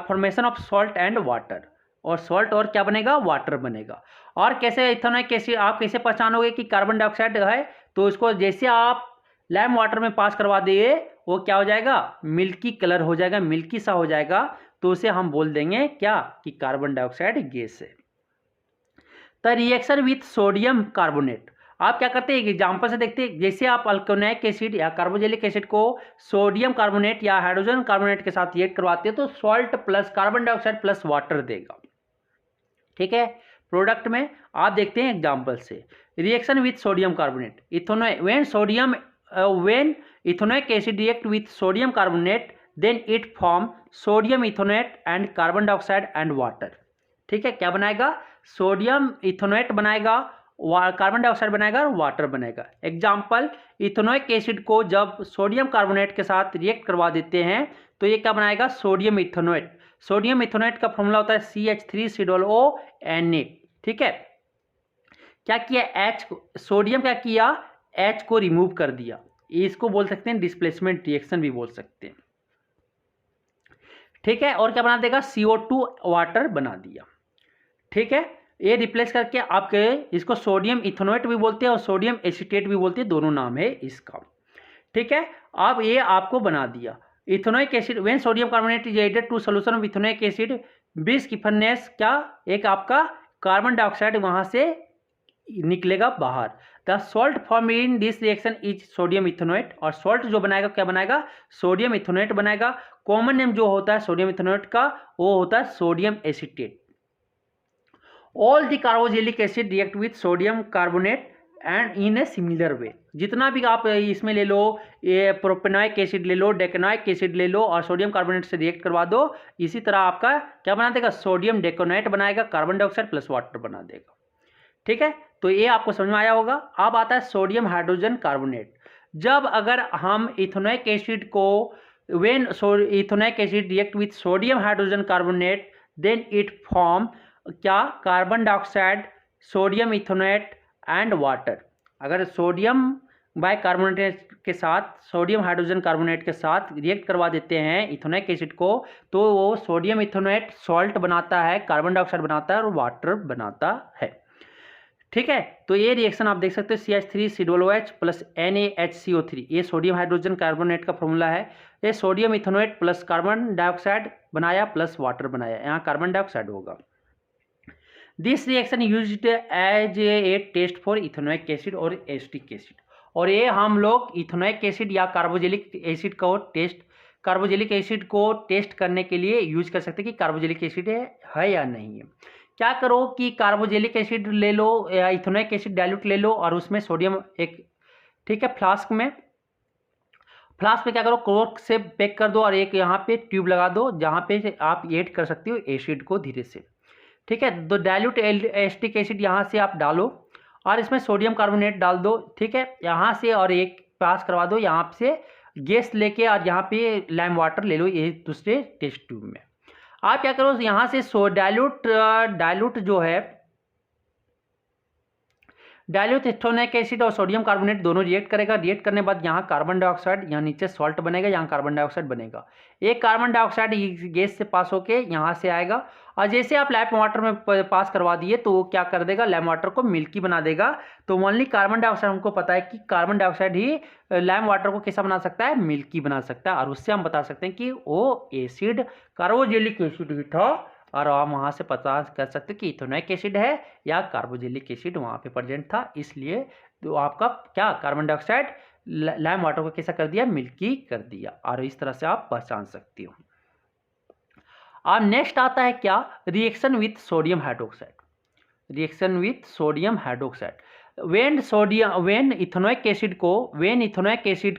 formation of salt and water, और सॉल्ट और क्या बनेगा, वाटर बनेगा। और कैसे इथेनोइक एसिड आप कैसे पहचानोगे कि कार्बन डाइऑक्साइड है, तो इसको जैसे आप लाइम वाटर में पास करवा दिए वो क्या हो जाएगा, मिल्की कलर हो जाएगा, मिल्की सा हो जाएगा। तो उसे हम बोल देंगे क्या कि कार्बन डाइऑक्साइड गैस है। The reaction with sodium carbonate, आप क्या करते हैं एक एग्जाम्पल से देखते हैं। जैसे आप अल्कोनिक एसिड या कार्बोजेलिक एसिड को सोडियम कार्बोनेट या हाइड्रोजन कार्बोनेट के साथ रिएक्ट करवाते हैं तो salt plus carbon dioxide plus water देगा। ठीक है, प्रोडक्ट में आप देखते हैं एग्जाम्पल से। Reaction with sodium carbonate, ethanol when ethanoic acid react with sodium carbonate then it form sodium ethanoate and carbon dioxide and water. ठीक है, क्या बनाएगा, सोडियम इथेनॉएट बनाएगा, कार्बन डाइऑक्साइड बनाएगा और वाटर बनाएगा। एग्जाम्पल, इथेनॉइक एसिड को जब सोडियम कार्बोनेट के साथ रिएक्ट करवा देते हैं तो ये क्या बनाएगा, सोडियम इथेनॉएट। सोडियम इथेनॉएट का फॉर्मूला होता है CH3COONA। ठीक है, क्या किया, सोडियम क्या किया, H को रिमूव कर दिया, इसको बोल सकते हैं डिस्प्लेसमेंट रिएक्शन भी बोल सकते हैं। ठीक है, और क्या बना देगा, CO2 वाटर बना दिया। ठीक है, ये रिप्लेस करके आपके इसको सोडियम इथेनॉएट भी बोलते हैं और सोडियम एसीटेट भी बोलते हैं, दोनों नाम है इसका। ठीक है, अब ये आपको बना दिया ethanoic acid when sodium carbonate is added to solution of ethanoic acid बीस की फर्नेस, क्या एक आपका कार्बन डाइऑक्साइड वहां से निकलेगा बाहर। The salt form in this reaction is sodium ethanoate, और सॉल्ट जो बनाएगा क्या बनाएगा, सोडियम इथेनॉएट बनाएगा। कॉमन नेम जो होता है सोडियम इथेनॉएट का वो होता है sodium acetate. All the carboxylic acid react with sodium carbonate and in a similar way. जितना भी आप इसमें ले लो, ये प्रोपेनॉइक एसिड ले लो, डेकेनॉइक एसिड ले लो और सोडियम कार्बोनेट से रिएक्ट करवा दो, इसी तरह आपका क्या बना देगा, सोडियम डेकेनॉइट बनाएगा, कार्बन डाइऑक्साइड प्लस वाटर बना देगा। ठीक है, तो ये आपको समझ में आया होगा। अब आता है सोडियम हाइड्रोजन कार्बोनेट। जब अगर हम इथेनॉइक एसिड को when ethanoic acid react with sodium hydrogen carbonate then it form क्या, carbon dioxide, sodium ethanoate and water. अगर सोडियम बाइकार्बोनेट के साथ सोडियम हाइड्रोजन कार्बोनेट के साथ रिएक्ट करवा देते हैं इथेनॉइक एसिड को तो वो सोडियम इथेनॉएट सॉल्ट बनाता है, कार्बन डाइऑक्साइड बनाता है और वाटर बनाता है। ठीक है, तो ये रिएक्शन आप देख सकते हो CH3COOH प्लस NaHCO3, ये सोडियम हाइड्रोजन कार्बोनेट का फॉर्मूला है। ये sodium ethanoate plus carbon dioxide बनाया प्लस वाटर बनाया, यहाँ कार्बन डाइऑक्साइड होगा। This reaction used as a test for ethanoic acid और एसिटिक एसिड, और ये हम लोग इथेनॉइक एसिड या कार्बोजेलिक एसिड को टेस्ट करने के लिए यूज कर सकते हैं कि कार्बोजेलिक एसिड है या नहीं है। क्या करो कि कार्बोजेलिक एसिड ले लो या इथेनॉइक एसिड डाइल्यूट ले लो और उसमें सोडियम एक, ठीक है, फ्लास्क में क्या करो, कोर्क से पैक कर दो और एक यहाँ पे ट्यूब लगा दो जहाँ पे आप ऐड कर सकते हो एसिड को धीरे से। ठीक है, तो डाइल्यूट एसिटिक एसिड यहाँ से आप डालो और इसमें सोडियम कार्बोनेट डाल दो। ठीक है, यहाँ से और एक पास करवा दो, यहाँ से गैस लेके और यहाँ पे लाइम वाटर ले लो ये दूसरे टेस्ट ट्यूब में। आप क्या करो, यहाँ से डाइल्यूट जो है डाइल्यूट इथेनॉइक एसिड और सोडियम कार्बोनेट दोनों रिएक्ट करेगा। रिएक्ट करने के बाद यहाँ कार्बन डाइऑक्साइड, यहाँ नीचे सॉल्ट बनेगा, यहाँ कार्बन डाइऑक्साइड बनेगा। एक कार्बन डाइऑक्साइड गैस से पास होके यहाँ से आएगा और जैसे आप लाइम वाटर में पास करवा दिए तो वो क्या कर देगा, लाइम वाटर को मिल्की बना देगा। तो ओनली कार्बन डाइऑक्साइड, हमको पता है कि कार्बन डाइऑक्साइड ही लाइम वाटर को कैसा बना सकता है, मिल्की बना सकता है, और उससे हम बता सकते हैं कि वो एसिड कार्बोजेलिक एसिड ही था। और हम वहाँ से पता कर सकते हैं कि इथेनॉइक एसिड है या कार्बोजेलिक एसिड वहाँ पे प्रेजेंट था, इसलिए तो आपका क्या कार्बन डाइऑक्साइड लाइम वाटर को कैसा कर दिया, मिल्की कर दिया, और इस तरह से आप पहचान सकते हो। और नेक्स्ट आता है क्या, reaction with sodium hydroxide. Reaction with sodium hydroxide when ethanoic acid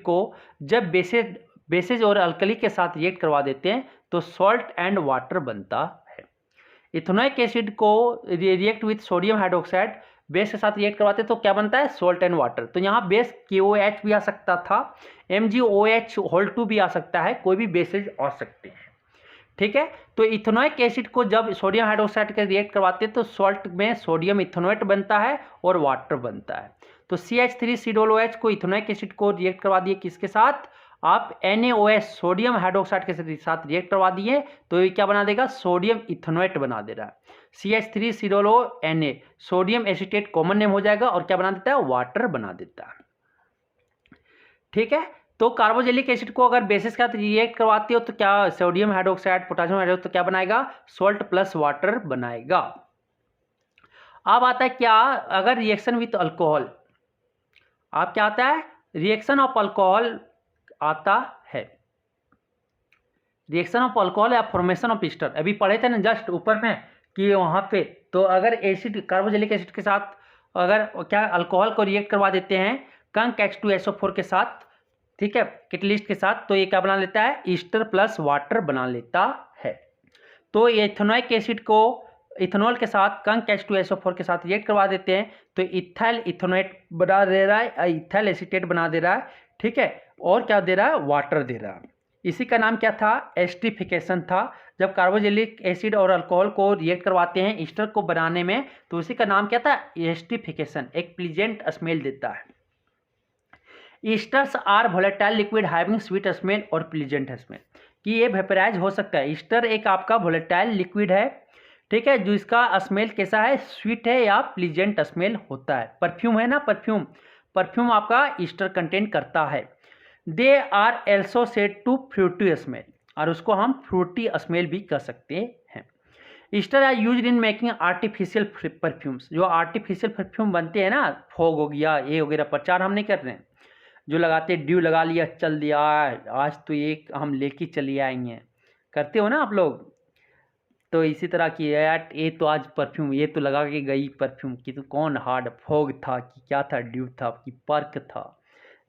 को जब बेसेज और अल्कली के साथ रिएक्ट करवा देते हैं तो सॉल्ट एंड वाटर बनता है। इथेनॉइक एसिड को react with sodium hydroxide base के साथ रिएक्ट करवाते तो क्या बनता है, सॉल्ट एंड वाटर। तो यहाँ बेस KOH भी आ सकता था, MgOH2 भी आ सकता है, कोई भी बेसेज आ सकते हैं। ठीक है, तो इथेनॉइक एसिड को जब सोडियम हाइड्रोक्साइड के रिएक्ट करवाते हैं तो सॉल्ट में सोडियम इथेनॉएट बनता है और वाटर बनता है। तो CH3COOH को इथेनॉइक एसिड को रिएक्ट करवा दिए किसके साथ, आप NaOH सोडियम हाइड्रोक्साइड के साथ रिएक्ट करवा दिए तो ये क्या बना देगा, सोडियम इथेनॉएट बना दे रहा है। CH3COONA sodium acetate common name हो जाएगा और क्या बना देता है, वाटर बना देता है। ठीक है, तो कार्बोजेलिक एसिड को अगर बेसिस के साथ रिएक्ट करवाते हो तो क्या सोडियम हाइड्रोक्साइड पोटेशियम हाइड्रोक्साइड तो क्या बनाएगा, सॉल्ट प्लस वाटर बनाएगा। अब आता है क्या, अगर रिएक्शन विथ अल्कोहल, आप क्या आता है, रिएक्शन ऑफ अल्कोहल आता है, रिएक्शन ऑफ अल्कोहल या फॉर्मेशन ऑफ ईस्टर, अभी पढ़े थे ना जस्ट ऊपर में कि वहाँ पे, तो अगर एसिड कार्बोजेलिक एसिड के साथ अगर क्या अल्कोहल को रिएक्ट करवा देते हैं कंक H2SO4 के साथ, ठीक है, कैटलिस्ट के साथ, तो ये क्या बना लेता है, ईस्टर प्लस वाटर बना लेता है। तो एथेनोइक एसिड को इथेनॉल के साथ कंक H2SO4 के साथ रिएक्ट करवा देते हैं तो इथाइल इथेनोएट बना दे रहा है, इथाइल एसीटेट बना दे रहा है, ठीक है, और क्या दे रहा है, वाटर दे रहा है। इसी का नाम क्या था, एस्टिफिकेशन था। जब कार्बोजेलिक एसिड और अल्कोहल को रिएक्ट करवाते हैं ईस्टर को बनाने में तो उसी का नाम क्या था, एस्टिफिकेशन, एक प्लीजेंट स्मेल देता है। Esters are volatile liquid having sweet smell और प्लीजेंट स्मेल, कि ये वेपराइज हो सकता है। ईस्टर एक आपका वोलेटाइल लिक्विड है, ठीक है, जो इसका स्मेल कैसा है, स्वीट है या प्लीजेंट स्मेल होता है। परफ्यूम है ना, परफ्यूम आपका ईस्टर कंटेन करता है। They are also said to fruity smell, और उसको हम फ्रूटी स्मेल भी कर सकते हैं। Ester are used in making artificial perfumes, जो आर्टिफिशियल परफ्यूम बनते हैं ना, फॉग हो गया ये वगैरह, प्रचार हम नहीं कर रहे हैं, जो लगाते ड्यू लगा लिया चल दिया, आज तो एक हम लेके चले आएंगे, करते हो ना आप लोग, तो इसी तरह की यार ये तो आज परफ्यूम ये तो लगा के गई परफ्यूम की, तो कौन हार्ड फॉग था कि क्या था, ड्यू था कि पर्क था,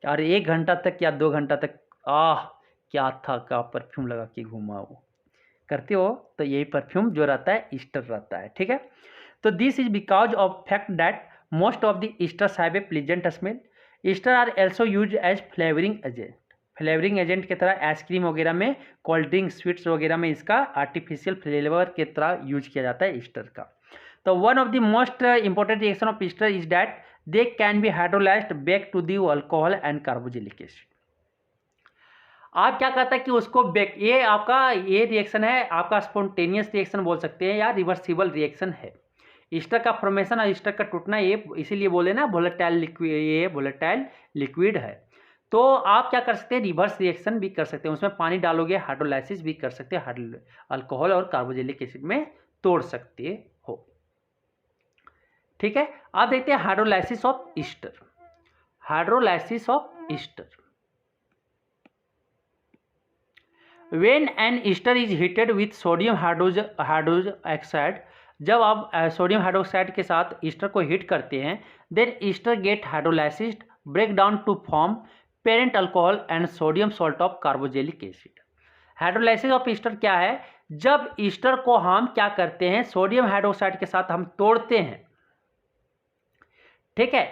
यार 1 घंटा तक या 2 घंटा तक क्या था, क्या परफ्यूम लगा के घूमा, वो करते हो। तो यही परफ्यूम जो रहता है ईस्टर रहता है, ठीक है। तो this is because of fact that most of the esters have a pleasant smell. Ester are also use as flavouring agent, flavouring agent की तरह आइसक्रीम वगैरह में, कोल्ड ड्रिंक स्वीट्स वगैरह में इसका आर्टिफिशियल फ्लेवर की तरह यूज किया जाता है ईस्टर का। तो one of the most important reaction of ester is that they can be hydrolysed back to the alcohol and carboxylic acid. आप क्या कहता है कि उसको बैक, ये आपका ये रिएक्शन है आपका स्पॉन्टेनियस रिएक्शन बोल सकते हैं या रिवर्सिबल रिएक्शन है। ईस्टर का फॉर्मेशन और ईस्टर का टूटना ये इसीलिए बोले ना वोलेटाइल लिक्विड, ये वोलेटाइल लिक्विड है। तो आप क्या कर सकते हैं, रिवर्स रिएक्शन भी कर सकते हैं, उसमें पानी डालोगे हाइड्रोलाइसिस भी कर सकते हैं, अल्कोहल और कार्बोजेलिक एसिड में तोड़ सकते हो, ठीक है। आप देखते हैं hydrolysis of Easter, hydrolysis of Easter. When an ester is heated with sodium hydroxide, जब आप सोडियम हाइड्रोक्साइड के साथ ईस्टर को हीट करते हैं, then ester get hydrolysed break down to form parent alcohol and sodium salt of carboxylic acid. Hydrolysis of ester क्या है, जब ईस्टर को हम क्या करते हैं, सोडियम हाइड्रोक्साइड के साथ हम तोड़ते हैं, ठीक है,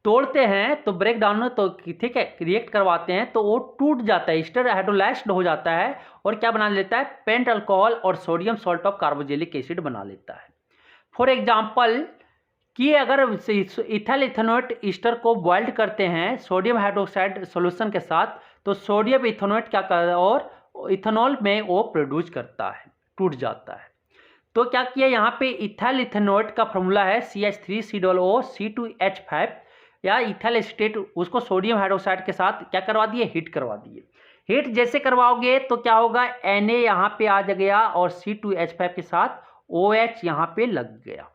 तोड़ते हैं तो ब्रेक डाउन, तो ठीक है, रिएक्ट करवाते हैं तो वो टूट जाता है, ईस्टर हाइड्रोलाइज्ड हो जाता है और क्या बना लेता है, पेंट अल्कोहल और sodium salt of carboxylic acid बना लेता है। फॉर एग्जांपल कि अगर इथाइल इथेनोएट ईस्टर को बॉइल्ड करते हैं सोडियम हाइड्रोक्साइड सॉल्यूशन के साथ, तो सोडियम इथेनोएट क्या करता है और इथेनॉल में वो प्रोड्यूस करता है, टूट जाता है। तो क्या किया यहाँ पे, इथाइल इथेनोएट का फॉर्मूला है CH3COO C2H5 या इथाइल एसीटेट, उसको सोडियम हाइड्रोक्साइड के साथ क्या करवा दिए, हीट करवा दिए। हीट जैसे करवाओगे तो क्या होगा, Na यहाँ पे आ गया और C2H5 के साथ OH यहाँ पे लग गया,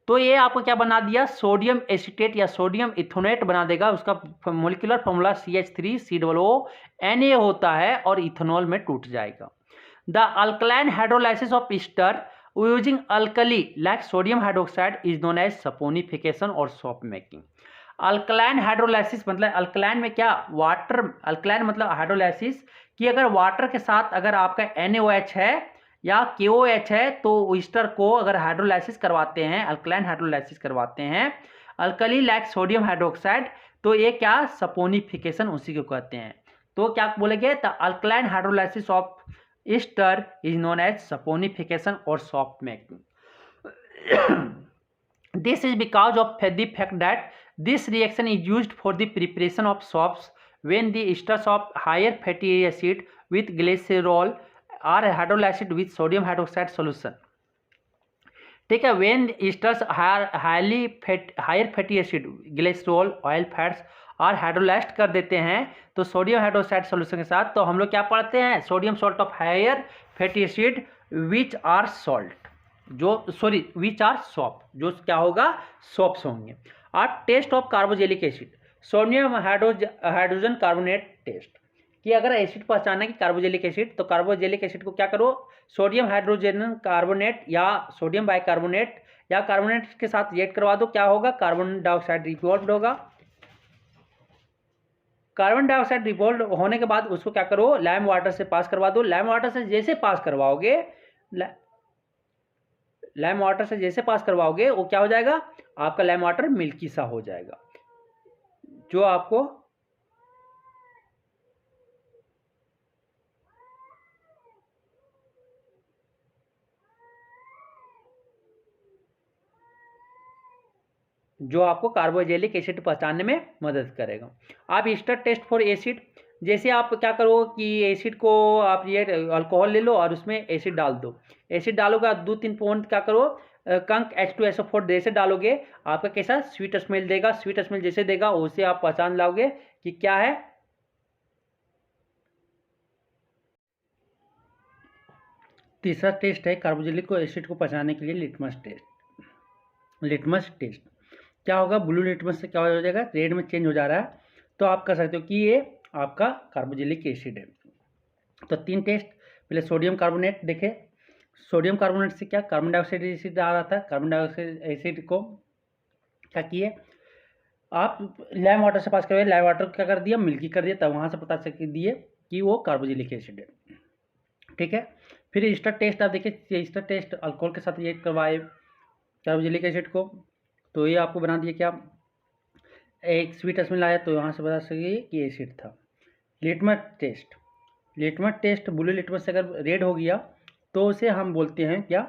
तो ये आपको क्या बना दिया, सोडियम एसीटेट या सोडियम इथेनोएट बना देगा। उसका मोलिकुलर फॉर्मूला CH3COO Na होता है और इथेनॉल में टूट जाएगा। The alkaline hydrolysis of ester using alkali like sodium hydroxide is known as saponification और सॉप मेकिंग। अल्कलाइन हाइड्रोलाइसिस मतलब अल्कलाइन में क्या, वाटर, अल्कलाइन मतलब हाइड्रोलाइसिस कि अगर वाटर के साथ अगर आपका NaOH है या KOH है तो ईस्टर को अगर हाइड्रोलाइसिस करवाते हैं, अल्कलाइन हाइड्रोलाइसिस करवाते हैं अल्कली लाइक सोडियम हाइड्रोक्साइड, तो ये क्या, सपोनिफिकेशन उसी को कहते हैं। तो क्या बोलेंगे, the alkaline hydrolysis of ester is known as saponification और soap making. This is because of the fact that this reaction is used for the preparation of soaps when the esters of higher fatty acid with glycerol are hydrolyzed with sodium hydroxide solution, ठीक है। when esters higher fatty acid glycerol oil fats और हाइड्रोलाइज्ड कर देते हैं तो सोडियम हाइड्रोक्साइड सोल्यूशन के साथ, तो हम लोग क्या पढ़ते हैं, sodium salt of higher fatty acid which are salt, which are soap, जो क्या होगा, सॉप्स होंगे। और test of carboxylic acid, sodium hydrogen carbonate test, कि अगर एसिड पहचाना कि कार्बोजेलिक एसिड, तो कार्बोजेलिक एसिड को क्या करो, सोडियम हाइड्रोजन कार्बोनेट या सोडियम बाइकार्बोनेट या कार्बोनेट के साथ रिएक्ट करवा दो, क्या होगा, कार्बन डाइऑक्साइड रिवॉल्व होगा। कार्बन डाइऑक्साइड रिवॉल्व होने के बाद उसको क्या करो, लाइम वाटर से पास करवा दो। लाइम वाटर से जैसे पास करवाओगे, लाइम वाटर से जैसे पास करवाओगे वो क्या हो जाएगा, आपका लाइम वाटर मिल्की सा हो जाएगा, जो आपको कार्बोजेलिक एसिड पहचानने में मदद करेगा। आप ईस्टर टेस्ट फॉर एसिड, जैसे आप क्या करो कि एसिड को आप ये अल्कोहल ले लो और उसमें एसिड डाल दो, एसिड डालोगे 2-3 पॉइंट क्या करो, कंक H2SO4 जैसे डालोगे, आपका कैसा स्वीट स्मेल देगा, स्वीट स्मेल जैसे देगा उससे आप पहचान लाओगे कि क्या है। तीसरा टेस्ट है कार्बोजेलिक एसिड को पहचानने के लिए लिटमस टेस्ट। लिटमस टेस्ट क्या होगा, ब्लू लिटमस से क्या हो जाएगा, रेड में चेंज हो जा रहा है, तो आप कह सकते हो कि ये आपका कार्बोजेलिक एसिड है। तो 3 टेस्ट, पहले सोडियम कार्बोनेट देखे, सोडियम कार्बोनेट से क्या, कार्बन डाइऑक्साइड एसिड आ रहा था, कार्बन डाइऑक्साइड एसिड को क्या किए आप, लाइम वाटर से पास करवाए, लाइम वाटर क्या कर दिया, मिल्की कर दिया, तब वहाँ से पता चल दिए कि वो कार्बोजेलिक एसिड है। ठीक है, फिर ईस्टर टेस्ट आप देखिए, ईस्टर टेस्ट अल्कोहल के साथ रिएक्ट करवाए कार्बोजेलिक एसिड को, तो ये आपको बना दिया क्या, एक स्वीट स्मेल आया, तो यहाँ से बता सकिए कि एसिड था। Litmus test, litmus test blue litmus से अगर रेड हो गया तो उसे हम बोलते हैं क्या,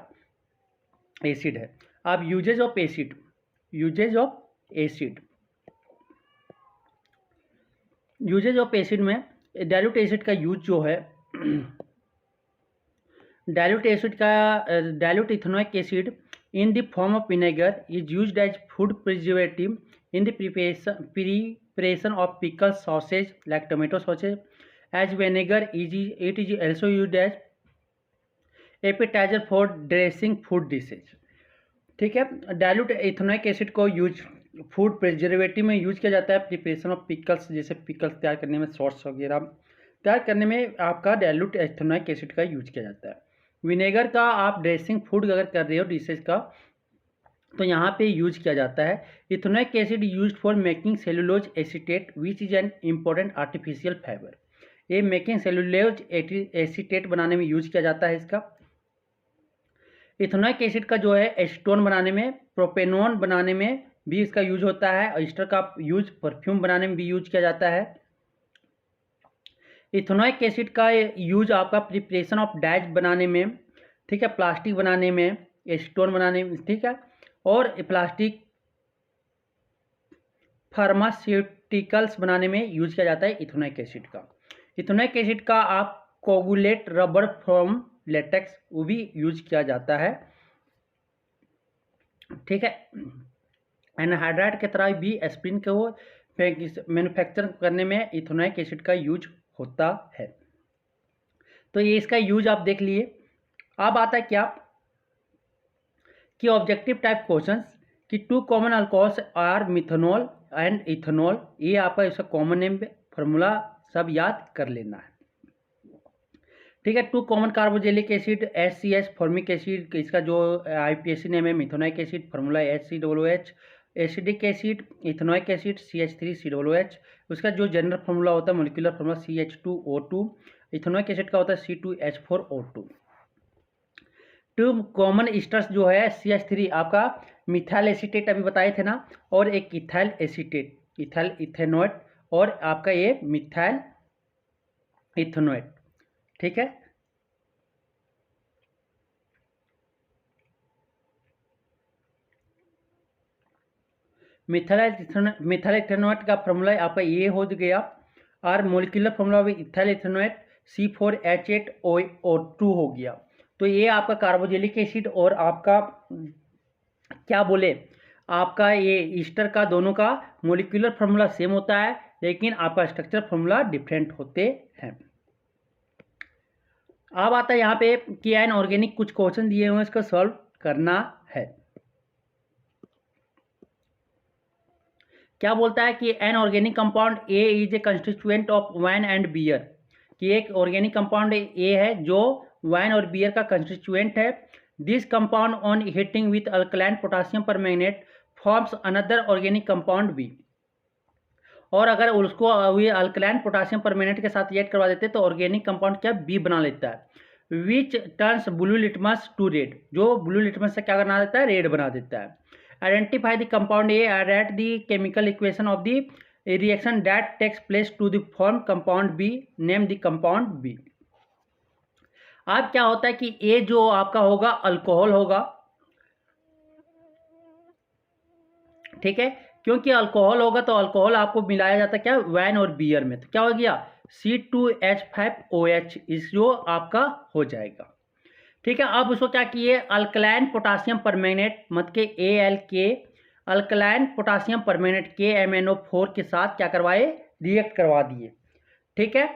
एसिड है। अब uses of acid, uses of acid, uses of acid में डाइल्यूट एसिड का यूज जो है, डाइल्यूट एसिड का, dilute ethanoic acid in the form of vinegar is used as food preservative in the preparation of pickles, sausage like tomato sausage. As vinegar it is also used as appetizer for dressing food dishes. ठीक है, डाइल्यूट इथेनोइक एसिड को यूज फूड प्रिजर्वेटिव में यूज किया जाता है, प्रिपरेशन ऑफ पिकल्स, जैसे पिकल्स तैयार करने में, सॉस वगैरह तैयार करने में आपका डाइल्यूट इथेनोइक एसिड का यूज किया जाता है। विनेगर का आप ड्रेसिंग फूड अगर कर रहे हो डिशेज का, तो यहाँ पे यूज किया जाता है। Ethanoic acid used for making cellulose acetate which is an important artificial fibre. ये मेकिंग सेलुलोज एसीटेट बनाने में यूज किया जाता है इसका। इथेनोइक एसिड का जो है एसीटोन बनाने में, प्रोपेनोन बनाने में भी इसका यूज होता है, और ईस्टर का यूज परफ्यूम बनाने में भी यूज किया जाता है। इथेनोइक एसिड का यूज आपका प्रिपरेशन ऑफ डाइज बनाने में, ठीक है, प्लास्टिक बनाने में, एसीटोन बनाने में, ठीक है, और प्लास्टिक फार्मास्यूटिकल्स बनाने में यूज किया जाता है इथेनोइक एसिड का। इथेनोइक एसिड का आप कोगुलेट रबर फ्रॉम लेटेक्स वो भी यूज किया जाता है। ठीक है, एनहाइड्राइड की तरह भी एस्प्रिन को मैन्युफैक्चर करने में इथेनोइक एसिड का यूज होता है। तो ये इसका यूज आप देख लिए। अब आता है क्या कि ऑब्जेक्टिव टाइप क्वेश्चंस कि 2 common alcohols are methanol and ethanol, ये आपका इसका कॉमन नेम फार्मूला सब याद कर लेना है। ठीक है, 2 common carboxylic acid HCH, formic acid, इसका जो IPAC नेम है methanoic acid, formula HCOOH, acidic acid ethanoic acid CH3COOH, उसका जो जनरल फार्मूला होता है molecular formula CH2O2, ethanoic acid का होता है C2H4O2। 2 कॉमन ईस्टर्स जो है CH3 आपका मिथाइल एसीटेट अभी बताए थे ना, और एक इथाइल एसीटेट, इथाइल इथेनोएट, और आपका ये मिथाइल इथेनोएट। ठीक है, मिथाइल इथेनोएट का फॉर्मूला आपका ये हो गया, और मोलिकुलर फॉर्मूला भी इथाइल इथेनोएट C4H8O2 हो गया। तो ये आपका कार्बोजेलिक एसिड और आपका क्या बोले आपका ये ईस्टर का दोनों का मोलिकुलर फार्मूला सेम होता है, लेकिन आपका स्ट्रक्चर फार्मूला डिफरेंट होते हैं। अब आता है यहाँ पे कि एन ऑर्गेनिक कुछ क्वेश्चन दिए हुए हैं, इसको सॉल्व करना है। क्या बोलता है कि an organic compound A is a constituent of wine and beer, कि एक ऑर्गेनिक कंपाउंड ए है जो वाइन और बियर का कंस्टिट्यूएंट है। This compound on heating with alkaline potassium permanganate forms another organic compound B, और अगर उसको ये अल्कलाइन पोटासियम परमैंगनेट के साथ रिएक्ट करवा देते तो ऑर्गेनिक कंपाउंड क्या बी बना लेता है। Which turns blue litmus to red, जो ब्लू लिटमस से क्या बना देता है, रेड बना देता है। Identify the compound A, write the chemical equation of the reaction that takes place to the form compound B, name the compound B. अब क्या होता है कि ए जो आपका होगा अल्कोहल होगा, ठीक है, क्योंकि अल्कोहल होगा तो अल्कोहल आपको मिलाया जाता है क्या, वाइन और बियर में, तो क्या हो गया C2H5OH, इस जो आपका हो जाएगा। ठीक है, अब उसको क्या किए, अल्कलाइन पोटासियम परमैंगनेट मत के ALK, alkaline potassium permanganate KMnO4 के साथ क्या करवाए, रिएक्ट करवा दिए। ठीक है,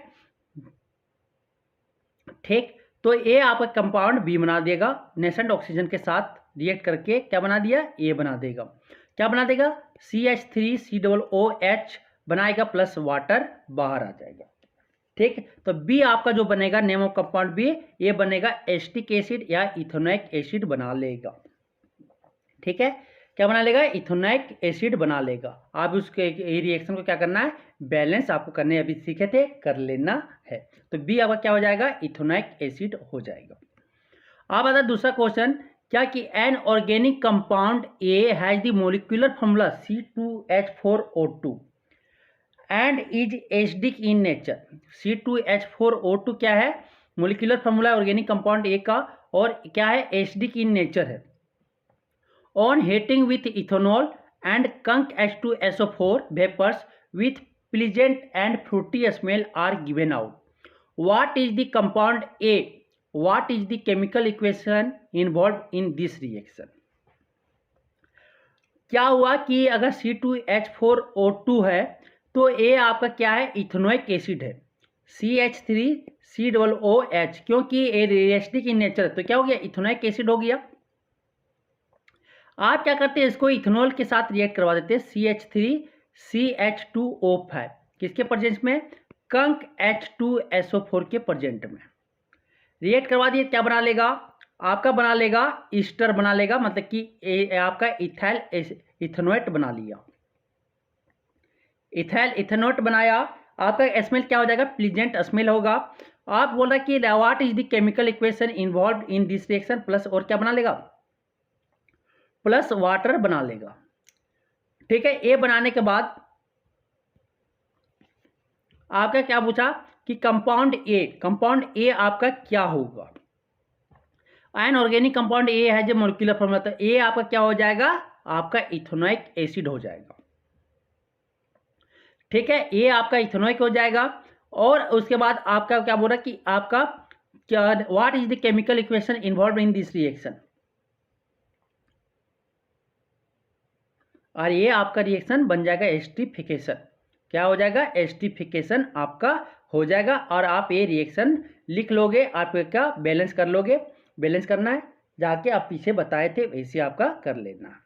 ठीक, तो ये आपका कंपाउंड बी बना देगा, नेसेंट ऑक्सीजन के साथ रिएक्ट करके क्या बना दिया, ए बना देगा। क्या बना देगा, CH3COOH बनाएगा प्लस वाटर बाहर आ जाएगा। ठीक, तो बी आपका जो बनेगा, नेम ऑफ कंपाउंड बी, ये बनेगा एसिटिक एसिड या इथेनोइक एसिड बना लेगा। ठीक है, क्या बना लेगा, इथेनोइक एसिड बना लेगा। आप उसके रिएक्शन को क्या करना है, बैलेंस आपको करने अभी सीखे थे, कर लेना है। तो बी आपका क्या हो जाएगा, इथेनोइक एसिड हो जाएगा। अब आता है दूसरा क्वेश्चन, क्या कि an organic compound A has the molecular formula C2H4O2 and is acidic in nature. C2H4O2 क्या है, molecular formula organic compound A का, और क्या है, एसिडिक इन नेचर है। On heating with ethanol and conc H2SO4 vapours with pleasant and fruity smell are given out. What is the compound A, what is the chemical equation involve in this reaction. क्या हुआ कि अगर C2H4O2 है तो ए आपका क्या है, इथेनोइक एसिड है, CH3COOH, क्योंकि ए एसिडिक इन नेचर, तो क्या हो गया, इथेनोइक एसिड हो गया। आप क्या करते हैं, इसको इथेनॉल के साथ रिएक्ट करवा देते हैं, CH3CH2O5, किसके प्रेजेंस में, कंक H2SO4 के प्रेजेंट में रिएक्ट करवा दिए। क्या बना लेगा, आपका बना लेगा ईस्टर बना लेगा, मतलब कि आपका इथाइल इथेनोएट बना लिया, इथाइल इथेनोएट बनाया। आपका स्मेल क्या हो जाएगा, प्लीजेंट स्मेल होगा। आप बोल रहे कि what is the chemical equation involve in this reaction, plus और क्या बना लेगा, प्लस वाटर बना लेगा। ठीक है, ए बनाने के बाद आपका क्या पूछा कि कंपाउंड ए आपका क्या होगा। एन ऑर्गेनिक कंपाउंड ए है जो मोलिकुलर फॉर्मूला, तो ए आपका क्या हो जाएगा, आपका इथेनोइक एसिड हो जाएगा। ठीक है, ए आपका इथेनोइक हो जाएगा। और उसके बाद आपका क्या बोल रहा है कि आपका क्या, what is the chemical equation involve in this reaction, और ये आपका रिएक्शन बन जाएगा एस्टिफिकेशन। क्या हो जाएगा, एस्टिफिकेशन आपका हो जाएगा। और आप ये रिएक्शन लिख लोगे, आप क्या बैलेंस कर लोगे, बैलेंस करना है जाके आप पीछे बताए थे वैसे आपका कर लेना।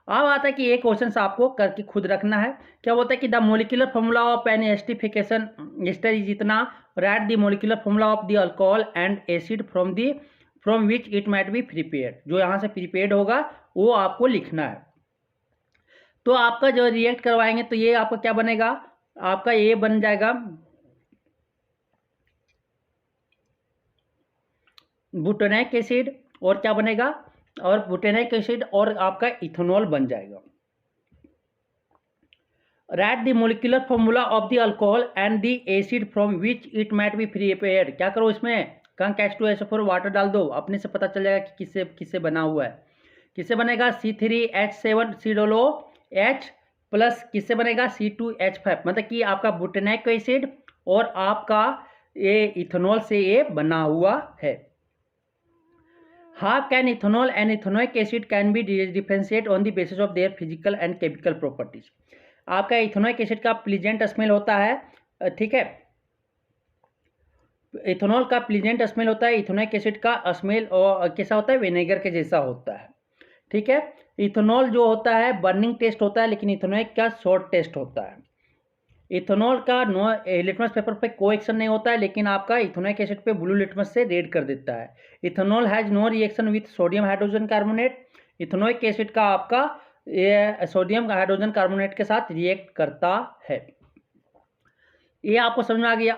अब आता है कि एक क्वेश्चन आपको करके खुद रखना है। क्या बोलता है कि the molecular formula of an esterification ester is इतना, write the molecular formula of the alcohol and acid from which it might be prepared, जो यहाँ से प्रिपेयर्ड होगा वो आपको लिखना है। तो आपका जो रिएक्ट करवाएंगे तो ये आपका क्या बनेगा, आपका ये बन जाएगा बुटानिक एसिड, और क्या बनेगा, और बुटानिक एसिड और आपका इथेनॉल बन जाएगा। Right the molecular formula of the alcohol and the acid from which it might be prepared. क्या करो, इसमें कंक H2SO4 वाटर डाल दो, अपने से पता चल जाएगा कि किससे बना हुआ है। किससे बनेगा, C3H7COOH प्लस किससे बनेगा, C2H5, मतलब कि आपका बुटानिक एसिड और आपका ये इथेनॉल से ये बना हुआ है। How can ethanol and ethanoic acid can be differentiate on the basis of their physical and chemical properties. आपका इथेनोइक एसिड का प्लीजेंट स्मेल होता है, ठीक है, इथेनॉल का प्लीजेंट स्मेल होता है, इथेनोइक एसिड का स्मेल और कैसा होता है, विनेगर के जैसा होता है, ठीक है। इथेनॉल जो होता है बर्निंग टेस्ट होता है, लेकिन इथेनोइक का शॉर्ट टेस्ट होता है। इथेनॉल का नो लिटमस पेपर पे कोई एक्शन नहीं होता है, लेकिन आपका इथेनोइक एसिड पे ब्लू लिटमस से रेड कर देता है। Ethanol has no reaction with sodium hydrogen carbonate. Ethanoic acid का आपका ये सोडियम हाइड्रोजन कार्बोनेट के साथ रिएक्ट करता है। ये आपको समझ में आ गया।